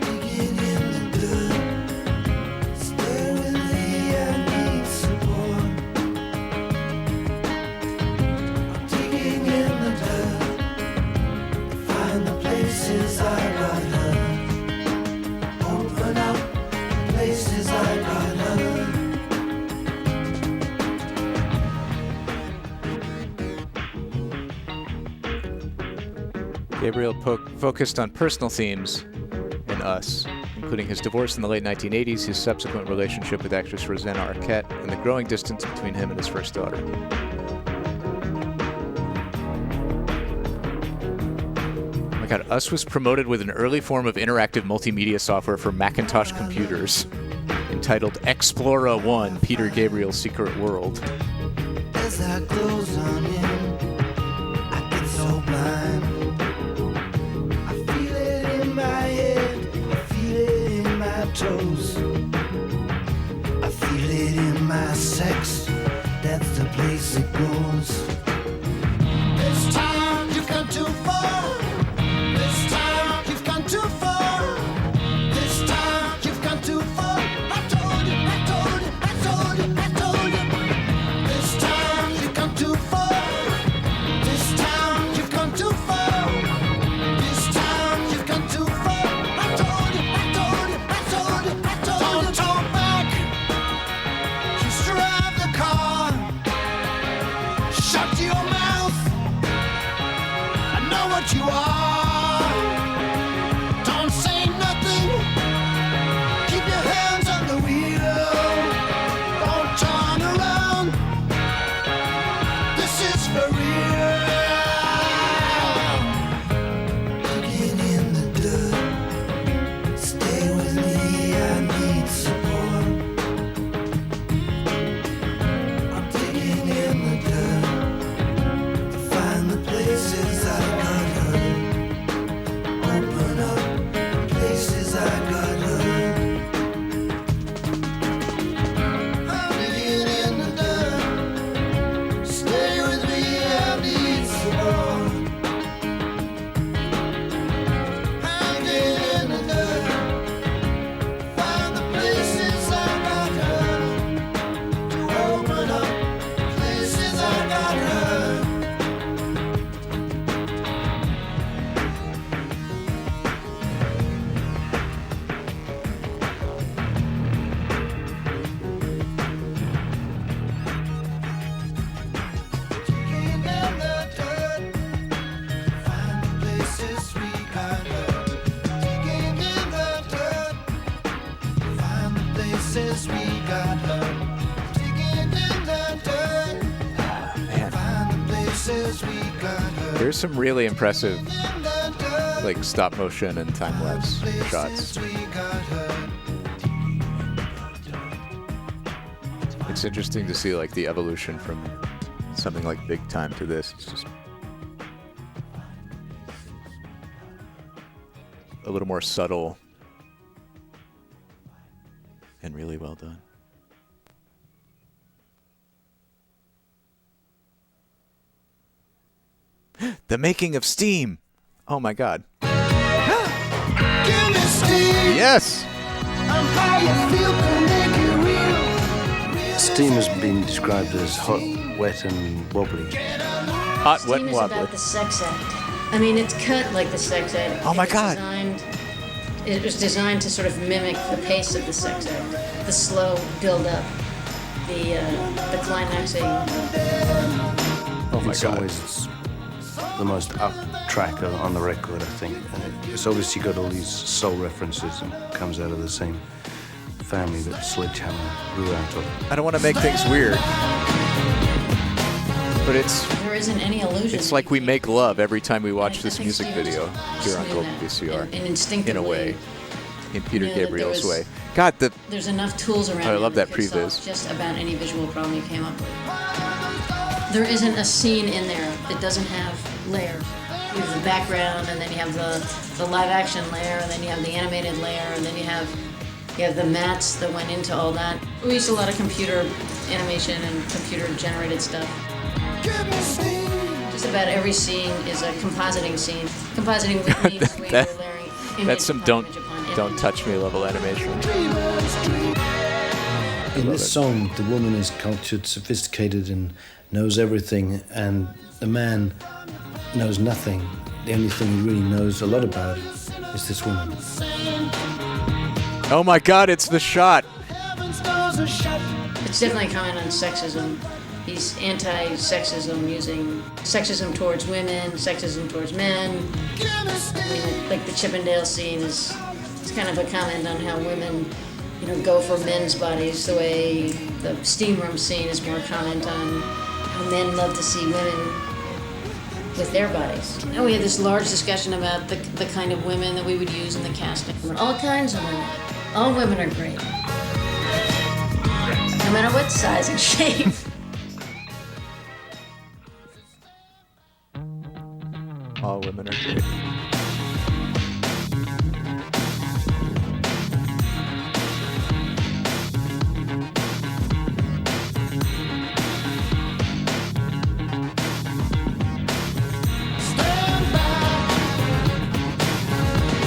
Digging in the dirt. Stay with me, I need support. I'm digging in the dirt. Find the places I got hurt. Open up the places I got hurt. Gabriel focused on personal themes in Us, including his divorce in the late 1980s, his subsequent relationship with actress Rosanna Arquette, and the growing distance between him and his first daughter. Oh my God, Us was promoted with an early form of interactive multimedia software for Macintosh computers, entitled Explora 1, Peter Gabriel's Secret World. As I close on in, I get so blind. I feel it in my head, I feel it in my toes. I feel it in my sex, that's the place it goes. This time you've gone too far. This time you've gone too far. This time you've gone too far. I told you, I told you, I told you, I told you. This time you've gone too far. This time you've gone too far. This time you've gone too far. I told you, I told you, I told you, I told you. Don't talk back. Just drive the car. Shut your mouth. I know what you are. Don't say nothing. Keep your hands on the wheel. Don't turn around. This is for real. Digging in the dirt. Stay with me, I need support. I'm digging in the dirt. There's some really impressive, like, stop motion and time-lapse shots. It's interesting to see, like, the evolution from something like Big Time to this. It's just a little more subtle and really well done. The making of Steam. Oh my God. Yes. Steam has been described as hot, wet, and wobbly. Hot, wet, and wobbly. Steam is about the sex act. I mean, it's cut like the sex act. Oh my God. It was designed to sort of mimic the pace of the sex act, the slow build-up, the climaxing. Oh my God. It's the most up track on the record, I think. And it's obviously got all these soul references and comes out of the same family that Sledgehammer grew out of. I don't want to make things weird, but there isn't any illusion. it's like we make love every time we watch this music video here on Golden VCR. And instinctively, in a way, in Peter you know, that Gabriel's there way. was- God, There's enough tools around. I love him that could solve previs. Just about any visual problem you came up with. There isn't a scene in there that doesn't have layers. You have the background, and then you have the live action layer, and then you have the animated layer, and then you have the mats that went into all that. We used a lot of computer animation and computer generated stuff. Just about every scene is a compositing scene. Compositing means we were layering image That's some upon image upon image. don't touch me level animation. In this song, the woman is cultured, sophisticated, and knows everything, and the man knows nothing. The only thing he really knows a lot about is this woman. Oh my God, it's the shot. It's definitely a comment on sexism. He's anti-sexism, using sexism towards women, sexism towards men. I mean, like the Chippendale scene is it's kind of a comment on how women, go for men's bodies. The way the steam room scene is more a comment on how men love to see women with their bodies. Now we had this large discussion about the kind of women that we would use in the casting. All kinds of women. All women are great. No matter what size and shape. All women are great.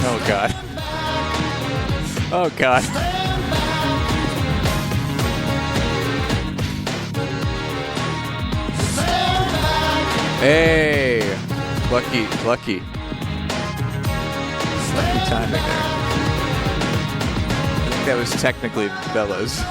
Oh God. Oh God. Hey, lucky timing there. I think that was technically Bella's.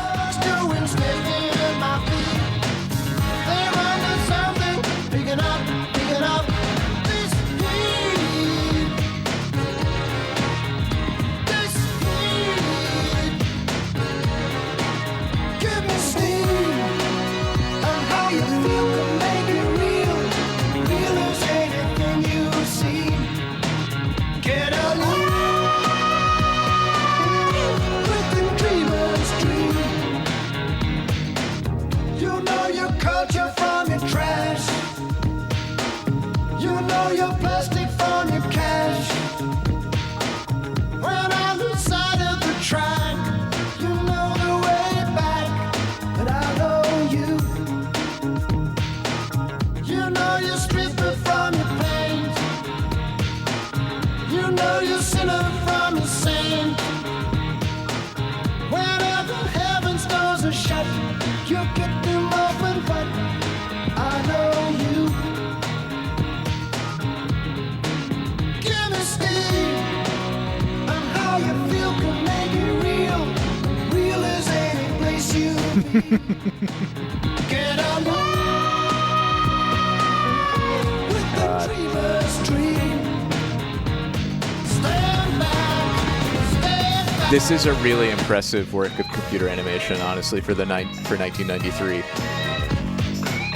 This is a really impressive work of computer animation, honestly, for 1993.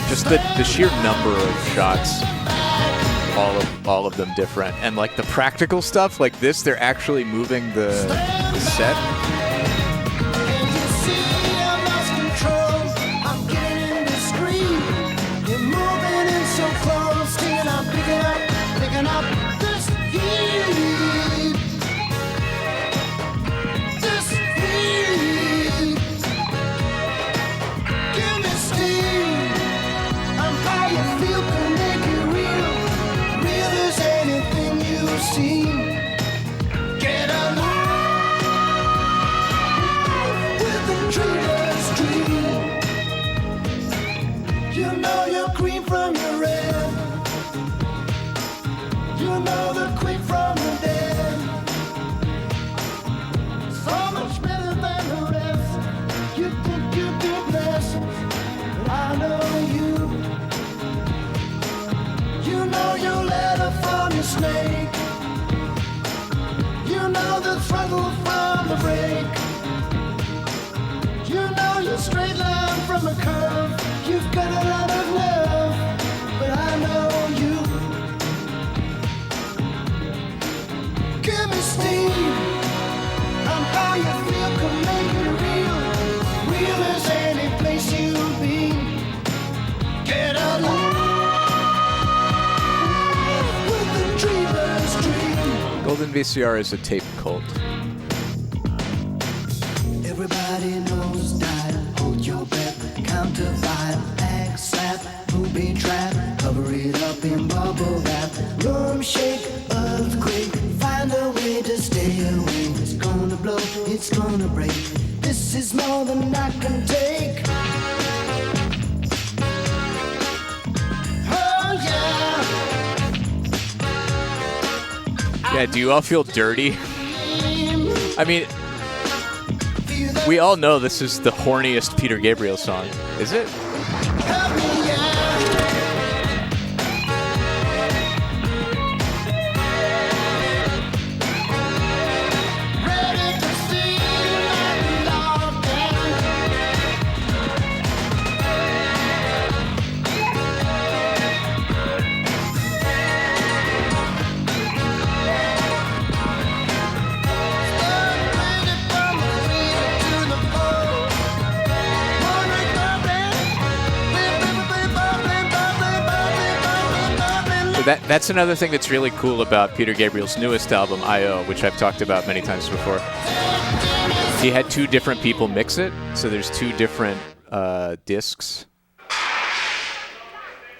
Just the sheer number of shots. all of them different. And like the practical stuff like this, they're actually moving the set. Snake. You know the throttle from the brake. You know your straight line from a curve. You've got a lot of nerve, but I know you. Give me steam. I'm how you feel can make it real. Real as any place you've been. Get along. Golden VCR is a tape cult. Everybody knows dial, hold your breath, count to 5, act slap, booby trap, cover it up in bubble wrap, room shake, earthquake, find a way to stay away. It's gonna blow, it's gonna break. This is more than I can take. Oh yeah. Yeah, do you all feel dirty? I mean, we all know this is the horniest Peter Gabriel song, is it? That's another thing that's really cool about Peter Gabriel's newest album, I.O., which I've talked about many times before. He had 2 different people mix it, so there's 2 different discs.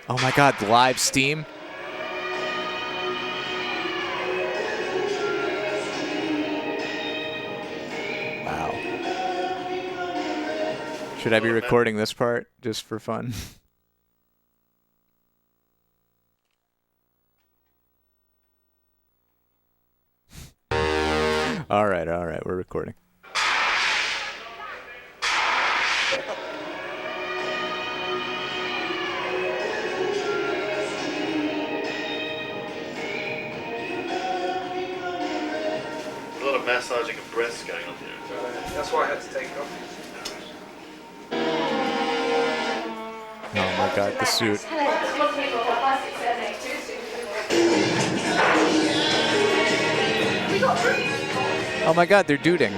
Oh my god, live Steam. Wow. Should I be recording this part just for fun? All right, we're recording. A lot of massaging of breasts going on here. That's why I had to take it off. Oh my god, the suit. Oh my god, they're duding.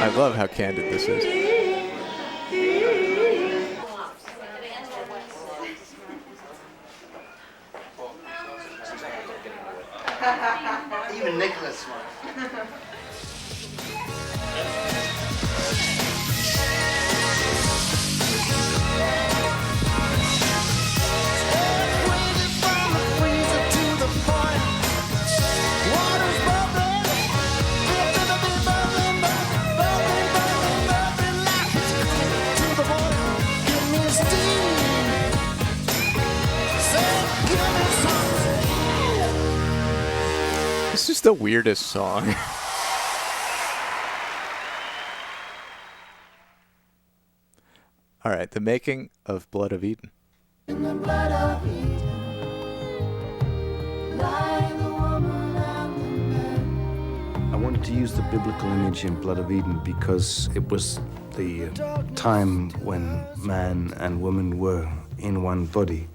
I love how candid this is. Even Nicholas smart. This is the weirdest song. All right, the making of Blood of Eden. In the blood of Eden, lie the woman and the man. I wanted to use the biblical image in Blood of Eden because it was the time when man and woman were in one body.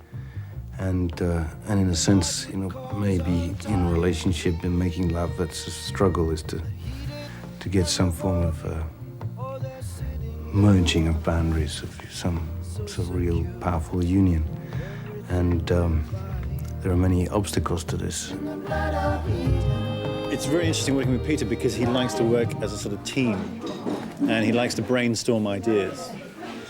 And in a sense, maybe in a relationship and making love, that's a struggle, is to get some form of merging of boundaries, of some sort of real powerful union. And there are many obstacles to this. It's very interesting working with Peter because he likes to work as a sort of team, and he likes to brainstorm ideas.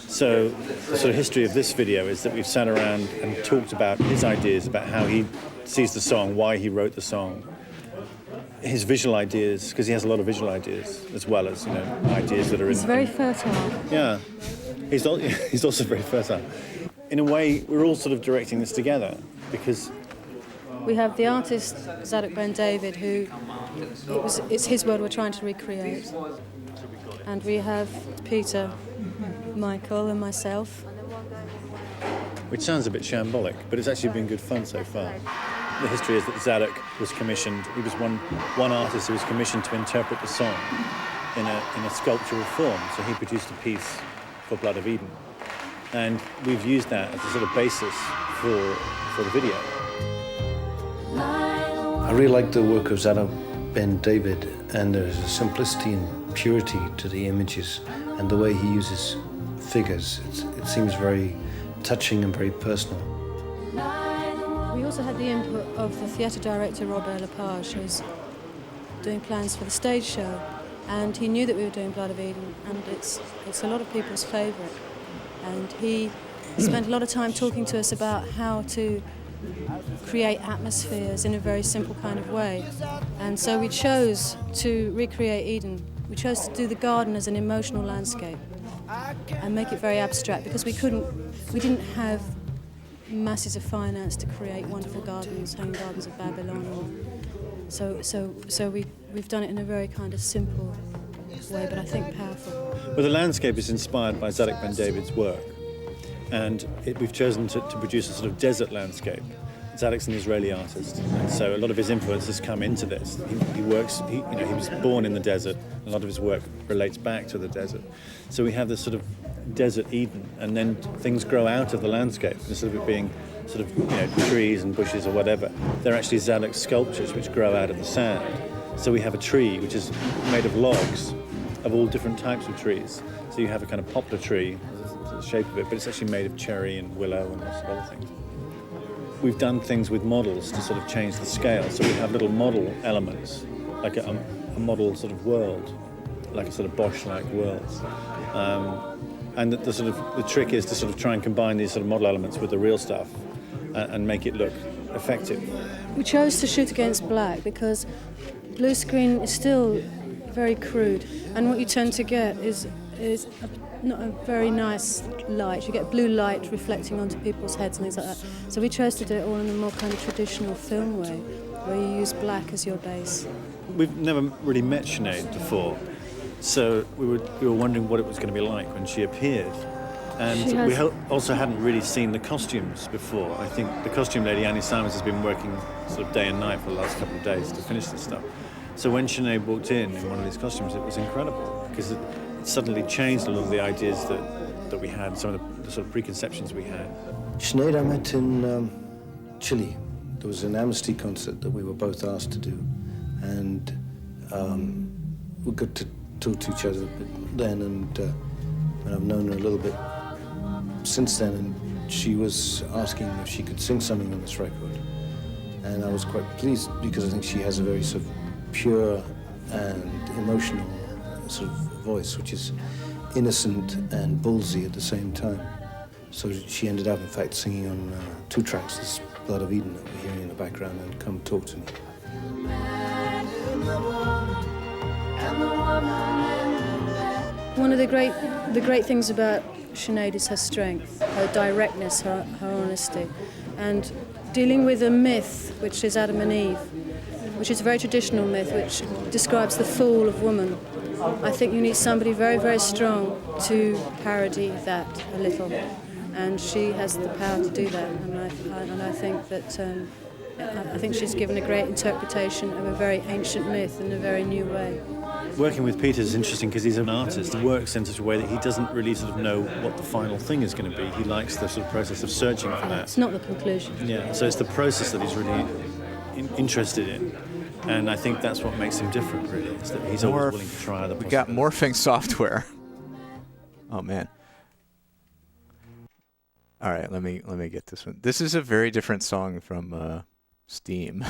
So the sort of history of this video is that we've sat around and talked about his ideas, about how he sees the song, why he wrote the song, his visual ideas, because he has a lot of visual ideas, as well as, ideas that are He's very fertile. Yeah, he's also very fertile. In a way, we're all sort of directing this together, because We have the artist, Zadok Ben David, who it's his world we're trying to recreate. And we have Peter, Michael and myself. which sounds a bit shambolic, but it's actually been good fun so far. The history is that Zadok was commissioned, he was one artist who was commissioned to interpret the song in a sculptural form, so he produced a piece for Blood of Eden. And we've used that as a sort of basis for the video. I really like the work of Zadok Ben David, and there's a simplicity and purity to the images, and the way he uses figures. It seems very touching and very personal. We also had the input of the theatre director, Robert Lepage, who's doing plans for the stage show, and he knew that we were doing Blood of Eden, and it's a lot of people's favourite. And he spent a lot of time talking to us about how to create atmospheres in a very simple kind of way. And so we chose to recreate Eden. We chose to do the garden as an emotional landscape and make it very abstract, because we didn't have masses of finance to create wonderful gardens, hanging gardens of Babylon. So we've done it in a very kind of simple way, but I think powerful. Well, the landscape is inspired by Zadok Ben David's work, and we've chosen to produce a sort of desert landscape. Zadok's an Israeli artist, and so a lot of his influence has come into this. He was born in the desert. A lot of his work relates back to the desert. So we have this sort of desert Eden, and then things grow out of the landscape. Instead of it being sort of trees and bushes or whatever, they're actually Zadok sculptures which grow out of the sand. So we have a tree which is made of logs of all different types of trees. So you have a kind of poplar tree, the shape of it, but it's actually made of cherry and willow and lots of other things. We've done things with models to sort of change the scale. So we have little model elements, like a model sort of world, like a sort of Bosch-like world. And the trick is to sort of try and combine these sort of model elements with the real stuff and make it look effective. We chose to shoot against black because blue screen is still very crude, and what you tend to get is not a very nice light. You get blue light reflecting onto people's heads and things like that. So we chose to do it all in a more kind of traditional film way, where you use black as your base. We've never really met Sinead before, so we were wondering what it was going to be like when she appeared. And we also hadn't really seen the costumes before. I think the costume lady, Annie Simons, has been working sort of day and night for the last couple of days to finish this stuff. So when Sinead walked in one of these costumes, it was incredible, because it suddenly changed a lot of the ideas that we had, some of the sort of preconceptions we had. Sinead I met in Chile. There was an Amnesty concert that we were both asked to do, and we got to talk to each other a bit then, and I've known her a little bit since then, and she was asking if she could sing something on this record. And I was quite pleased, because I think she has a very sort of pure and emotional sort of voice, which is innocent and ballsy at the same time. So she ended up, in fact, singing on 2 tracks, this Blood of Eden that we're hearing in the background, and Come Talk to Me. One of the great things about Sinead is her strength, her directness, her honesty, and dealing with a myth, which is Adam and Eve, which is a very traditional myth which describes the fall of woman I think you need somebody very, very strong to parody that a little, and she has the power to do that. And I think that I think she's given a great interpretation of a very ancient myth in a very new way. Working with Peter is interesting because he's an artist. He works in such a way that he doesn't really sort of know what the final thing is going to be. He likes the sort of process of searching for that. It's not the conclusion. Yeah, so it's the process that he's really interested in. And I think that's what makes him different, really, is that he's always willing to try other We got morphing software. Oh, man. All right, let me get this one. This is a very different song from Steam.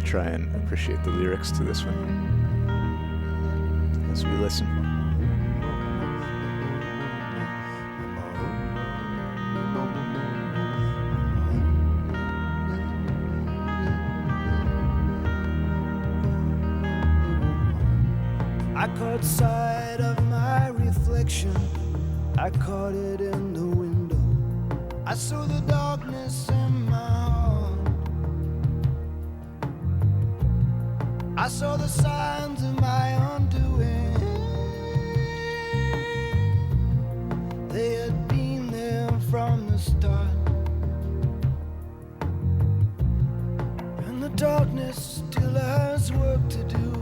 Try and appreciate the lyrics to this one as we listen. I caught sight of my reflection. I caught it in the window. I saw the darkness in my heart. I saw the signs of my undoing. They had been there from the start. And the darkness still has work to do.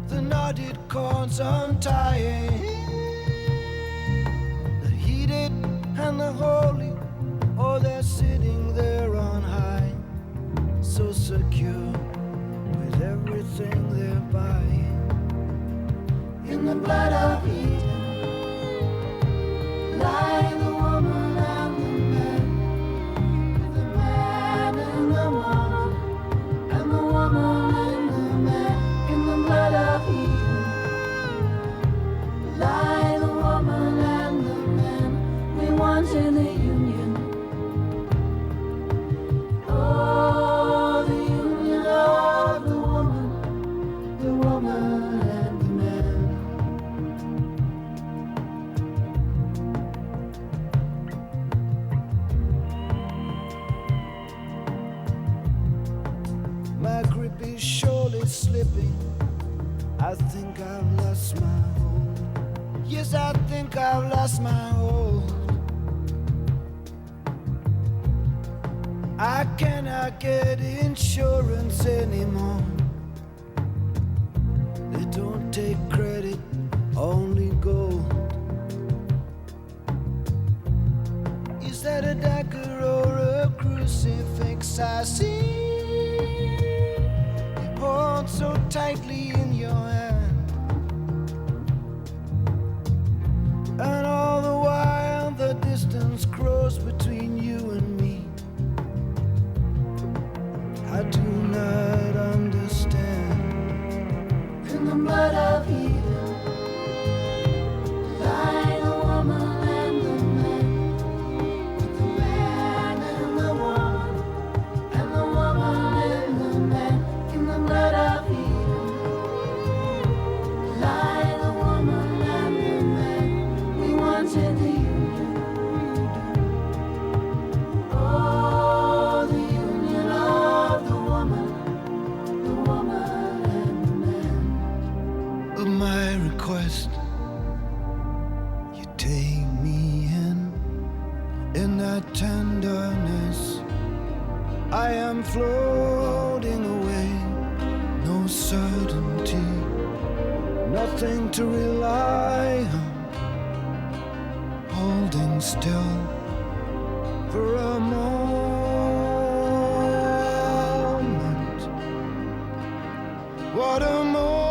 The knotted cords untying. The heated and the holy, oh, they're sitting there on high. So secure with everything they're buying. In the blood of Eden lie the woman and the man, the man and the woman, and the woman and the man. In the blood of Eden lie the woman and the man we want in the union. Oh, the union of the woman and the man. My grip is surely slipping. I think I've lost my hold. Yes, I think I've lost my hold. I cannot get insurance anymore. They don't take credit, only gold. Is that a dagger or a crucifix I see? You hold so tightly in your hand. And all the while the distance grows between you and me. I do not understand. In the blood of Eden lie the woman and the man, the man and the woman, and the woman and the man. In the blood of Eden lie the woman and the man we wanted the union. Oh, the union of the woman and the man. Of my request, you take me in that tenderness. I am floating away, no certainty, nothing to rely on, holding still for a moment. What a moment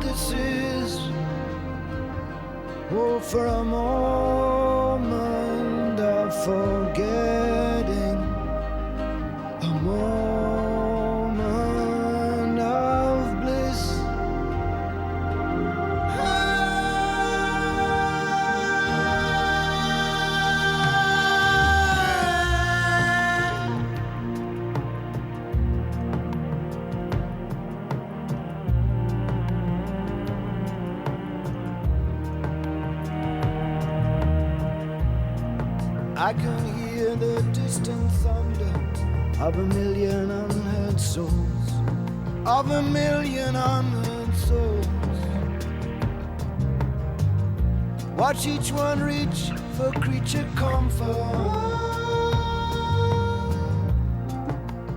this is. Oh, for a moment of forgetting, a moment of bliss. I can hear the distant thunder of a million unheard souls, of a million unheard souls. Watch each one reach for creature comfort,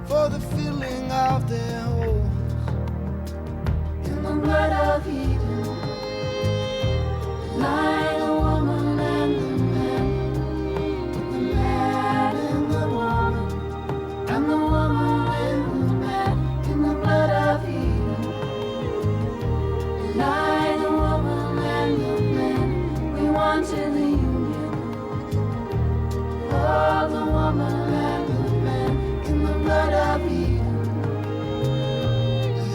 for the filling of their holes. In the blood of Eden lie the woman and the man, the man and the woman, and the woman and the man. In the blood of Eden lie the woman and the man. We wanted the union of the woman and the man. In the blood of Eden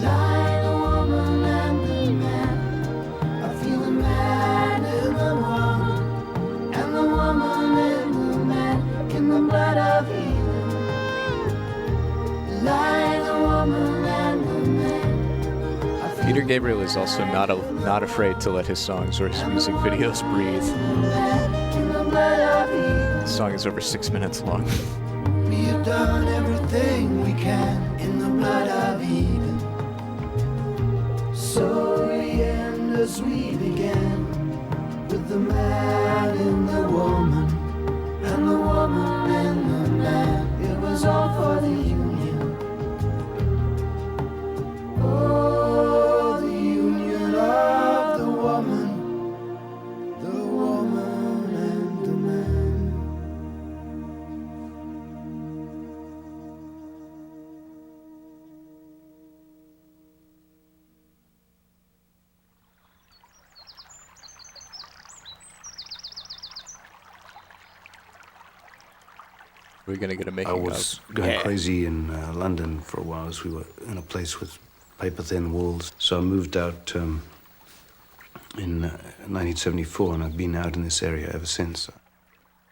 lie the woman and the man. I feel the man in the woman, and the woman in the man. In the blood of Eden lie the woman and the man. Peter Gabriel is also not afraid to let his songs or his music videos breathe. The song is over 6 minutes long. We have done everything we can in the blood of Eden. So we end as we began, with the man and the woman, and the woman and the man. It was all for the union. Oh, the union of the woman and the man. We're gonna get a making I of. was going crazy in London for a while, as we were in a place with paper-thin walls. So I moved out in 1974, and I've been out in this area ever since.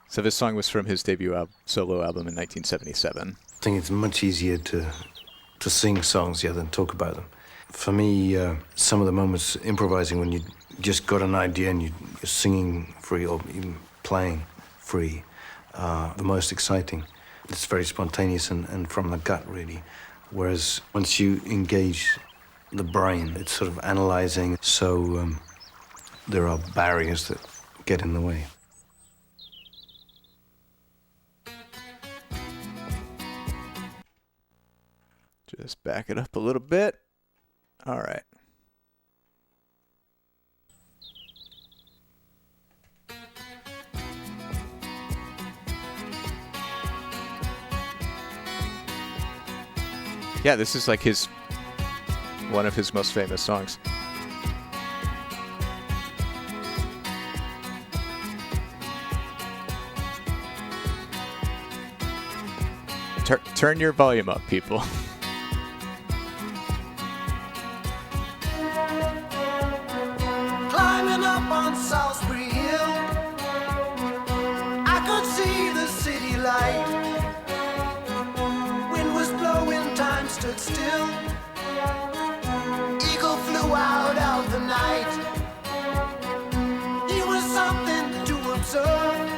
So this song was from his debut solo album in 1977. I think it's much easier to sing songs, than talk about them. For me, some of the moments improvising when you just got an idea and you're singing free or even playing free, the most exciting. It's very spontaneous and from the gut, really. Whereas once you engage the brain, it's sort of analyzing, so there are barriers that get in the way. Just back it up a little bit. All right. Yeah, this is like one of his most famous songs. Turn your volume up, people. Climbing up on Salisbury Hill, I could see the city light. Wind was blowing, time stood still. Eagle flew out of the night. He was something to observe.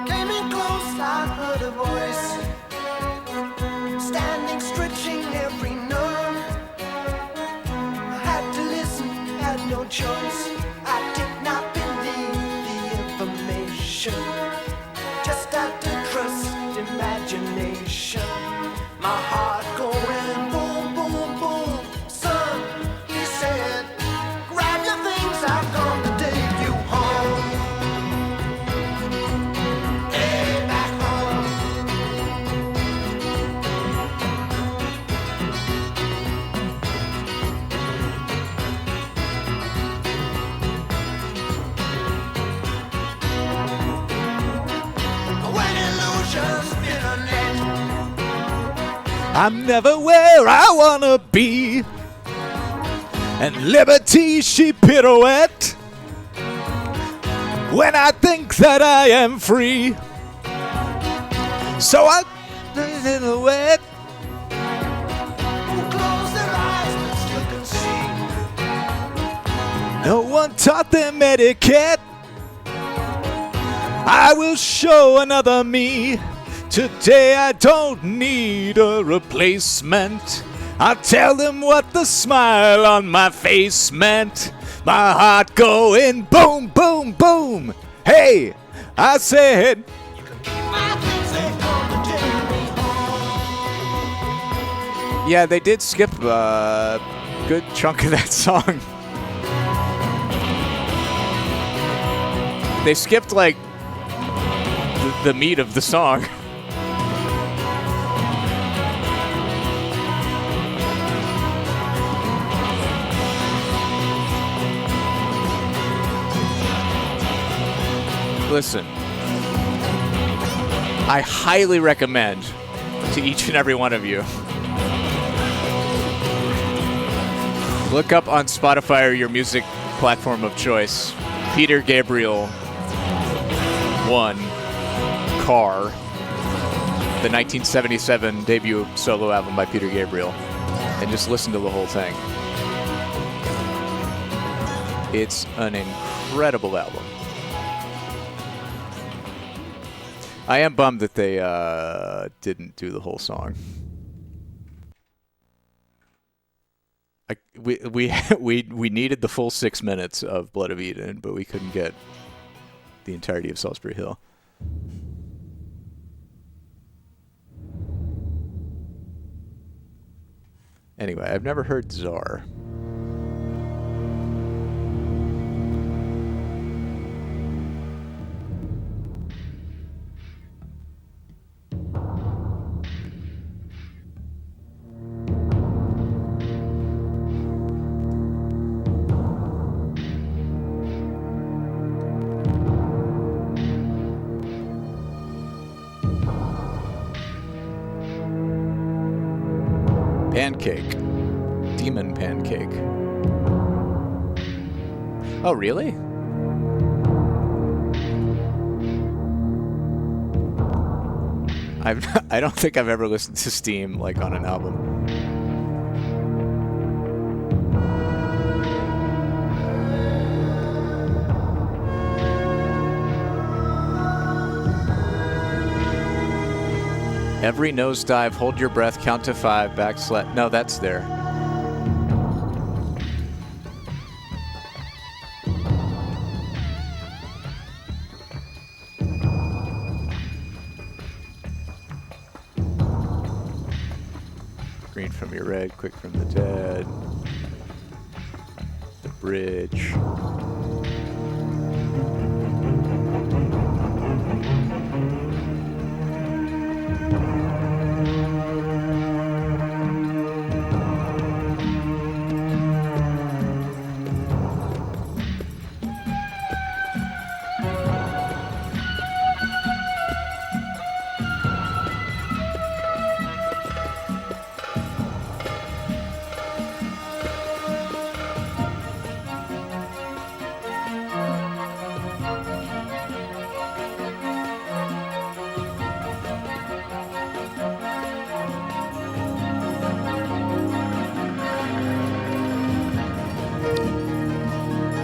Came in close, I heard a voice, standing, stretching every nerve. I had to listen, had no choice. I did not believe the information, just had to trust imagination. My heart going boom, boom, boom. Son, he said, grab your things, I've come to take you home. Hey, back home. When illusions spin a net, I'm never where I wanna be, and liberty she pirouette when I think that I am free. So I in the wet. who close their eyes but still can see. No one taught them etiquette. I will show another me. Today I don't need a replacement. I'll tell them what the smile on my face meant. My heart going boom, boom, boom. Hey, I said. Yeah, they did skip a good chunk of that song. They skipped, like, the meat of the song. Listen, I highly recommend to each and every one of you, look up on Spotify or your music platform of choice, Peter Gabriel 1, Car, the 1977 debut solo album by Peter Gabriel, and just listen to the whole thing. It's an incredible album. I am bummed that they didn't do the whole song. We needed the full 6 minutes of Blood of Eden, but we couldn't get the entirety of Salisbury Hill. Anyway, I've never heard Czar. Pancake. Demon Pancake. Oh, really? I don't think I've ever listened to Steam like on an album. Every nosedive, hold your breath, count to 5, backslash. No, that's there. Green from your red, quick from the dead. The bridge.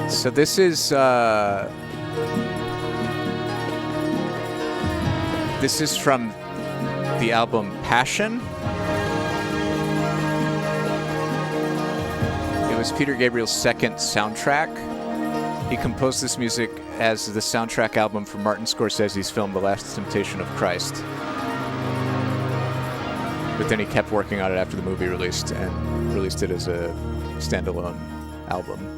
So this is from the album Passion. It was Peter Gabriel's second soundtrack. He composed this music as the soundtrack album for Martin Scorsese's film The Last Temptation of Christ. But then he kept working on it after the movie released and released it as a standalone album.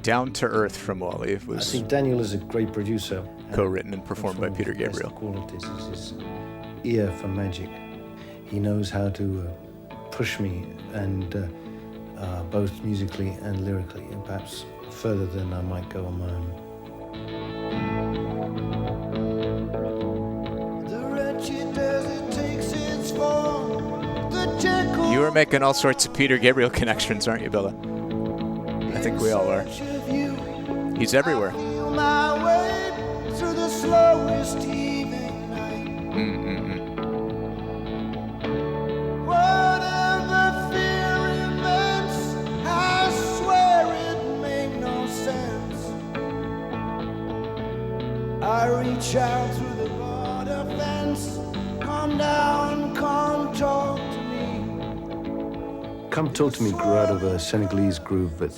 Down to Earth from Wally. It was I think Daniel is a great producer. Co-written and performed by Peter Gabriel. Qualities is his ear for magic. He knows how to push me and both musically and lyrically, and perhaps further than I might go on my own. You are making all sorts of Peter Gabriel connections, aren't you, Bella? I think we all are. He's everywhere. My way through the slowest evening night. Whatever fear immense, I swear it made no sense. I reach out through the border fence. Come down, come talk to me. Come Talk to Me grew out of a Senegalese groove that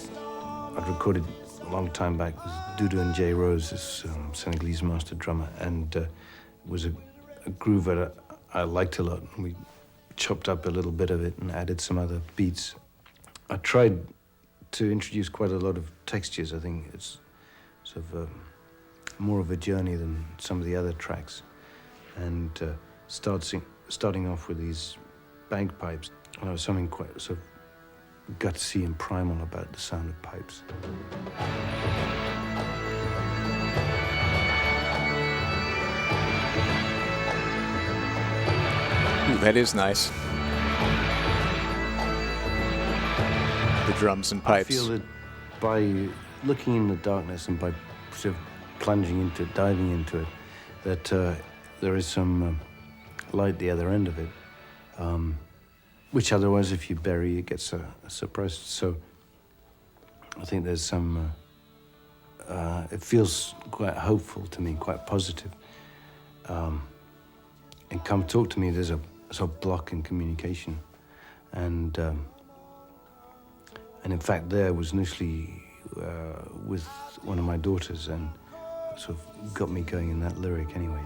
I'd recorded a long time back. It was Doudou and Jay Rose, this Senegalese master drummer, and it was a groove that I liked a lot. We chopped up a little bit of it and added some other beats. I tried to introduce quite a lot of textures. I think it's sort of more of a journey than some of the other tracks. And starting off with these bagpipes, there was something quite sort of gutsy and primal about the sound of pipes. Ooh, that is nice. The drums and pipes. I feel that by looking in the darkness and by sort of plunging into it, diving into it, that there is some light at the other end of it, which otherwise, if you bury, it gets suppressed. So I think there's some, it feels quite hopeful to me, quite positive. And Come Talk to Me, there's a sort of block in communication. And in fact, there was initially with one of my daughters, and sort of got me going in that lyric anyway.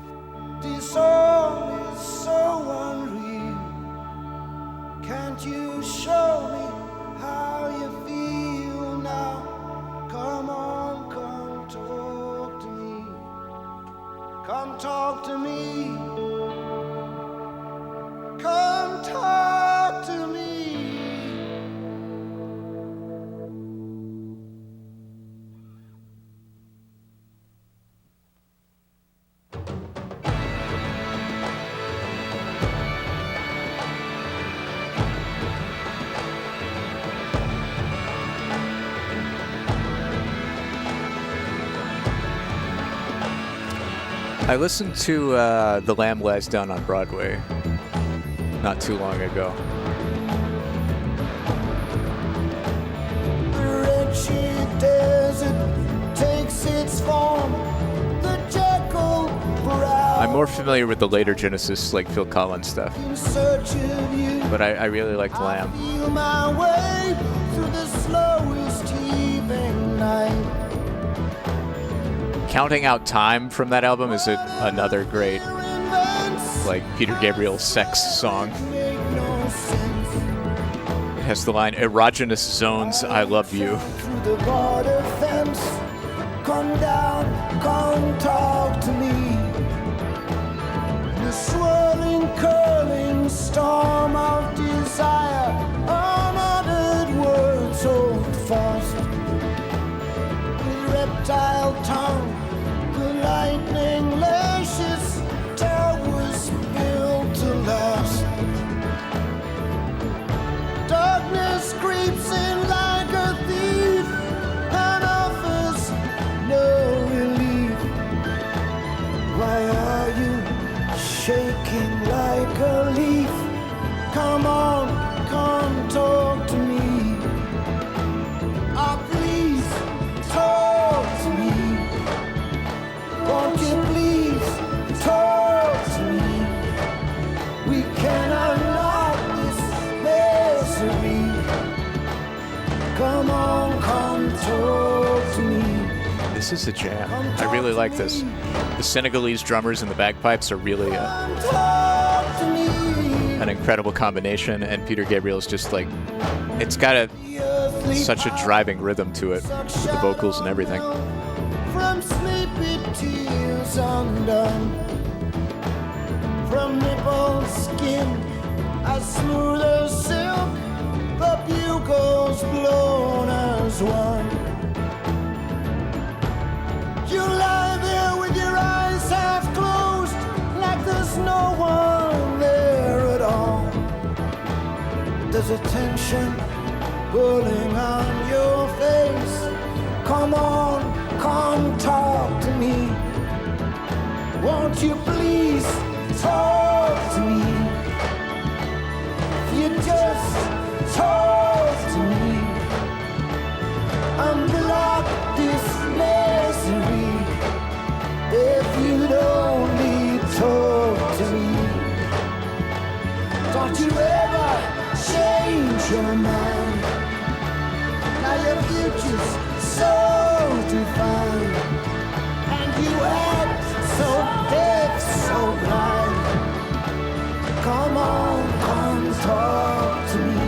This song is so unreal. Can't you show me how you feel now? Come on, come talk to me. Come talk to me. Come talk to me. I listened to The Lamb Lies Down on Broadway not too long ago. The wretched desert takes its form. The jackal prowls I'm more familiar with the later Genesis, like Phil Collins stuff. in search of you. But I really liked Lamb. Feel my way through the slowest evening night. Counting Out Time from that album is another great, like, Peter Gabriel sex song. It has the line, "Erogenous zones, I love you." Through the border fence, come down, come talk to me. The swirling, curling storm of desire, unuttered words hold fast. With reptile tongue, the lightning lashes, towers built to last. Darkness creeps in like a thief and offers no relief. Why are you shaking like a leaf? Come on, come talk to me. Oh, please talk to me. Won't you please talk to me? We can unlock this misery. Come on, come talk to me. This is a jam. I really like this. The Senegalese drummers and the bagpipes are really an incredible combination, and Peter Gabriel is just like, it's got such a driving rhythm to it, with the vocals and everything. From sleepy tears undone, from nipple skin as smooth as silk, the bugles trumpets blown as one. You lie there with your eyes half closed, like there's no one there at all. There's a tension pulling on your face. Come on, come talk to me. Won't you please talk to me? If you just talk to me, unblock this misery. If you'd only talk to me. Don't you ever change your mind. Now your future's so defined, and you act so deaf, so blind. Come on, come talk to me.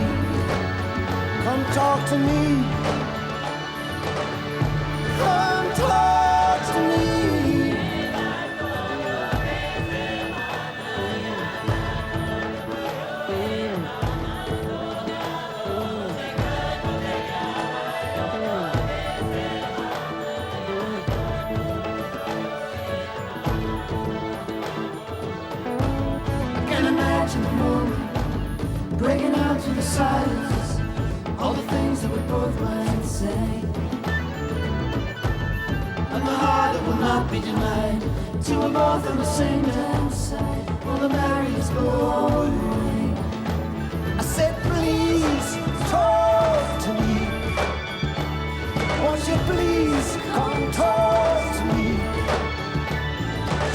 Come talk to me. Come talk to me. Breaking out through the silence, all the things that we both might say, and the heart that will not be denied, till we're both on the same damn side, while the marriage go away. I said please talk to me. Won't you please come talk to me,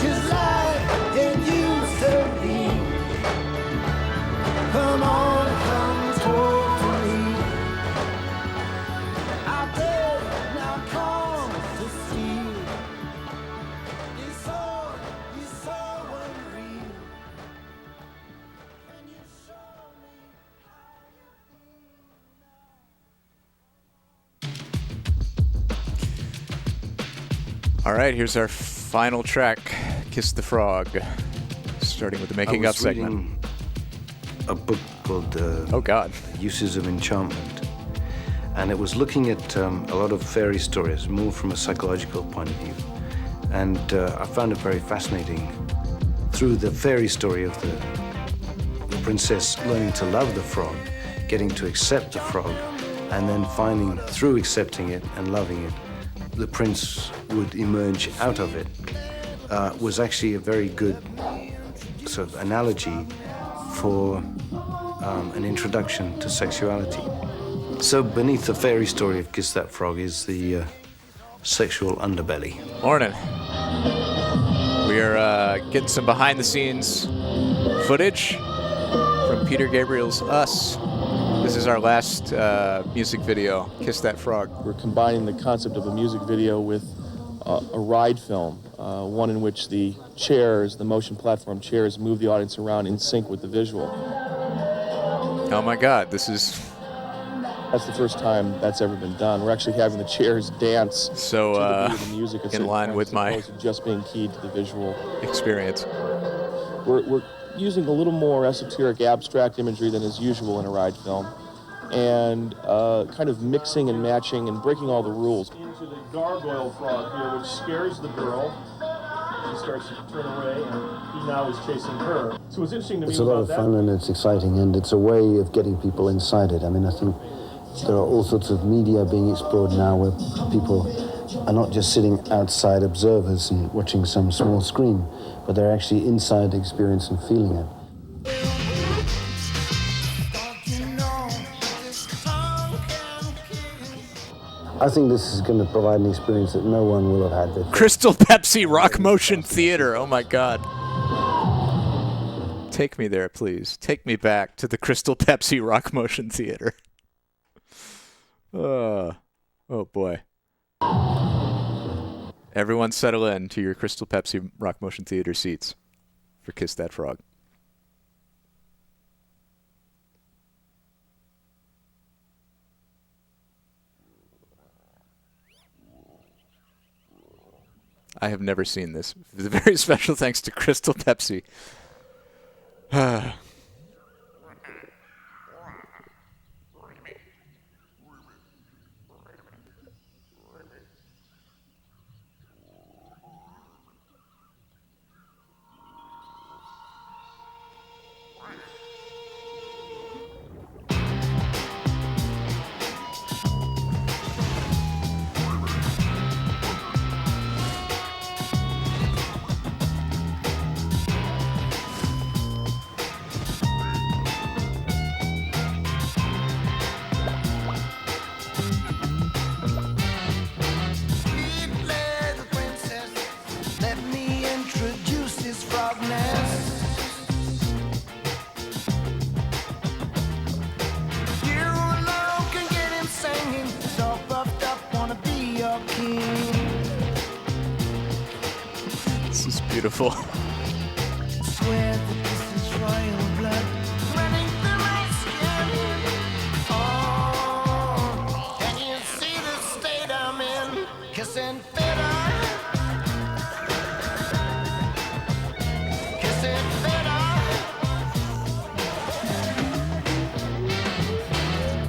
just like it used to be. Come on, come talk to me. Out there, now come to see. It's so unreal. Can you show me how you feel? All right, here's our final track, Kiss the Frog, starting with the making up segment. A book called Oh God, Uses of Enchantment, and it was looking at a lot of fairy stories, more from a psychological point of view, and I found it very fascinating through the fairy story of the princess learning to love the frog, getting to accept the frog, and then finding through accepting it and loving it, the prince would emerge out of it, was actually a very good sort of analogy for an introduction to sexuality. So beneath the fairy story of Kiss That Frog is the sexual underbelly. Morning. We are getting some behind-the-scenes footage from Peter Gabriel's Us. This is our last music video, Kiss That Frog. We're combining the concept of a music video with a ride film, one in which the chairs, the motion platform chairs, move the audience around in sync with the visual. Oh my God, this is... That's the first time that's ever been done. We're actually having the chairs dance so, to the beat of the music in line with my just being keyed to the visual experience. We're using a little more esoteric, abstract imagery than is usual in a ride film, and kind of mixing and matching and breaking all the rules. Into the gargoyle frog here, which scares the girl. She starts to turn away, and he now is chasing her. So what's interesting to me it's a lot of fun and it's exciting, and it's a way of getting people inside it. I mean, I think there are all sorts of media being explored now where people are not just sitting outside observers and watching some small screen, but they're actually inside the experience and feeling it. I think this is going to provide an experience that no one will have had before. Crystal Pepsi Rock Motion Theater. Oh my God. Take me there, please. Take me back to the Crystal Pepsi Rock Motion Theater. Oh boy. Everyone settle in to your Crystal Pepsi Rock Motion Theater seats for Kiss That Frog. I have never seen this. With a very special thanks to Crystal Pepsi. Beautiful. Swear that this is royal blood running through my skin. Oh, can you see the state I'm in? Kissing fitter. Kissing fitter.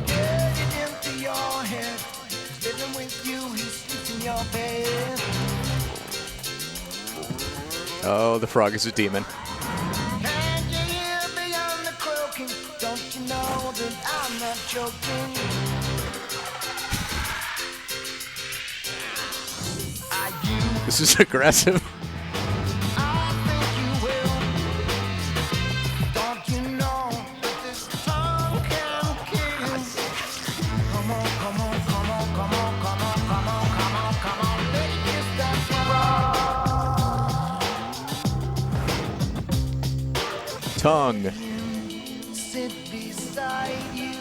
Get it into your head. He's living with you, he sleeps in your bed. Oh, the frog is a demon. Can you hear beyond the croaking? Don't you know that I'm not joking? This is aggressive. Don't you know that this tongue can kiss? Come on, come on, come on, come on, come on, come on, come on, come on, baby, kiss that Tongue. sit beside you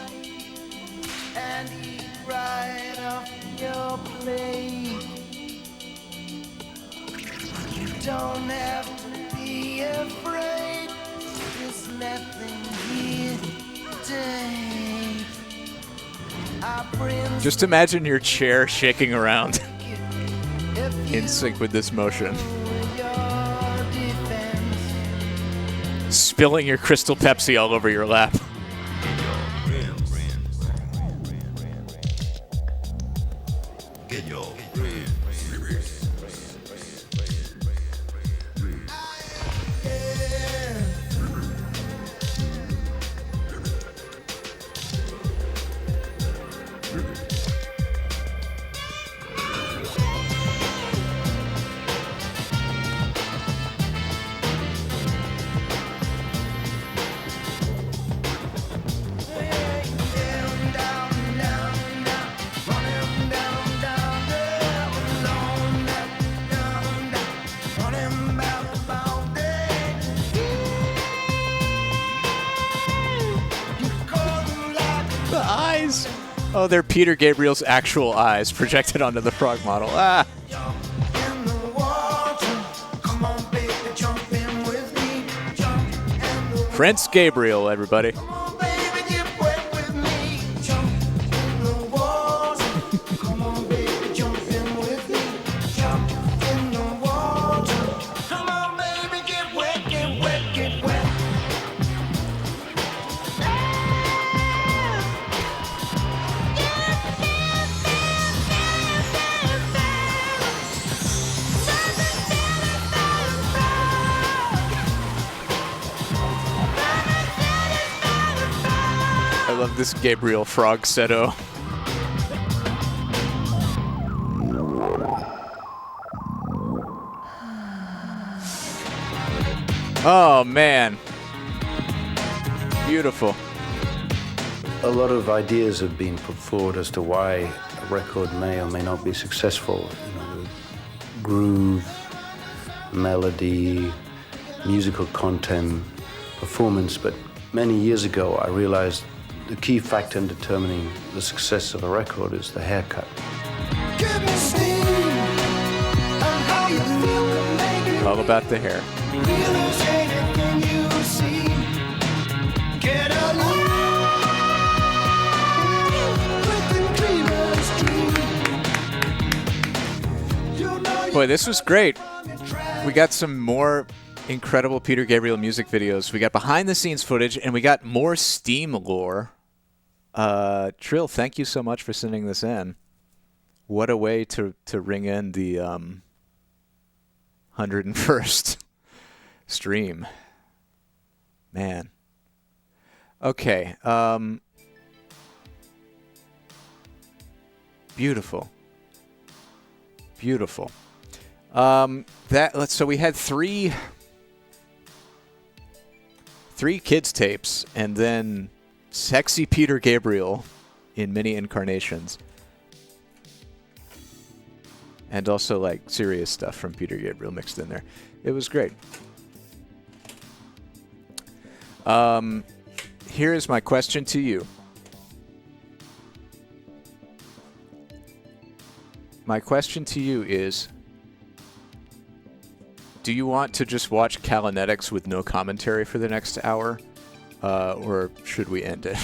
and eat right off your plate. You don't have to be afraid. There's nothing here today. I bring Just imagine your chair shaking around in sync with this motion. Spilling your Crystal Pepsi all over your lap. Get your The eyes! Oh, they're Peter Gabriel's actual eyes projected onto the frog model. Ah! Prince Gabriel, everybody. I love this Gabriel frog seto. Oh man. Beautiful. A lot of ideas have been put forward as to why a record may or may not be successful. You know, the groove, melody, musical content, performance. But many years ago, I realized the key factor in determining the success of a record is the haircut. All about the hair. Boy, this was great. We got some more incredible Peter Gabriel music videos. We got behind the scenes footage and we got more Steam lore. Trill, thank you so much for sending this in. What a way to ring in the 101st stream. Man. Okay. Beautiful. Beautiful. So we had three kids tapes and then sexy Peter Gabriel in many incarnations. And also like serious stuff from Peter Gabriel mixed in there. It was great. Here is my question to you. My question to you is, do you want to just watch Callanetics with no commentary for the next hour? Or should we end it?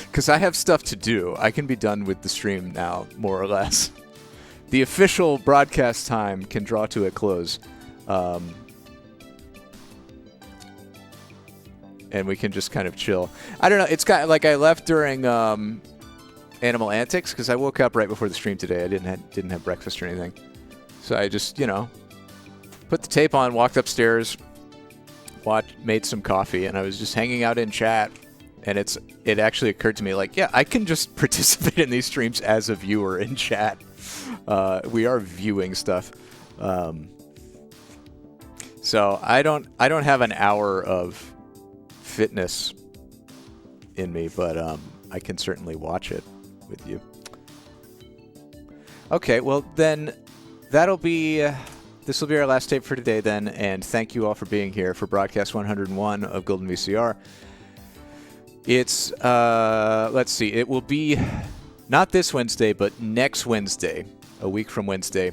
Because I have stuff to do. I can be done with the stream now, more or less. The official broadcast time can draw to a close. And we can just kind of chill. I don't know. It's got like I left during Animal Antics because I woke up right before the stream today. I didn't have breakfast or anything. So I just, put the tape on, walked upstairs, made some coffee, and I was just hanging out in chat. And it actually occurred to me, like, yeah, I can just participate in these streams as a viewer in chat. We are viewing stuff. So I don't have an hour of fitness in me, but I can certainly watch it with you. Okay, well then this will be our last tape for today then, and thank you all for being here for broadcast 101 of Golden VCR. It's let's see, it will be not this Wednesday, but next Wednesday, a week from Wednesday,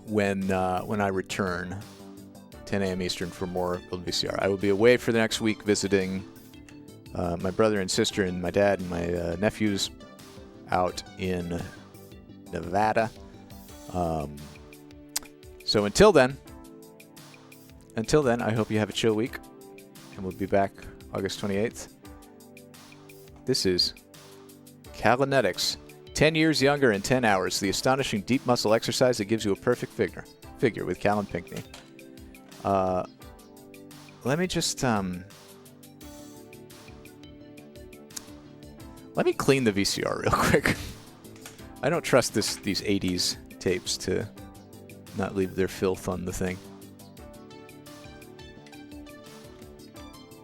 when I return, 10 a.m. Eastern for more Golden VCR. I will be away for the next week visiting my brother and sister and my dad and my nephews out in Nevada. So until then, I hope you have a chill week, and we'll be back August 28th. This is Callanetics, 10 years younger in 10 hours, the astonishing deep muscle exercise that gives you a perfect figure with Callan Pinckney. Let me just let me clean the VCR real quick. I don't trust these 80s tapes to not leave their filth on the thing.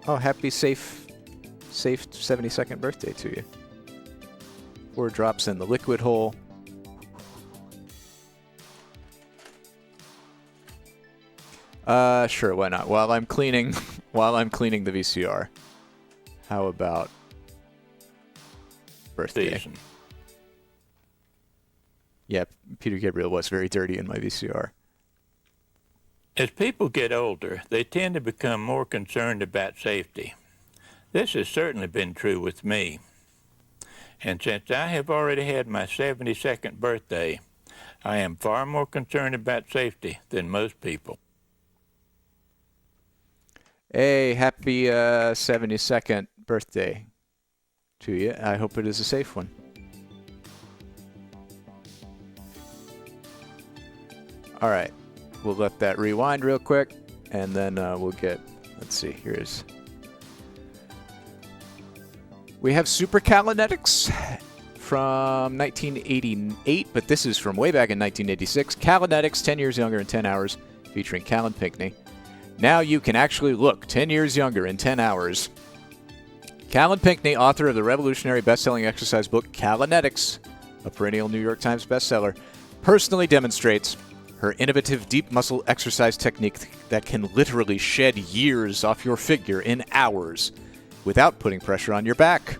Oh, happy safe 72nd birthday to you. 4 drops in the liquid hole. Sure, why not? While I'm cleaning the VCR. How about birthday? Decent. Yeah, Peter Gabriel was very dirty in my VCR. As people get older, they tend to become more concerned about safety. This has certainly been true with me. And since I have already had my 72nd birthday, I am far more concerned about safety than most people. Hey, happy 72nd birthday to you. I hope it is a safe one. All right, we'll let that rewind real quick, and then we'll get, let's see, we have Super Callanetics from 1988, but this is from way back in 1986. Callanetics, 10 years younger in 10 hours, featuring Callan Pinckney. Now you can actually look 10 years younger in 10 hours. Callan Pinckney, author of the revolutionary best-selling exercise book Callanetics, a perennial New York Times bestseller, personally demonstrates her innovative deep muscle exercise technique that can literally shed years off your figure in hours without putting pressure on your back.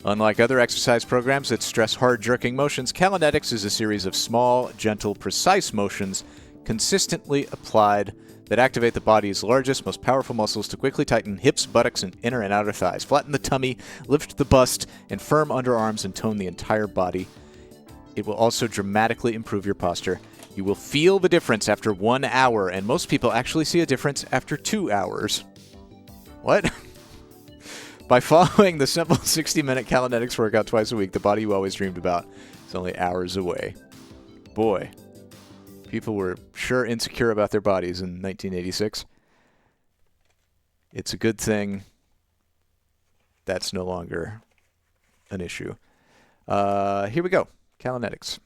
Unlike other exercise programs that stress hard jerking motions, Callanetics is a series of small, gentle, precise motions consistently applied that activate the body's largest, most powerful muscles to quickly tighten hips, buttocks, and inner and outer thighs, flatten the tummy, lift the bust, and firm underarms and tone the entire body. It will also dramatically improve your posture. You will feel the difference after 1 hour, and most people actually see a difference after 2 hours. What? By following the simple 60-minute Callanetics workout twice a week, the body you always dreamed about is only hours away. Boy, people were sure insecure about their bodies in 1986. It's a good thing that's no longer an issue. Here we go. Callanetics.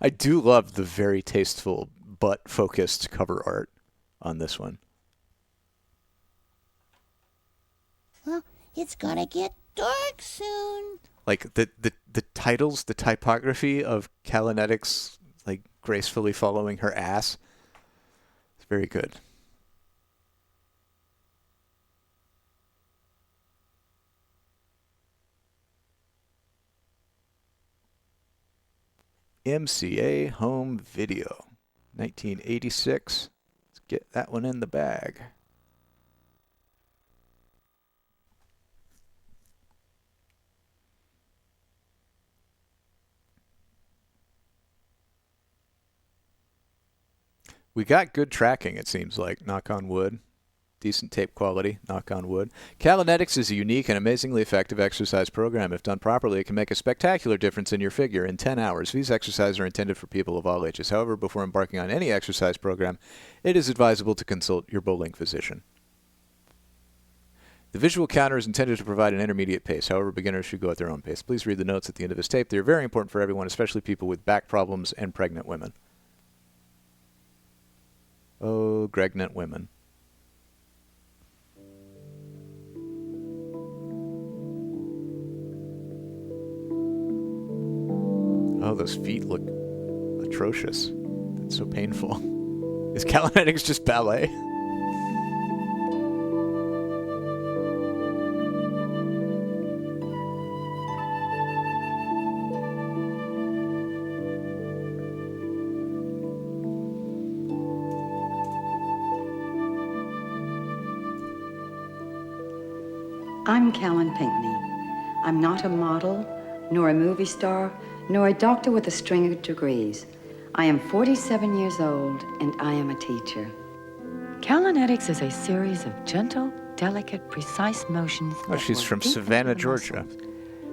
I do love the very tasteful butt-focused cover art on this one. Well, it's gonna get dark soon. Like the titles, the typography of Callanetics, like gracefully following her ass. It's very good. MCA home video. 1986. Let's get that one in the bag. We got good tracking, it seems like, knock on wood. Decent tape quality, knock on wood. Callanetics is a unique and amazingly effective exercise program. If done properly, it can make a spectacular difference in your figure in 10 hours. These exercises are intended for people of all ages. However, before embarking on any exercise program, it is advisable to consult your bowling physician. The visual counter is intended to provide an intermediate pace. However, beginners should go at their own pace. Please read the notes at the end of this tape. They are very important for everyone, especially people with back problems and pregnant women. Oh, pregnant women. Oh, those feet look atrocious. That's so painful. Is Callanetics just ballet? I'm Callan Pinckney. I'm not a model, nor a movie star, nor a doctor with a string of degrees. I am 47 years old, and I am a teacher. Callanetics is a series of gentle, delicate, precise motions. Oh, she's from Savannah, Georgia.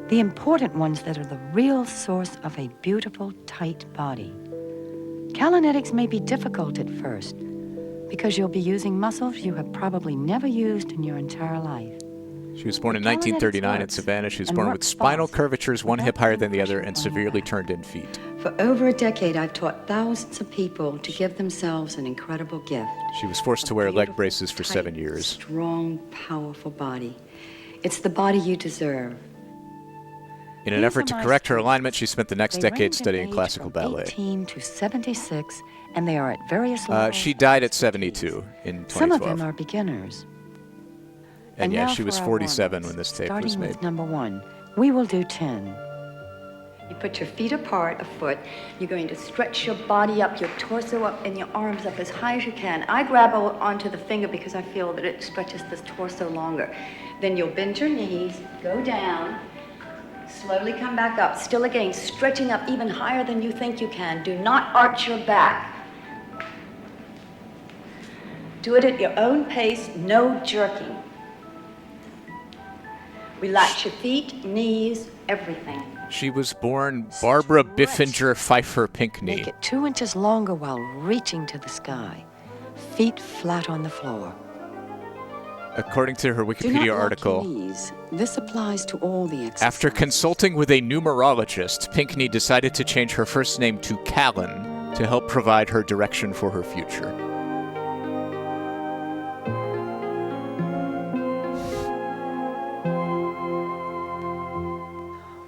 The important ones that are the real source of a beautiful, tight body. Callanetics may be difficult at first, because you'll be using muscles you have probably never used in your entire life. She was born in 1939 in Savannah. She was born with spinal curvatures, one hip higher than the other, and severely turned-in feet. For over a decade, I've taught thousands of people to give themselves an incredible gift. She was forced to wear leg braces for 7 years. Strong, powerful body. It's the body you deserve. In an effort to correct her alignment, she spent the next decade studying classical ballet. 18 to 76, and they are at various levels. She died at 72 in 2012. Some of them are beginners. And yeah, she was 47 when this tape was made. With number 1, we will do 10. You put your feet apart, a foot. You're going to stretch your body up, your torso up, and your arms up as high as you can. I grab onto the finger because I feel that it stretches this torso longer. Then you'll bend your knees, go down, slowly come back up. Still again, stretching up even higher than you think you can. Do not arch your back. Do it at your own pace, no jerking. Relax your feet, knees, everything. She was born Barbara Biffinger Pfeiffer Pinckney. Make it 2 inches longer while reaching to the sky. Feet flat on the floor. According to her Wikipedia article, this applies to all the exercises. After consulting with a numerologist, Pinckney decided to change her first name to Callan to help provide her direction for her future.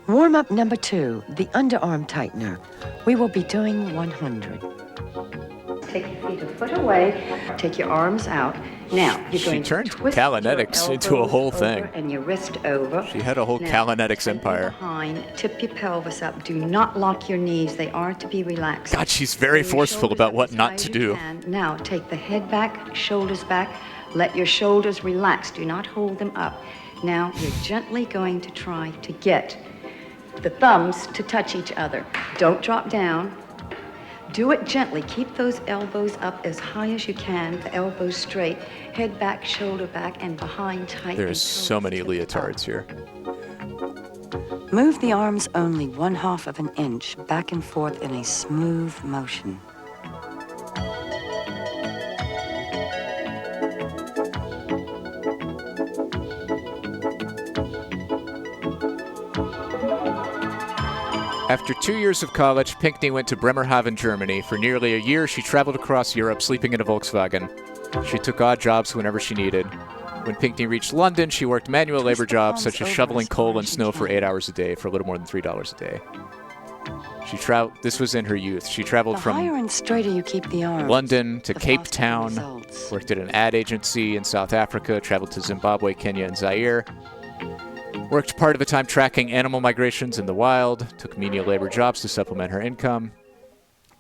Warm-up number 2, the underarm tightener. We will be doing 100. Take your feet a foot away, take your arms out. Now, you're going to twist Callanetics into a whole thing. And your wrist over. She had a whole Callanetics empire. Behind, tip your pelvis up. Do not lock your knees. They are to be relaxed. God, she's very forceful about what not to do. Now, take the head back, shoulders back. Let your shoulders relax. Do not hold them up. Now, you're gently going to try to get the thumbs to touch each other. Don't drop down. Do it gently. Keep those elbows up as high as you can, the elbows straight, head back, shoulder back, and behind tight. There's so many leotards here. Move the arms only 1/2 of an inch back and forth in a smooth motion. After 2 years of college, Pinckney went to Bremerhaven, Germany. For nearly a year, she traveled across Europe, sleeping in a Volkswagen. She took odd jobs whenever she needed. When Pinckney reached London, she worked manual labor jobs such as shoveling coal and snow for 8 hours a day for a little more than $3 a day. This was in her youth. She traveled from higher and straighter you keep the arms, London to Cape Town, worked at an ad agency in South Africa, traveled to Zimbabwe, Kenya, and Zaire. Worked part of the time tracking animal migrations in the wild, took menial labor jobs to supplement her income.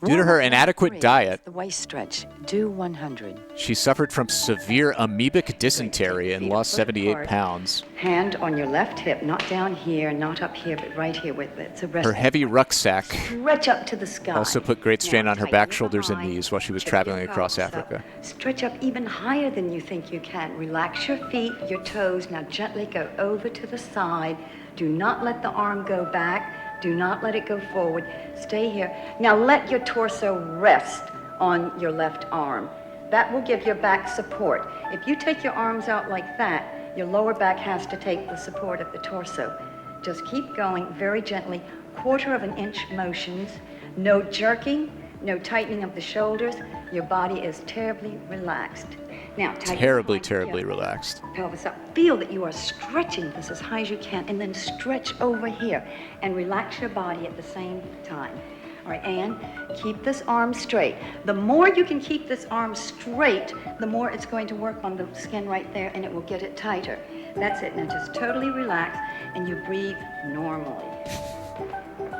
Due to her inadequate diet, The waist stretch. Do 100. she suffered from severe amoebic dysentery and lost 78 pounds. Hand on your left hip, not down here, not up here, but right here with it's a rest. Her heavy rucksack Stretch up to the sky. also put great strain on her back, shoulders, and knees while she was traveling across Africa. Stretch up even higher than you think you can. Relax your feet, your toes. Now gently go over to the side. Do not let the arm go back. Do not let it go forward. Stay here. Now let your torso rest on your left arm. That will give your back support. If you take your arms out like that, your lower back has to take the support of the torso. Just keep going very gently, 1/4 of an inch motions. No jerking, no tightening of the shoulders. Your body is terribly relaxed. Now, Terribly relaxed. pelvis up. Feel that you are stretching this as high as you can, and then stretch over here and relax your body at the same time. All right, and keep this arm straight. The more you can keep this arm straight, the more it's going to work on the skin right there, and it will get it tighter. That's it. Now just totally relax, and you breathe normally.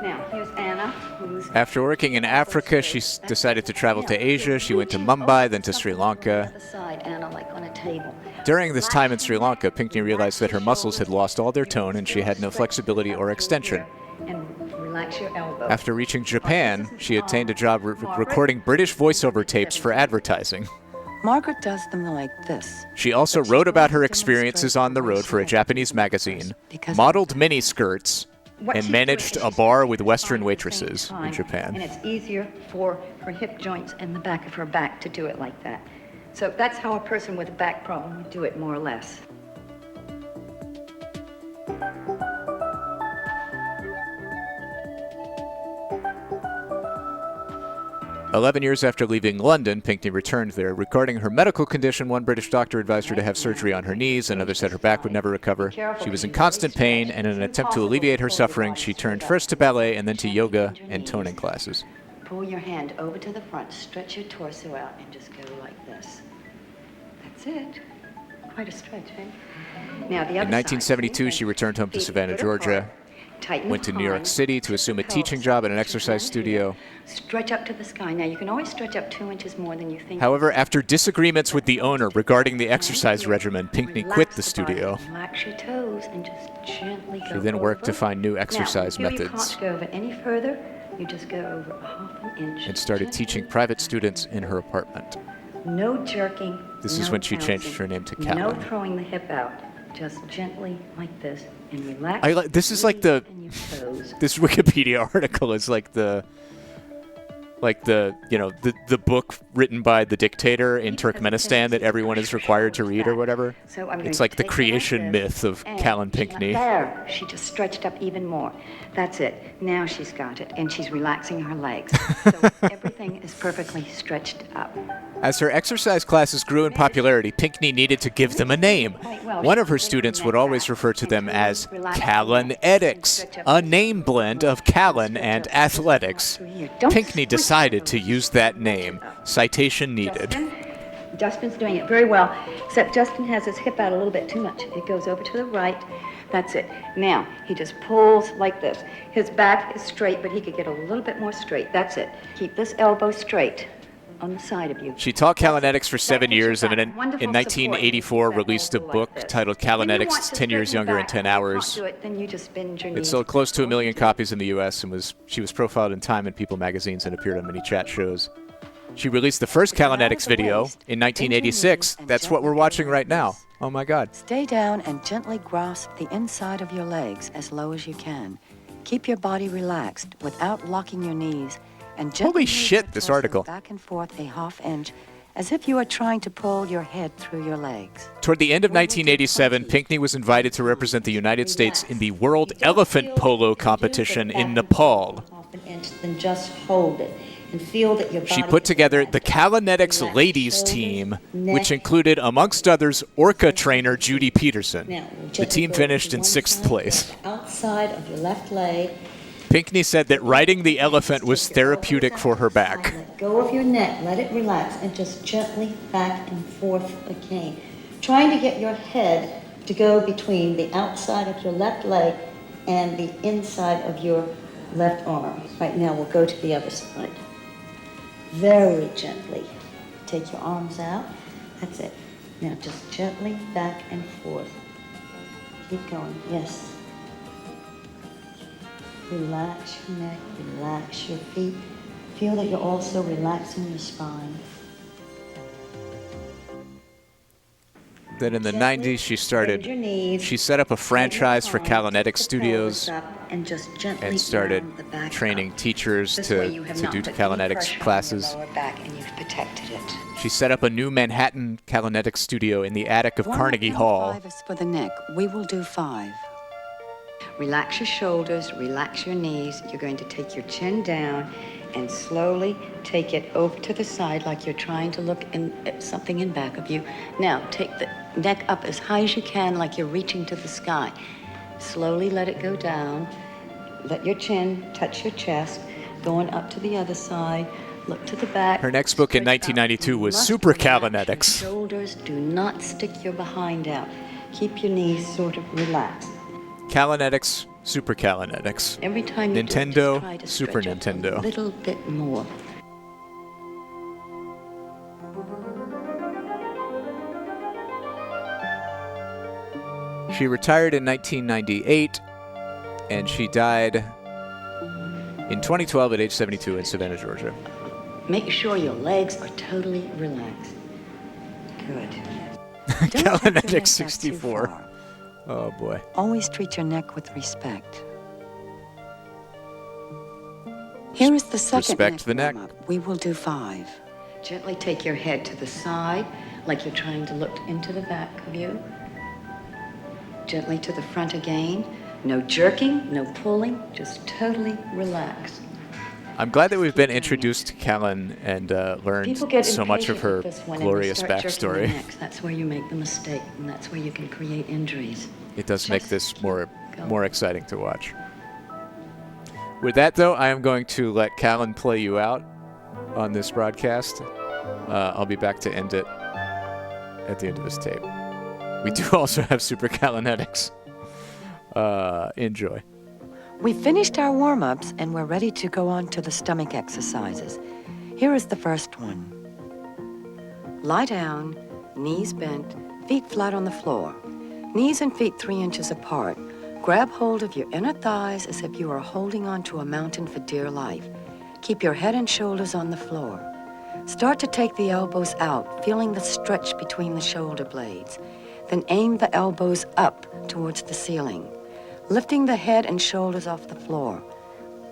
Now, here's Anna, who's... After working in Africa, she decided to travel to Asia. She went to Mumbai, then to Sri Lanka. Side, Anna, like on a table. During this time in Sri Lanka, Pinckney realized that her muscles had lost all their tone and she had no flexibility or extension. And relax your elbow. After reaching Japan, she obtained a job recording British voiceover tapes for advertising. Margaret does them like this. She also wrote about her experiences on the road for a Japanese magazine, modeled miniskirts, and managed a bar with Western waitresses in Japan. And it's easier for her hip joints and the back of her back to do it like that. So that's how a person with a back problem would do it, more or less. "11 years after leaving London, Pinckney returned there. Regarding her medical condition, one British doctor advised her to have surgery on her knees, another said her back would never recover. She was in constant pain, and in an attempt to alleviate her suffering, she turned first to ballet and then to yoga and toning classes. Pull your hand over to the front, stretch your torso out, and just go like this. That's it. Quite a stretch, right? Now the other In 1972, she returned home to Savannah, Georgia. Went to New York City to assume a teaching job at an exercise studio. Stretch up to the sky. Now you can always stretch up 2 inches more than you think. However, after disagreements with the owner regarding the exercise regimen, Pinckney quit the studio. Relax your toes and just gently go She then worked over. to find new exercise now, methods You can't go over any further. You just go over a 1/2 inch. and started teaching private students in her apartment. No jerking. This is no when she changed bouncing, her name to No Callan. throwing the hip out. Just gently like this and relax. This is like the this Wikipedia article is like the book written by the dictator in Turkmenistan that everyone is required to read or whatever. So I'm It's going like to the take her creation like myth this, of and Callan Pinckney. There, she just stretched up even more. That's it. Now she's got it, and she's relaxing her legs. So everything is perfectly stretched up. As her exercise classes grew in popularity, Pinckney needed to give them a name. One of her students would always refer to them as Callanetics, a name blend of Callan and athletics. Pinckney decided to use that name. Citation needed. Justin's doing it very well, except Justin has his hip out a little bit too much. It goes over to the right. That's it. Now, he just pulls like this. His back is straight, but he could get a little bit more straight. That's it. Keep this elbow straight on the side of you. She taught Callanetics for 7 years and in 1984 released a book titled Callanetics 10 Years Younger in 10 Hours. Then you just bend your It knees. sold close to 1 million copies in the U.S. and she was profiled in Time and People magazines and appeared on many chat shows. She released the first Callanetics video in 1986. That's what we're watching right now. Oh my God. Stay down and gently grasp the inside of your legs as low as you can. Keep your body relaxed without locking your knees, and gently Holy shit, this article. back and forth a 1/2 inch, as if you are trying to pull your head through your legs. Toward the end of 1987, Pinckney was invited to represent the United States in the World Elephant Polo Competition in Nepal. Then just hold it and feel that your body. She put together the Callanetics ladies team, which included, amongst others, Orca trainer Judy Peterson. The team finished in 6th place. Outside of your left leg. Pinckney said that riding the elephant was therapeutic for her back. Let go of your neck, let it relax, and just gently back and forth again. Trying to get your head to go between the outside of your left leg and the inside of your left arm. Right now, we'll go to the other side. Very gently. Take your arms out. That's it. Now just gently back and forth. Keep going. Yes. Relax your neck, relax your feet. Feel that you're also relaxing your spine. Then in the 90s, she set up a franchise for Callanetics Studios and started training teachers to do Callanetics classes. She set up a new Manhattan Callanetics studio in the attic of Carnegie Hall. 5 is for the neck. We will do 5. Relax your shoulders, relax your knees. You're going to take your chin down and slowly take it over to the side like you're trying to look at something in back of you. Now, take the neck up as high as you can like you're reaching to the sky. Slowly let it go down. Let your chin touch your chest. Going up to the other side. Look to the back. Her next book in 1992 was Super Callanetics. Shoulders, do not stick your behind out. Keep your knees sort of relaxed. Callanetics, Super Callanetics. Every time you Nintendo, do it, just try to Super stretch up Nintendo. a little bit more. She retired in 1998, and she died in 2012 at age 72 in Savannah, Georgia. Make sure your legs are totally relaxed. Good. Callanetics 64. Oh boy. Always treat your neck with respect. Here is the second Respect the neck. warm-up. We will do 5. Gently take your head to the side, like you're trying to look into the back of you. Gently to the front again. No jerking, no pulling, just totally relax. I'm glad that we've been introduced to Callan and learned so much of her glorious backstory. That's where you make the mistake, and that's where you can create injuries. It does make this more exciting to watch. With that, though, I am going to let Callan play you out on this broadcast. I'll be back to end it at the end of this tape. We do also have Super Callanetics. Enjoy. We finished our warm-ups and we're ready to go on to the stomach exercises. Here is the first one. Lie down, knees bent, feet flat on the floor. Knees and feet 3 inches apart. Grab hold of your inner thighs as if you are holding onto a mountain for dear life. Keep your head and shoulders on the floor. Start to take the elbows out, feeling the stretch between the shoulder blades. Then aim the elbows up towards the ceiling, lifting the head and shoulders off the floor.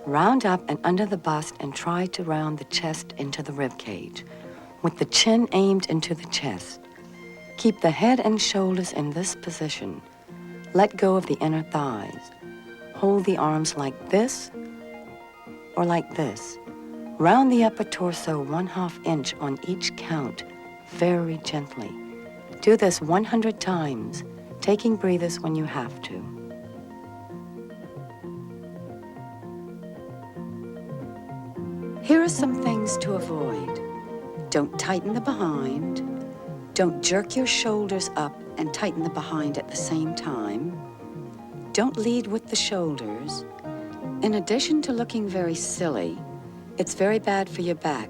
Round up and under the bust and try to round the chest into the rib cage, with the chin aimed into the chest. Keep the head and shoulders in this position. Let go of the inner thighs. Hold the arms like this or like this. Round the upper torso 1/2 inch on each count, very gently. Do this 100 times, taking breathers when you have to. Here are some things to avoid. Don't tighten the behind. Don't jerk your shoulders up and tighten the behind at the same time. Don't lead with the shoulders. In addition to looking very silly, it's very bad for your back,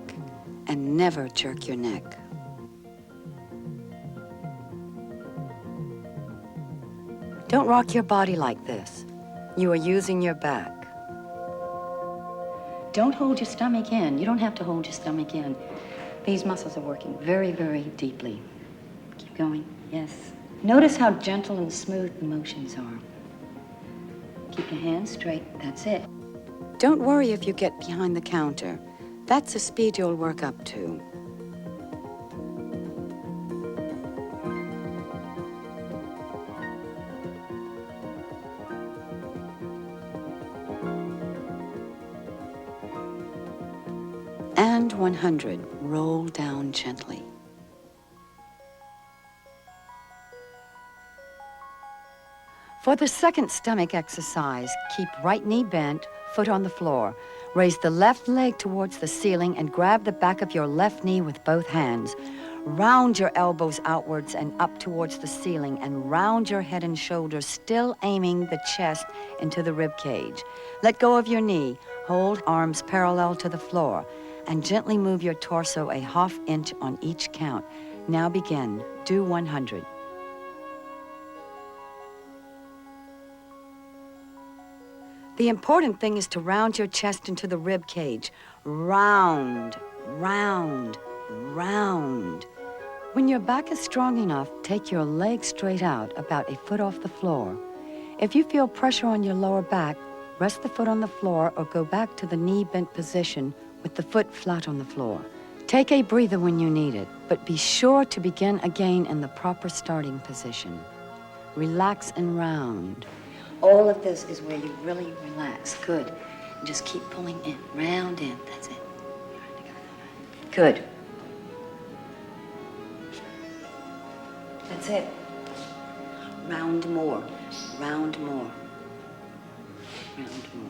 and never jerk your neck. Don't rock your body like this. You are using your back. Don't hold your stomach in. You don't have to hold your stomach in. These muscles are working very, very deeply. Keep going. Yes. Notice how gentle and smooth the motions are. Keep your hands straight. That's it. Don't worry if you get behind the counter. That's the speed you'll work up to. And 100. Roll down gently. For the second stomach exercise, keep right knee bent, foot on the floor. Raise the left leg towards the ceiling and grab the back of your left knee with both hands. Round your elbows outwards and up towards the ceiling, and round your head and shoulders, still aiming the chest into the rib cage. Let go of your knee. Hold arms parallel to the floor, and gently move your torso a ½ inch on each count. Now begin. Do 100. The important thing is to round your chest into the rib cage. Round, round, round. When your back is strong enough, take your legs straight out, about a foot off the floor. If you feel pressure on your lower back, rest the foot on the floor or go back to the knee bent position with the foot flat on the floor. Take a breather when you need it, but be sure to begin again in the proper starting position. Relax and round. All of this is where you really relax. Good. And just keep pulling in, round in. That's it. Good. That's it. Round more. Round more. Round more.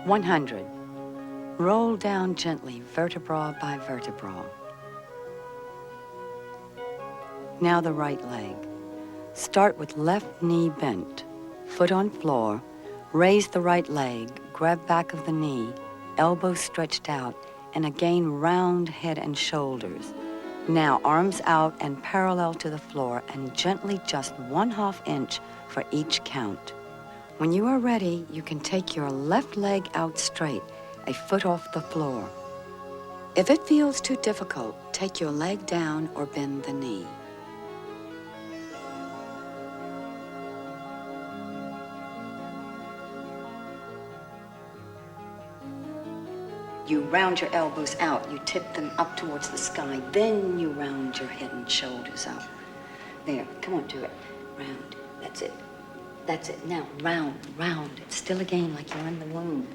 $100. Roll down gently, vertebra by vertebra. Now the right leg. Start with left knee bent, foot on floor, raise the right leg, grab back of the knee, elbows stretched out, and again round head and shoulders. Now arms out and parallel to the floor, and gently just ½ inch for each count. When you are ready, you can take your left leg out straight, a foot off the floor. If it feels too difficult, take your leg down or bend the knee. You round your elbows out, you tip them up towards the sky, then you round your head and shoulders out. There, come on, do it. Round, that's it. That's it. Now, round, round. It's still again like you're in the womb.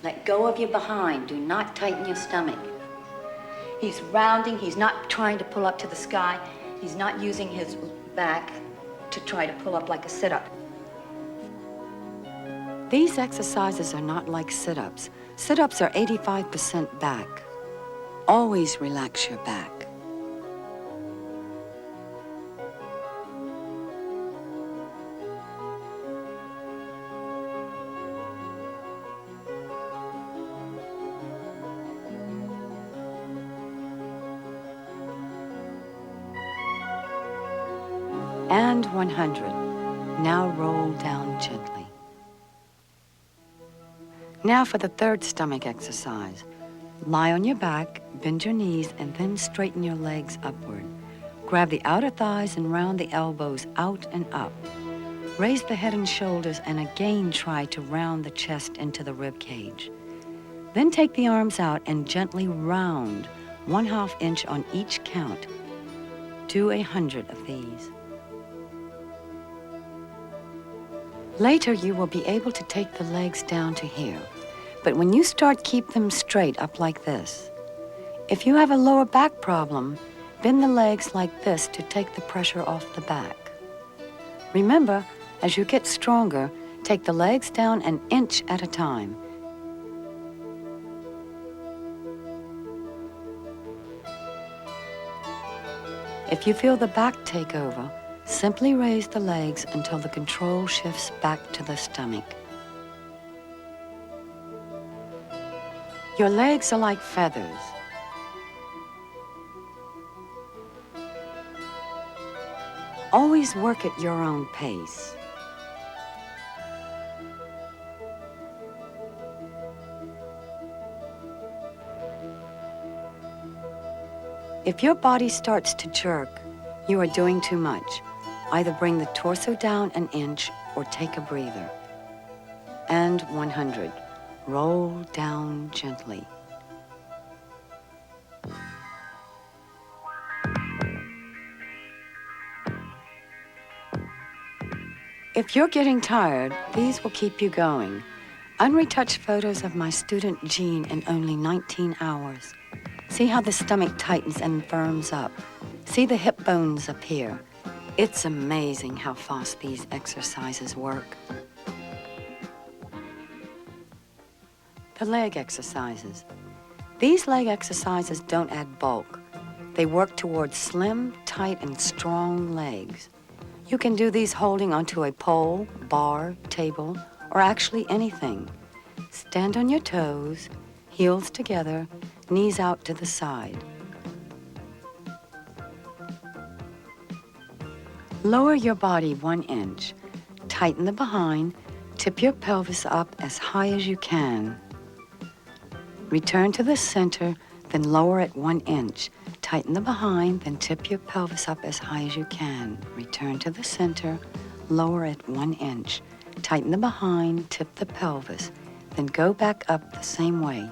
Let go of your behind. Do not tighten your stomach. He's rounding. He's not trying to pull up to the sky. He's not using his back to try to pull up like a sit-up. These exercises are not like sit-ups. Sit-ups are 85% back. Always relax your back. And 100. Now roll down gently. Now for the third stomach exercise. Lie on your back, bend your knees, and then straighten your legs upward. Grab the outer thighs and round the elbows out and up. Raise the head and shoulders and again try to round the chest into the rib cage. Then take the arms out and gently round, ½ inch on each count. Do 100 of these. Later, you will be able to take the legs down to here. But when you start, keep them straight up like this. If you have a lower back problem, bend the legs like this to take the pressure off the back. Remember, as you get stronger, take the legs down an inch at a time. If you feel the back take over, simply raise the legs until the control shifts back to the stomach. Your legs are like feathers. Always work at your own pace. If your body starts to jerk, you are doing too much. Either bring the torso down an inch or take a breather. And 100. Roll down gently. If you're getting tired, these will keep you going. Unretouched photos of my student Jean in only 19 hours. See how the stomach tightens and firms up. See the hip bones appear. It's amazing how fast these exercises work. The leg exercises. These leg exercises don't add bulk. They work towards slim, tight, and strong legs. You can do these holding onto a pole, bar, table, or actually anything. Stand on your toes, heels together, knees out to the side. Lower your body 1 inch. Tighten the behind. Tip your pelvis up as high as you can. Return to the center, then lower it 1 inch. Tighten the behind, then tip your pelvis up as high as you can. Return to the center, lower it 1 inch. Tighten the behind, tip the pelvis, then go back up the same way.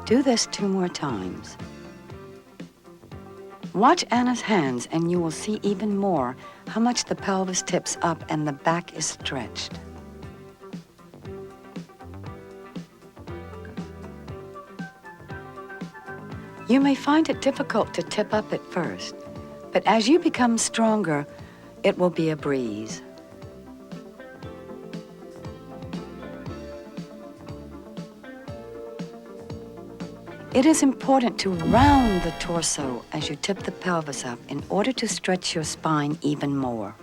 Do this 2 more times. Watch Anna's hands and you will see even more how much the pelvis tips up and the back is stretched. You may find it difficult to tip up at first, but as you become stronger, it will be a breeze. It is important to round the torso as you tip the pelvis up in order to stretch your spine even more.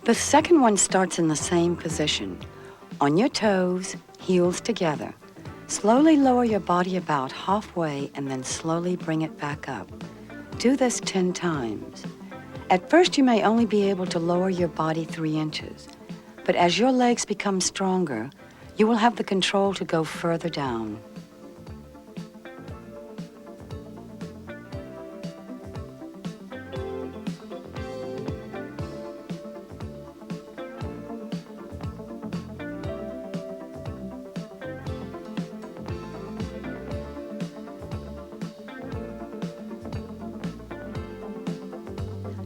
The second one starts in the same position. On your toes, heels together. Slowly lower your body about halfway and then slowly bring it back up. Do this 10 times. At first, you may only be able to lower your body 3 inches, but as your legs become stronger, you will have the control to go further down.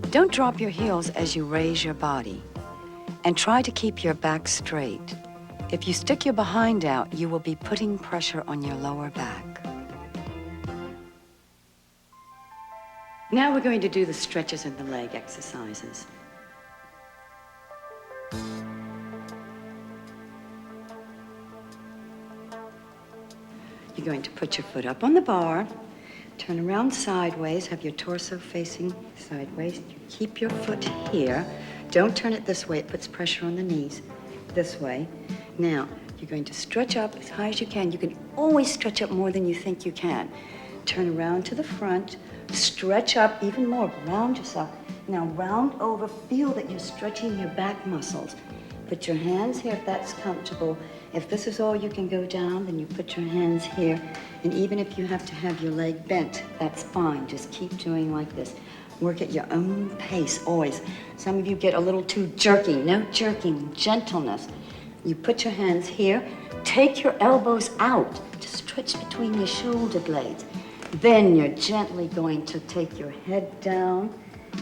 Don't drop your heels as you raise your body, and try to keep your back straight. If you stick your behind out, you will be putting pressure on your lower back. Now we're going to do the stretches and the leg exercises. You're going to put your foot up on the bar, turn around sideways, have your torso facing sideways. You keep your foot here. Don't turn it this way, it puts pressure on the knees. This way. Now, you're going to stretch up as high as you can. You can always stretch up more than you think you can. Turn around to the front, stretch up even more, round yourself. Now round over, feel that you're stretching your back muscles. Put your hands here if that's comfortable. If this is all you can go down, then you put your hands here. And even if you have to have your leg bent, that's fine. Just keep doing like this. Work at your own pace, always. Some of you get a little too jerky. No jerking, gentleness. You put your hands here. Take your elbows out to stretch between your shoulder blades. Then you're gently going to take your head down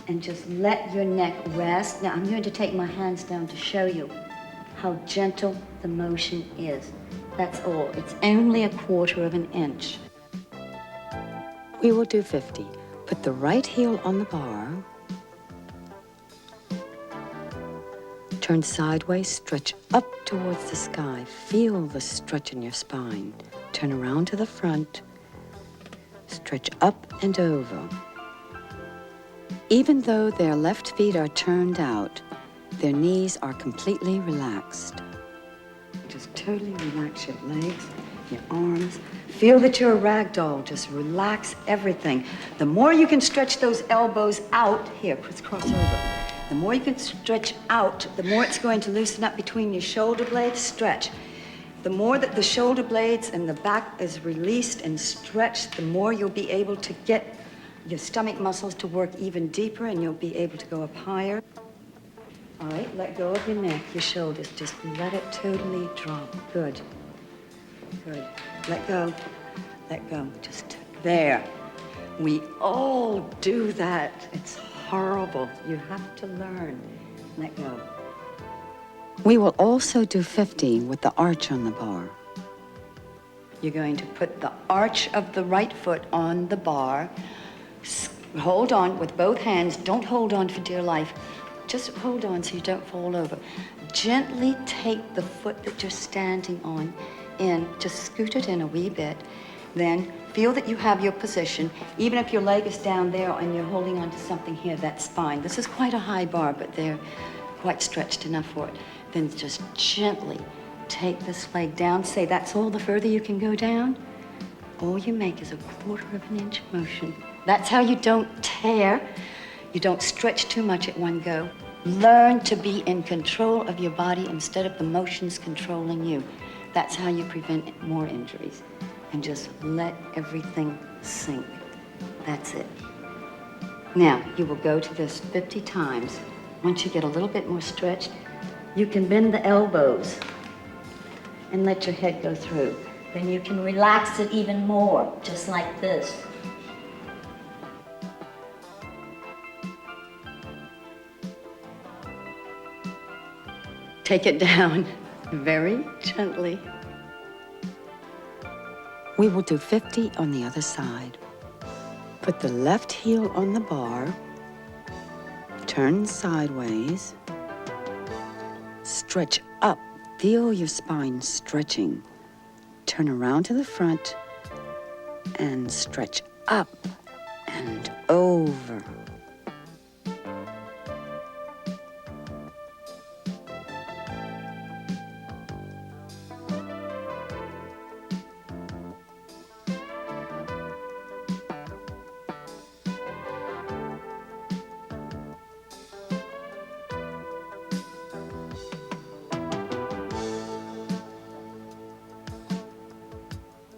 and just let your neck rest. Now, I'm going to take my hands down to show you how gentle the motion is. That's all. It's only 1/4 of an inch. We will do 50. Put the right heel on the bar. Turn sideways, stretch up towards the sky. Feel the stretch in your spine. Turn around to the front. Stretch up and over. Even though their left feet are turned out, their knees are completely relaxed. Just totally relax your legs, your arms. Feel that you're a rag doll. Just relax everything. The more you can stretch those elbows out, here, crisscross over. The more you can stretch out, the more it's going to loosen up between your shoulder blades. Stretch. The more that the shoulder blades and the back is released and stretched, the more you'll be able to get your stomach muscles to work even deeper, and you'll be able to go up higher. All right, let go of your neck, your shoulders. Just let it totally drop. Good. Good. Let go. Let go. Just there. We all do that. It's horrible. You have to learn. Let go. We will also do 50 with the arch on the bar. You're going to put the arch of the right foot on the bar. Hold on with both hands. Don't hold on for dear life. Just hold on so you don't fall over. Gently take the foot that you're standing on in. Just scoot it in a wee bit. Then feel that you have your position. Even if your leg is down there and you're holding on to something here, that's fine. This is quite a high bar, but they're quite stretched enough for it. Then just gently take this leg down. Say that's all the further you can go down. All you make is a 1/4 of an inch motion. That's how you don't tear. You don't stretch too much at one go. Learn to be in control of your body instead of the motions controlling you. That's how you prevent more injuries. And just let everything sink. That's it. Now, you will go to this 50 times. Once you get a little bit more stretched, you can bend the elbows and let your head go through. Then you can relax it even more, just like this. Take it down very gently. We will do 50 on the other side. Put the left heel on the bar, turn sideways, stretch up, feel your spine stretching. Turn around to the front and stretch up and over.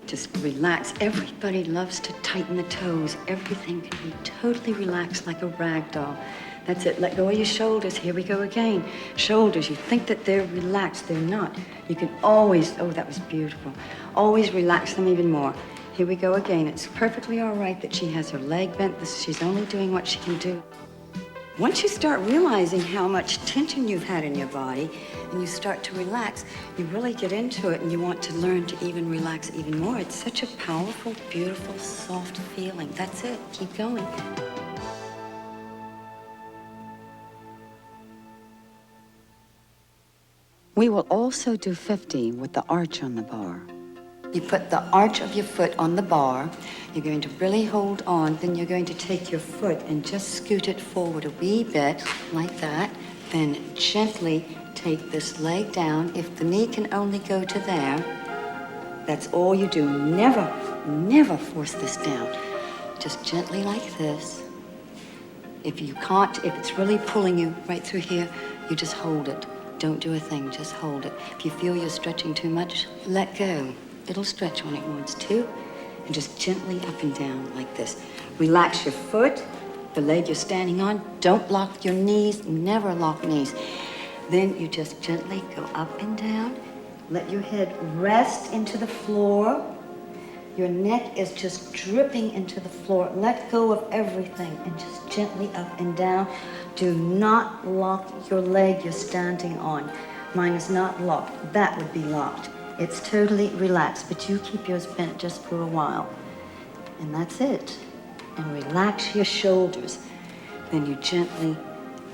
Just relax. Everybody loves to tighten the toes. Everything can be totally relaxed like a rag doll. That's it. Let go of your shoulders. Here we go again. Shoulders. You think that they're relaxed. They're not. You can always, oh, that was beautiful. Always relax them even more. Here we go again. It's perfectly all right that she has her leg bent. She's only doing what she can do. Once you start realizing how much tension you've had in your body and you start to relax, you really get into it and you want to learn to even relax even more. It's such a powerful, beautiful, soft feeling. That's it. Keep going. We will also do 50 with the arch on the bar. You put the arch of your foot on the bar. You're going to really hold on. Then you're going to take your foot and just scoot it forward a wee bit, like that. Then gently take this leg down. If the knee can only go to there, that's all you do. Never, never force this down. Just gently like this. If you can't, if it's really pulling you right through here, you just hold it. Don't do a thing, just hold it. If you feel you're stretching too much, let go. It'll stretch when it wants to, and just gently up and down like this. Relax your foot, the leg you're standing on. Don't lock your knees, never lock knees. Then you just gently go up and down. Let your head rest into the floor. Your neck is just dripping into the floor. Let go of everything and just gently up and down. Do not lock your leg you're standing on. Mine is not locked. That would be locked. It's totally relaxed, but you keep yours bent just for a while. And that's it. And relax your shoulders. Then you gently,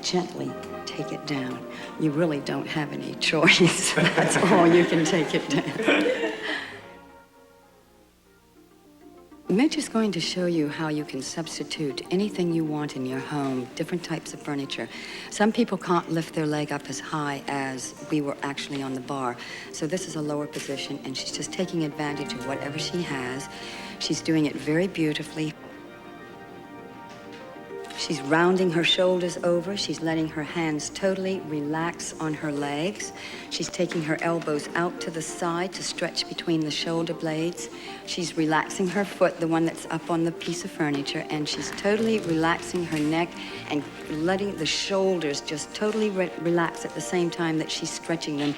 gently take it down. You really don't have any choice. That's all you can take it down. Mitch is going to show you how you can substitute anything you want in your home, different types of furniture. Some people can't lift their leg up as high as we were actually on the bar. So this is a lower position, and she's just taking advantage of whatever she has. She's doing it very beautifully. She's rounding her shoulders over. She's letting her hands totally relax on her legs. She's taking her elbows out to the side to stretch between the shoulder blades. She's relaxing her foot, the one that's up on the piece of furniture, and she's totally relaxing her neck and letting the shoulders just totally relax at the same time that she's stretching them.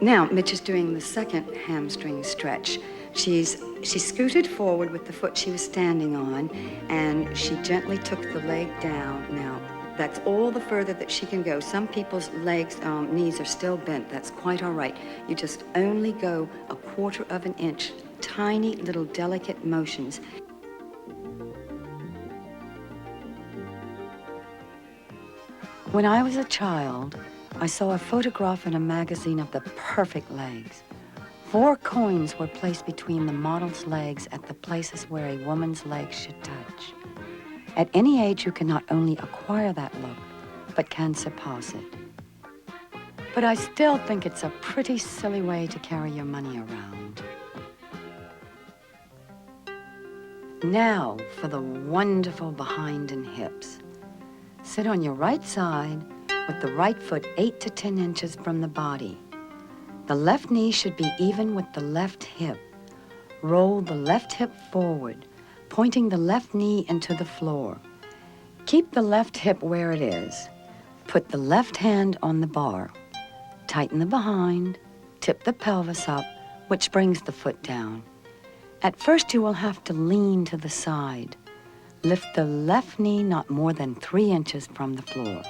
Now, Mitch is doing the second hamstring stretch. She's scooted forward with the foot she was standing on, and she gently took the leg down. Now, that's all the further that she can go. Some people's legs, knees are still bent. That's quite all right. You just only go 1/4 of an inch, tiny little delicate motions. When I was a child, I saw a photograph in a magazine of the perfect legs. 4 coins were placed between the model's legs at the places where a woman's legs should touch. At any age, you can not only acquire that look, but can surpass it. But I still think it's a pretty silly way to carry your money around. Now for the wonderful behind and hips. Sit on your right side with the right foot 8 to 10 inches from the body. The left knee should be even with the left hip. Roll the left hip forward, pointing the left knee into the floor. Keep the left hip where it is. Put the left hand on the bar. Tighten the behind, tip the pelvis up, which brings the foot down. At first, you will have to lean to the side. Lift the left knee not more than 3 inches from the floor,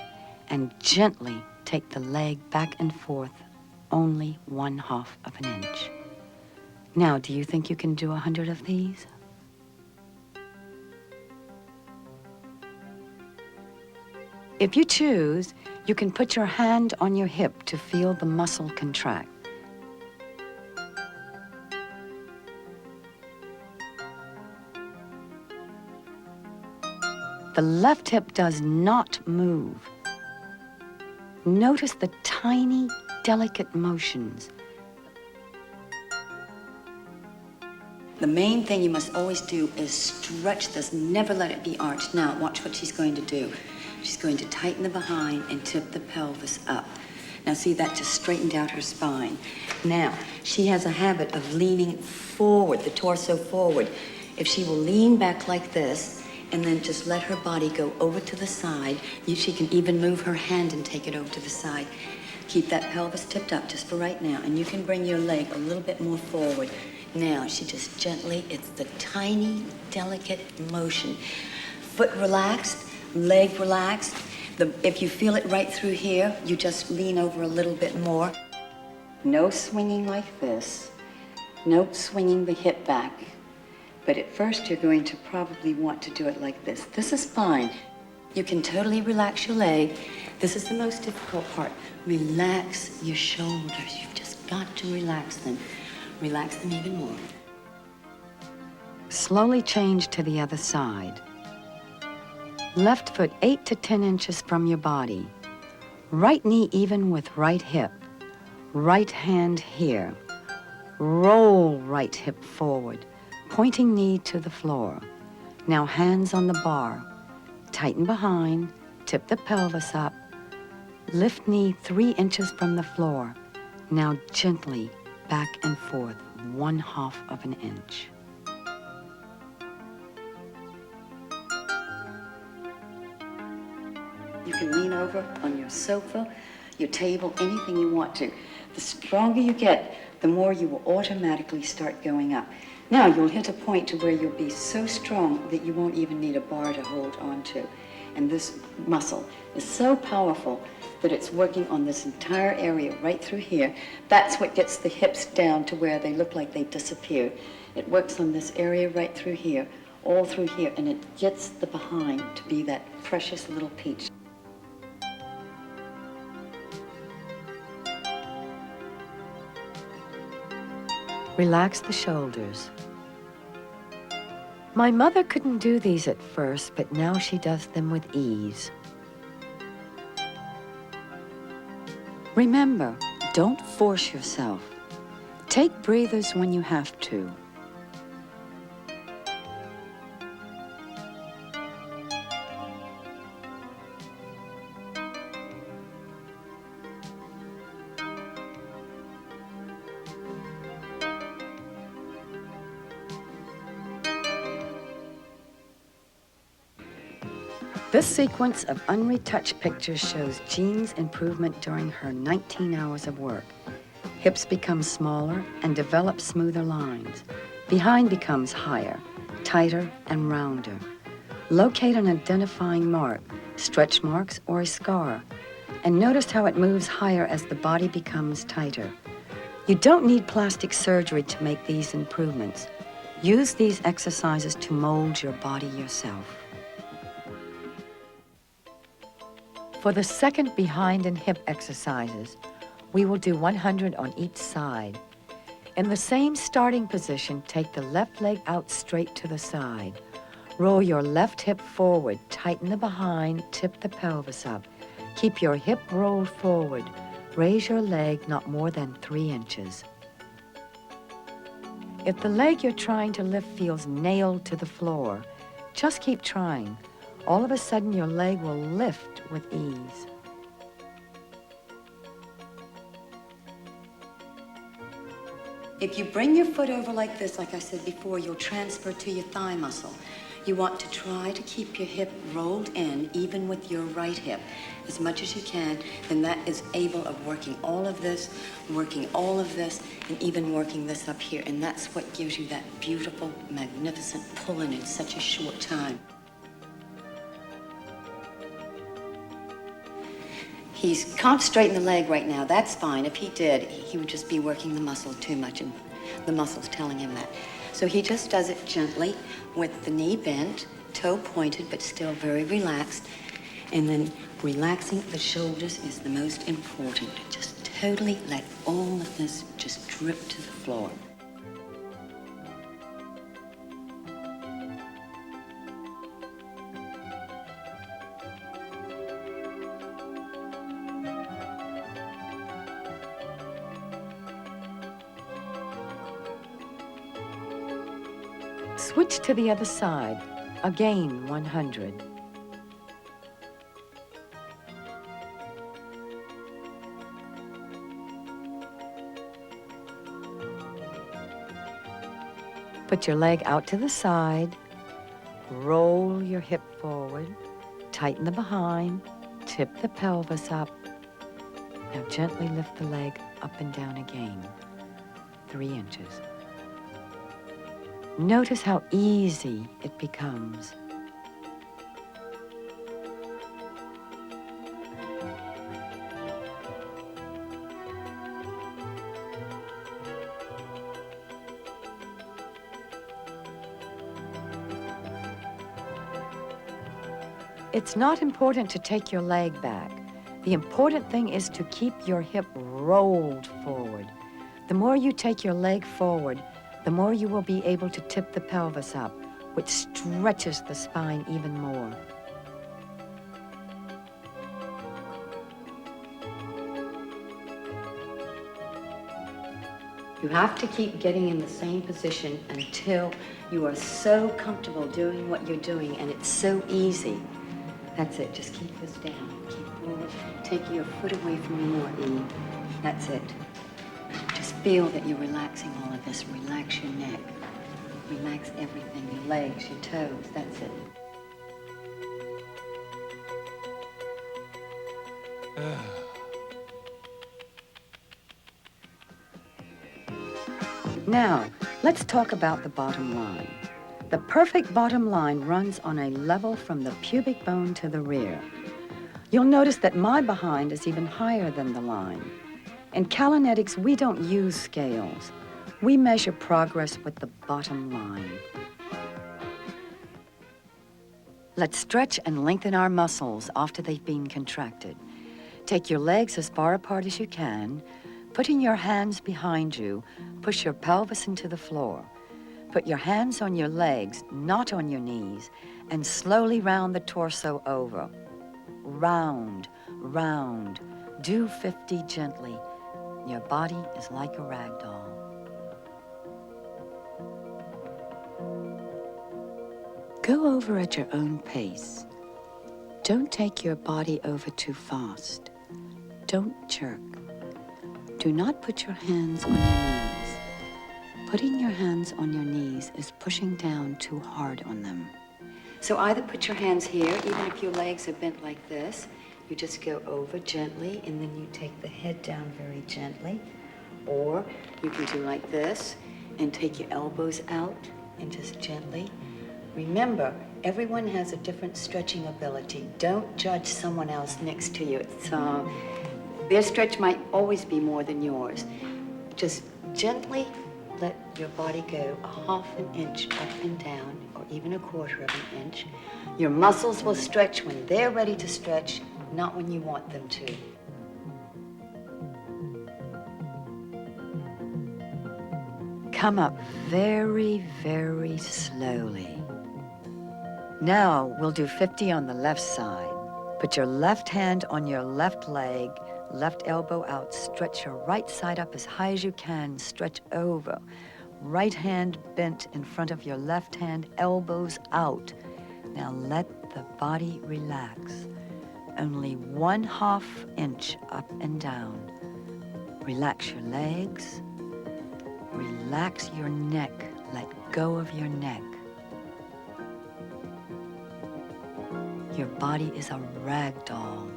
and gently take the leg back and forth only 1/2 of an inch. Now, do you think you can do 100 of these? If you choose, you can put your hand on your hip to feel the muscle contract. The left hip does not move. Notice the tiny, delicate motions. The main thing you must always do is stretch this, never let it be arched. Now, watch what she's going to do. She's going to tighten the behind and tip the pelvis up. Now, see, that just straightened out her spine. Now, she has a habit of leaning forward, the torso forward. If she will lean back like this, and then just let her body go over to the side. She can even move her hand and take it over to the side. Keep that pelvis tipped up just for right now, and you can bring your leg a little bit more forward. Now, she just gently, it's the tiny, delicate motion. Foot relaxed, leg relaxed. If you feel it right through here, you just lean over a little bit more. No swinging like this. No swinging the hip back. But at first, you're going to probably want to do it like this. This is fine. You can totally relax your leg. This is the most difficult part. Relax your shoulders. You've just got to relax them. Relax them even more. Slowly change to the other side. Left foot 8 to 10 inches from your body. Right knee even with right hip. Right hand here. Roll right hip forward. Pointing knee to the floor. Now hands on the bar. Tighten behind, tip the pelvis up. Lift knee 3 inches from the floor. Now gently back and forth 1/2 of an inch. You can lean over on your sofa, your table, anything you want to. The stronger you get, the more you will automatically start going up. Now you'll hit a point to where you'll be so strong that you won't even need a bar to hold on to. And this muscle is so powerful that it's working on this entire area right through here. That's what gets the hips down to where they look like they disappeared. It works on this area right through here, all through here, and it gets the behind to be that precious little peach. Relax the shoulders. My mother couldn't do these at first, but now she does them with ease. Remember, Don't force yourself. Take breathers when you have to. This sequence of unretouched pictures shows Jean's improvement during her 19 hours of work. Hips become smaller and develop smoother lines. Behind becomes higher, tighter, and rounder. Locate an identifying mark, stretch marks, or a scar, and notice how it moves higher as the body becomes tighter. You don't need plastic surgery to make these improvements. Use these exercises to mold your body yourself. For the second behind and hip exercises, we will do 100 on each side. In the same starting position, take the left leg out straight to the side. Roll your left hip forward, tighten the behind, tip the pelvis up. Keep your hip rolled forward. Raise your leg not more than 3 inches. If the leg you're trying to lift feels nailed to the floor, just keep trying. All of a sudden, your leg will lift with ease. If you bring your foot over like this, like I said before, you'll transfer to your thigh muscle. You want to try to keep your hip rolled in, even with your right hip, as much as you can. Then that is able of working all of this, and even working this up here. And that's what gives you that beautiful, magnificent pull-in in such a short time. He can't straighten the leg right now. That's fine. If he did, he would just be working the muscle too much, and the muscle's telling him that. So he just does it gently with the knee bent, toe pointed, but still very relaxed. And then relaxing the shoulders is the most important. Just totally let all of this just drip to the floor. Switch to the other side. Again, 100. Put your leg out to the side. Roll your hip forward. Tighten the behind. Tip the pelvis up. Now gently lift the leg up and down again. 3 inches. Notice how easy it becomes. It's not important to take your leg back. The important thing is to keep your hip rolled forward. The more you take your leg forward, the more you will be able to tip the pelvis up, which stretches the spine even more. You have to keep getting in the same position until you are so comfortable doing what you're doing, and it's so easy. That's it. Just keep this down. Keep forward. Take your foot away from your knee. That's it. Just feel that you're relaxing all of this. Relax your neck. Relax everything. Your legs, your toes. That's it. Now, let's talk about the bottom line. The perfect bottom line runs on a level from the pubic bone to the rear. You'll notice that my behind is even higher than the line. In Callanetics, we don't use scales. We measure progress with the bottom line. Let's stretch and lengthen our muscles after they've been contracted. Take your legs as far apart as you can. Putting your hands behind you, push your pelvis into the floor. Put your hands on your legs, not on your knees, and slowly round the torso over. Round, round. Do 50 gently. Your body is like a rag doll. Go over at your own pace. Don't take your body over too fast. Don't jerk. Do not put your hands on your knees. Putting your hands on your knees is pushing down too hard on them. So either put your hands here, even if your legs are bent like this, you just go over gently, and then you take the head down very gently. Or you can do like this, and take your elbows out, and just gently. Remember, everyone has a different stretching ability. Don't judge someone else next to you. Their stretch might always be more than yours. Just gently let your body go a half an inch up and down, or even a quarter of an inch. Your muscles will stretch when they're ready to stretch, not when you want them to. Come up very, very slowly. Now we'll do 50 on the left side. Put your left hand on your left leg, left elbow out, stretch your right side up as high as you can, stretch over. Right hand bent in front of your left hand, elbows out. Now let the body relax. Only 1/2 inch up and down. Relax your legs. Relax your neck. Let go of your neck. Your body is a rag doll.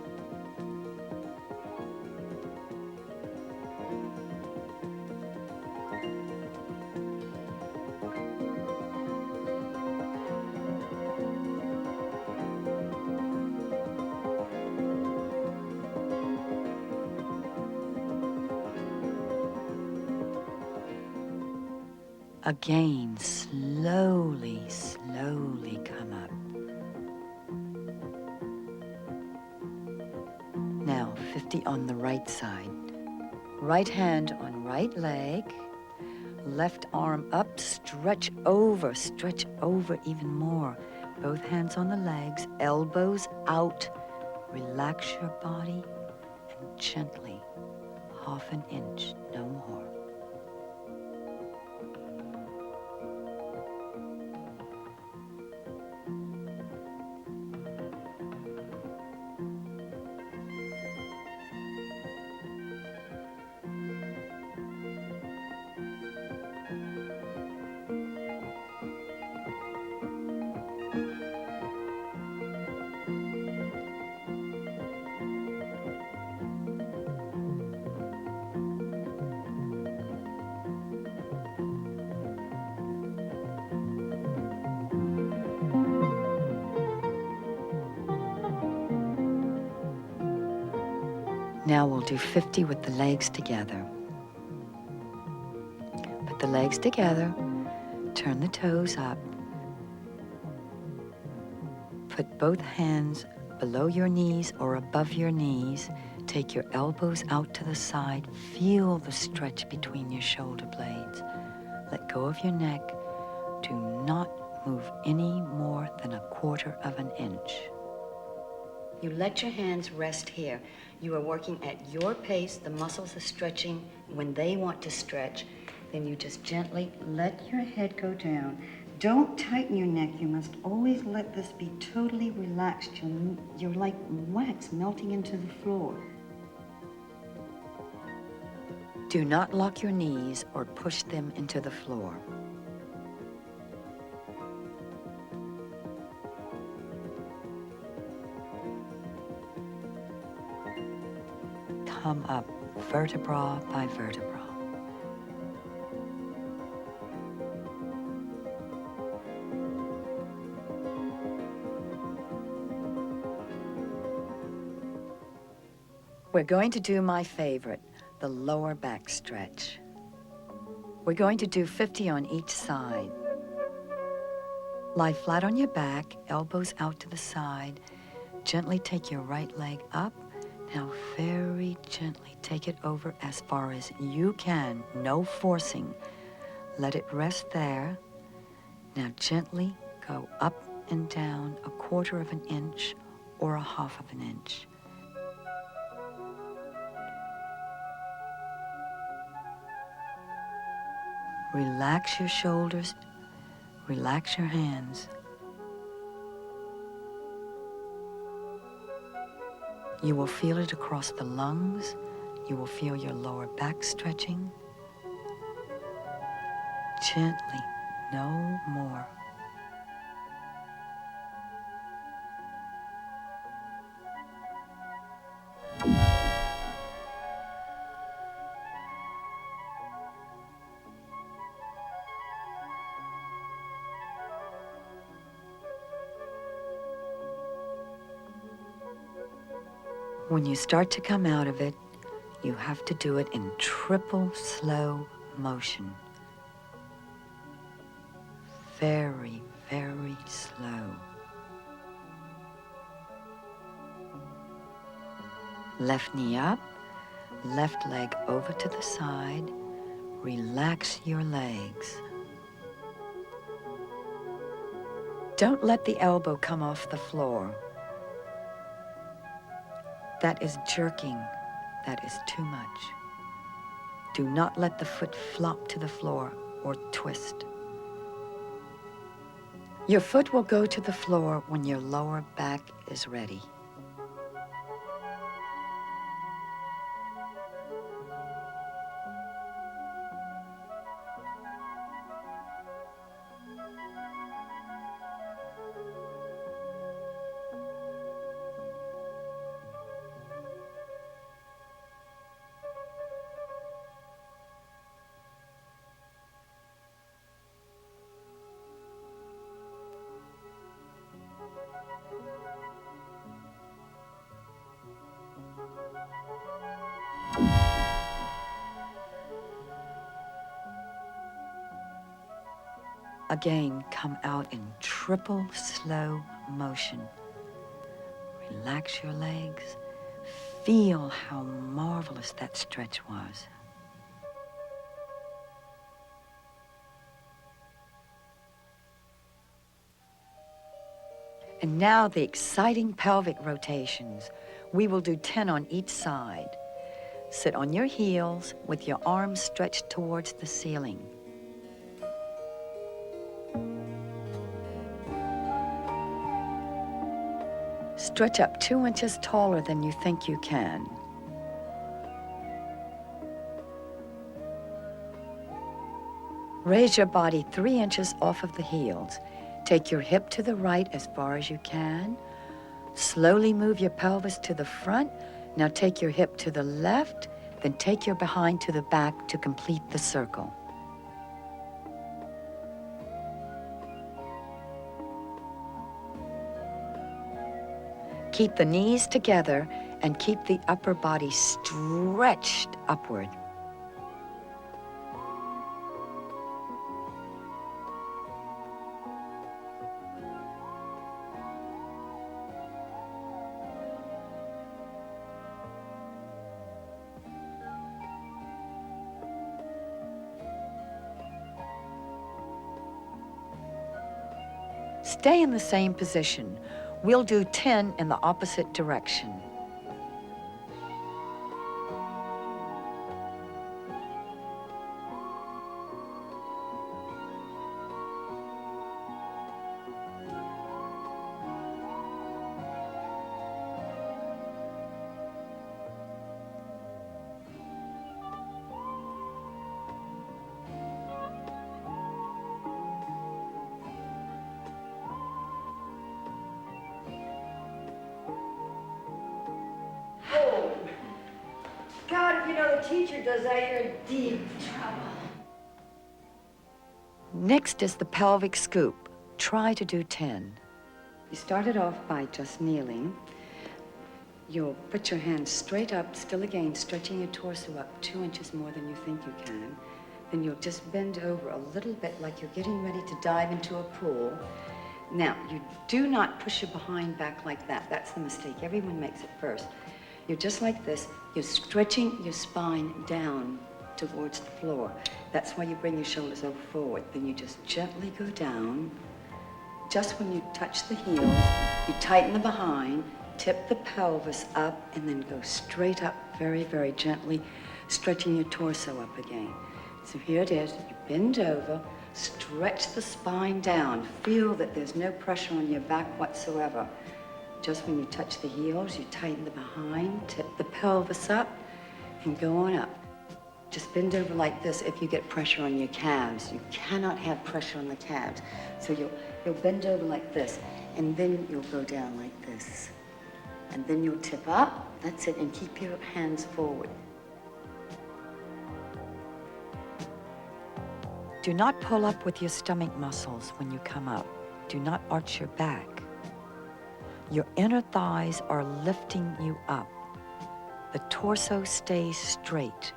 Again, slowly, slowly come up. Now, 50 on the right side. Right hand on right leg. Left arm up, stretch over even more. Both hands on the legs, elbows out. Relax your body and gently, 1/2 an inch, no more. Now we'll do 50 with the legs together. Put the legs together, turn the toes up. Put both hands below your knees or above your knees. Take your elbows out to the side. Feel the stretch between your shoulder blades. Let go of your neck. Do not move any more than 1/4 of an inch. You let your hands rest here. You are working at your pace. The muscles are stretching when they want to stretch. Then you just gently let your head go down. Don't tighten your neck. You must always let this be totally relaxed. You're like wax melting into the floor. Do not lock your knees or push them into the floor. Come up vertebra by vertebra. We're going to do my favorite, the lower back stretch. We're going to do 50 on each side. Lie flat on your back, elbows out to the side. Gently take your right leg up. Now very gently take it over as far as you can, no forcing. Let it rest there. Now gently go up and down 1/4 of an inch or 1/2 of an inch. Relax your shoulders. Relax your hands. You will feel it across the lungs. You will feel your lower back stretching. Gently, no more. When you start to come out of it, you have to do it in triple slow motion. Very, very slow. Left knee up, left leg over to the side. Relax your legs. Don't let the elbow come off the floor. That is jerking. That is too much. Do not let the foot flop to the floor or twist. Your foot will go to the floor when your lower back is ready. Again, come out in triple slow motion. Relax your legs. Feel how marvelous that stretch was. And now the exciting pelvic rotations. We will do 10 on each side. Sit on your heels with your arms stretched towards the ceiling. Stretch up 2 inches taller than you think you can. Raise your body 3 inches off of the heels. Take your hip to the right as far as you can. Slowly move your pelvis to the front. Now take your hip to the left, then take your behind to the back to complete the circle. Keep the knees together and keep the upper body stretched upward. Stay in the same position. We'll do 10 in the opposite direction. God, if you know the teacher does that, you're in deep trouble. Next is the pelvic scoop. Try to do 10. You started off by just kneeling. You'll put your hands straight up, still again, stretching your torso up 2 inches more than you think you can. Then you'll just bend over a little bit like you're getting ready to dive into a pool. Now, you do not push your behind back like that. That's the mistake. Everyone makes it first. You're just like this. You're stretching your spine down towards the floor. That's why you bring your shoulders over forward. Then you just gently go down. Just when you touch the heels, you tighten the behind, tip the pelvis up, and then go straight up very, very gently, stretching your torso up again. So here it is. You bend over, stretch the spine down. Feel that there's no pressure on your back whatsoever. Just when you touch the heels, you tighten the behind, tip the pelvis up, and go on up. Just bend over like this if you get pressure on your calves. You cannot have pressure on the calves. So you'll bend over like this, and then you'll go down like this. And then you'll tip up. That's it, and keep your hands forward. Do not pull up with your stomach muscles when you come up. Do not arch your back. Your inner thighs are lifting you up. The torso stays straight.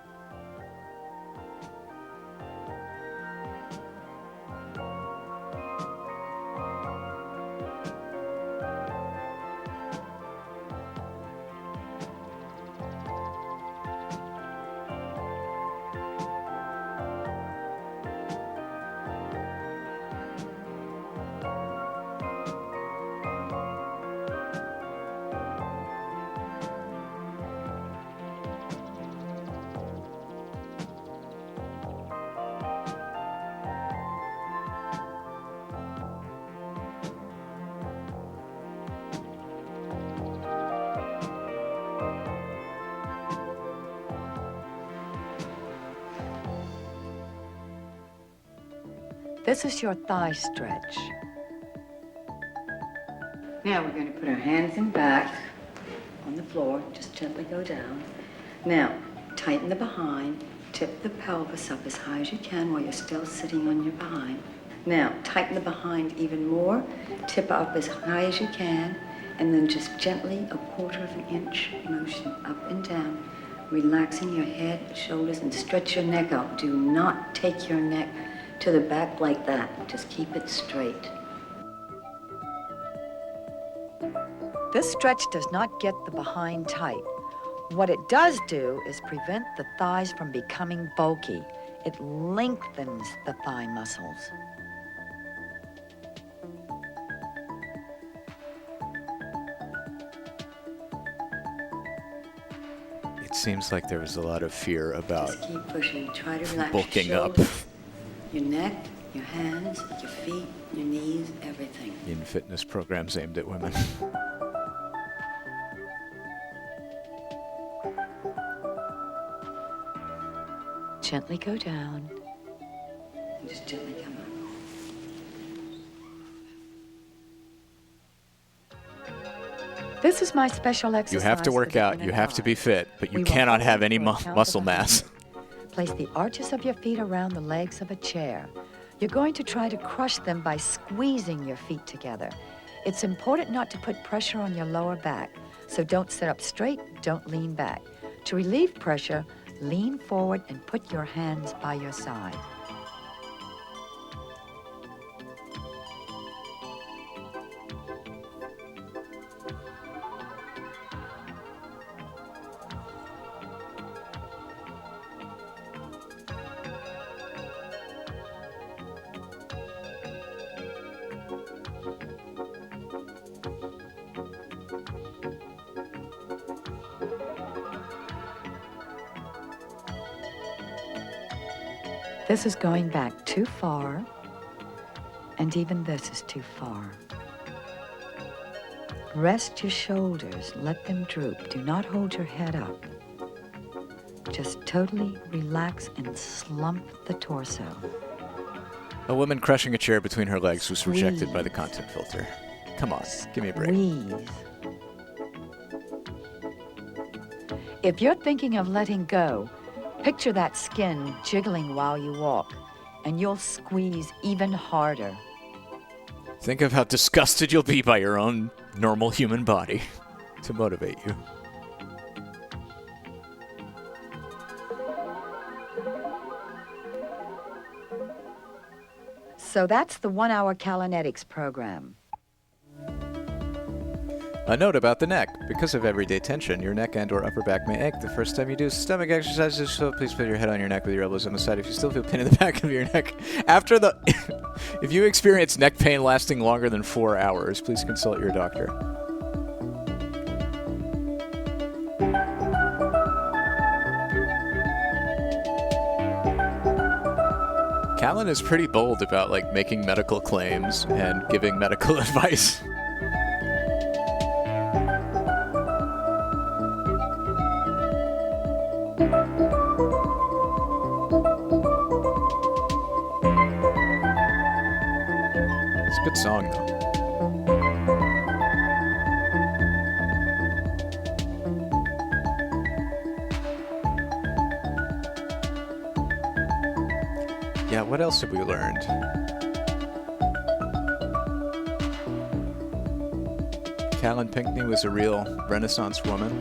This is your thigh stretch. Now we're going to put our hands in back on the floor, just gently go down. Now, tighten the behind, tip the pelvis up as high as you can while you're still sitting on your behind. Now, tighten the behind even more, tip up as high as you can, and then just gently, a 1/4 of an inch motion up and down, relaxing your head, shoulders, and stretch your neck out. Do not take your neck to the back like that. Just keep it straight. This stretch does not get the behind tight. What it does do is prevent the thighs from becoming bulky. It lengthens the thigh muscles. It seems like there was a lot of fear about Just keep pushing. Try to relax bulking your up. shoulders, your neck, your hands, your feet, your knees, everything. In fitness programs aimed at women. Gently go down. And just gently come up. This is my special exercise. You have to work out, you have to be fit, but you cannot have any muscle mass. Place the arches of your feet around the legs of a chair. You're going to try to crush them by squeezing your feet together. It's important not to put pressure on your lower back, so don't sit up straight, don't lean back. To relieve pressure, lean forward and put your hands by your side. This is going back too far, and even this is too far. Rest your shoulders, let them droop. Do not hold your head up. Just totally relax and slump the torso. A woman crushing a chair between her legs was rejected by the content filter. Come on, give me a break. Squeeze. If you're thinking of letting go, picture that skin jiggling while you walk, and you'll squeeze even harder. Think of how disgusted you'll be by your own normal human body to motivate you. So that's the 1-hour Callanetics program. A note about the neck. Because of everyday tension, your neck and or upper back may ache the first time you do stomach exercises, so please put your head on your neck with your elbows on the side if you still feel pain in the back of your neck. After the... If you experience neck pain lasting longer than 4 hours, please consult your doctor. Callan is pretty bold about like making medical claims and giving medical advice. It's a good song though. Yeah, what else have we learned? Callan Pinckney was a real Renaissance woman.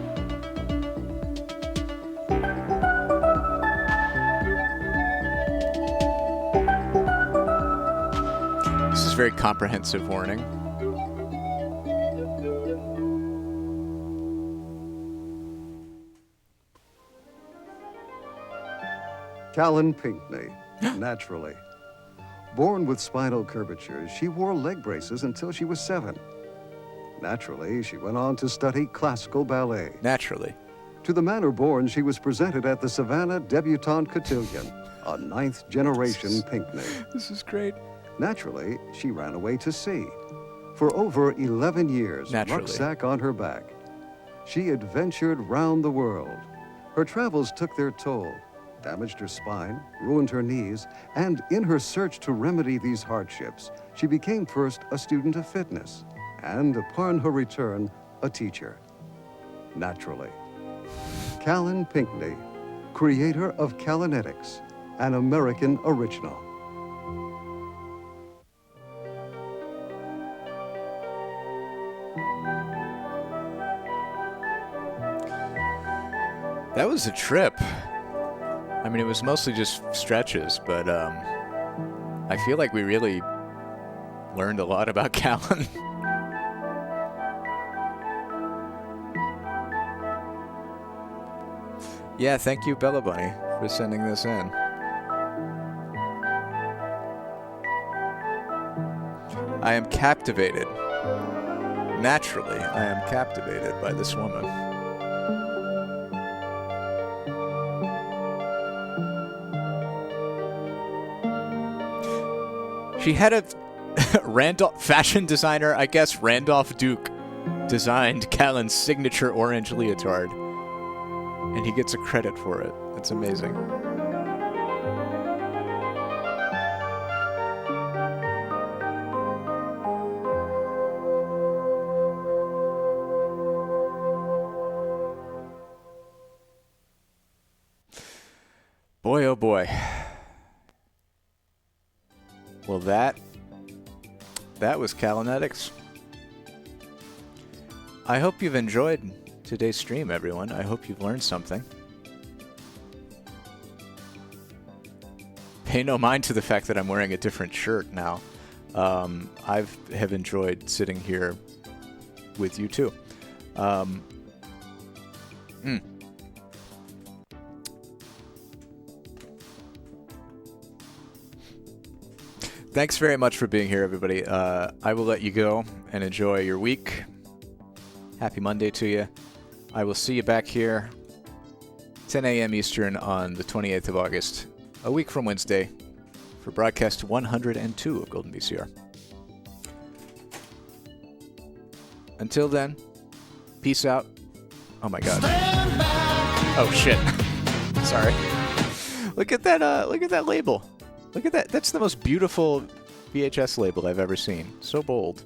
This is a very comprehensive warning. Callan Pinckney. Naturally. Born with spinal curvatures, she wore leg braces until she was 7. Naturally, she went on to study classical ballet. Naturally. To the manner born, she was presented at the Savannah Debutante Cotillion, a 9th generation Pinckney. This is great. Naturally, she ran away to sea. For over 11 years, Naturally. rucksack on her back. She adventured round the world. Her travels took their toll. Damaged her spine, ruined her knees, and in her search to remedy these hardships, she became first a student of fitness, and upon her return, a teacher. Naturally. Callan Pinckney, creator of Callanetics, an American original. That was a trip. I mean, it was mostly just stretches, but I feel like we really learned a lot about Callan. Yeah, thank you, Bella Bunny, for sending this in. I am captivated. Naturally, I am captivated by this woman. She had a fashion designer, I guess Randolph Duke, designed Callan's signature orange leotard. And he gets a credit for it. It's amazing. Boy, oh boy. Well, that was Callanetics. I hope you've enjoyed today's stream, everyone. I hope you've learned something. Pay no mind to the fact that I'm wearing a different shirt now. I have enjoyed sitting here with you too. Thanks very much for being here, everybody. I will let you go and enjoy your week. Happy Monday to you. I will see you back here 10 a.m. Eastern on the 28th of August, a week from Wednesday, for broadcast 102 of Golden VCR. Until then, peace out. Oh my God. Oh shit. Sorry. Look at that label. Look at that. That's the most beautiful VHS label I've ever seen. So bold.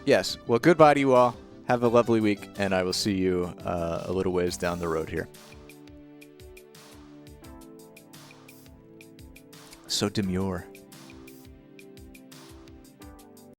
Yes. Well, goodbye to you all. Have a lovely week, and I will see you a little ways down the road here. So demure.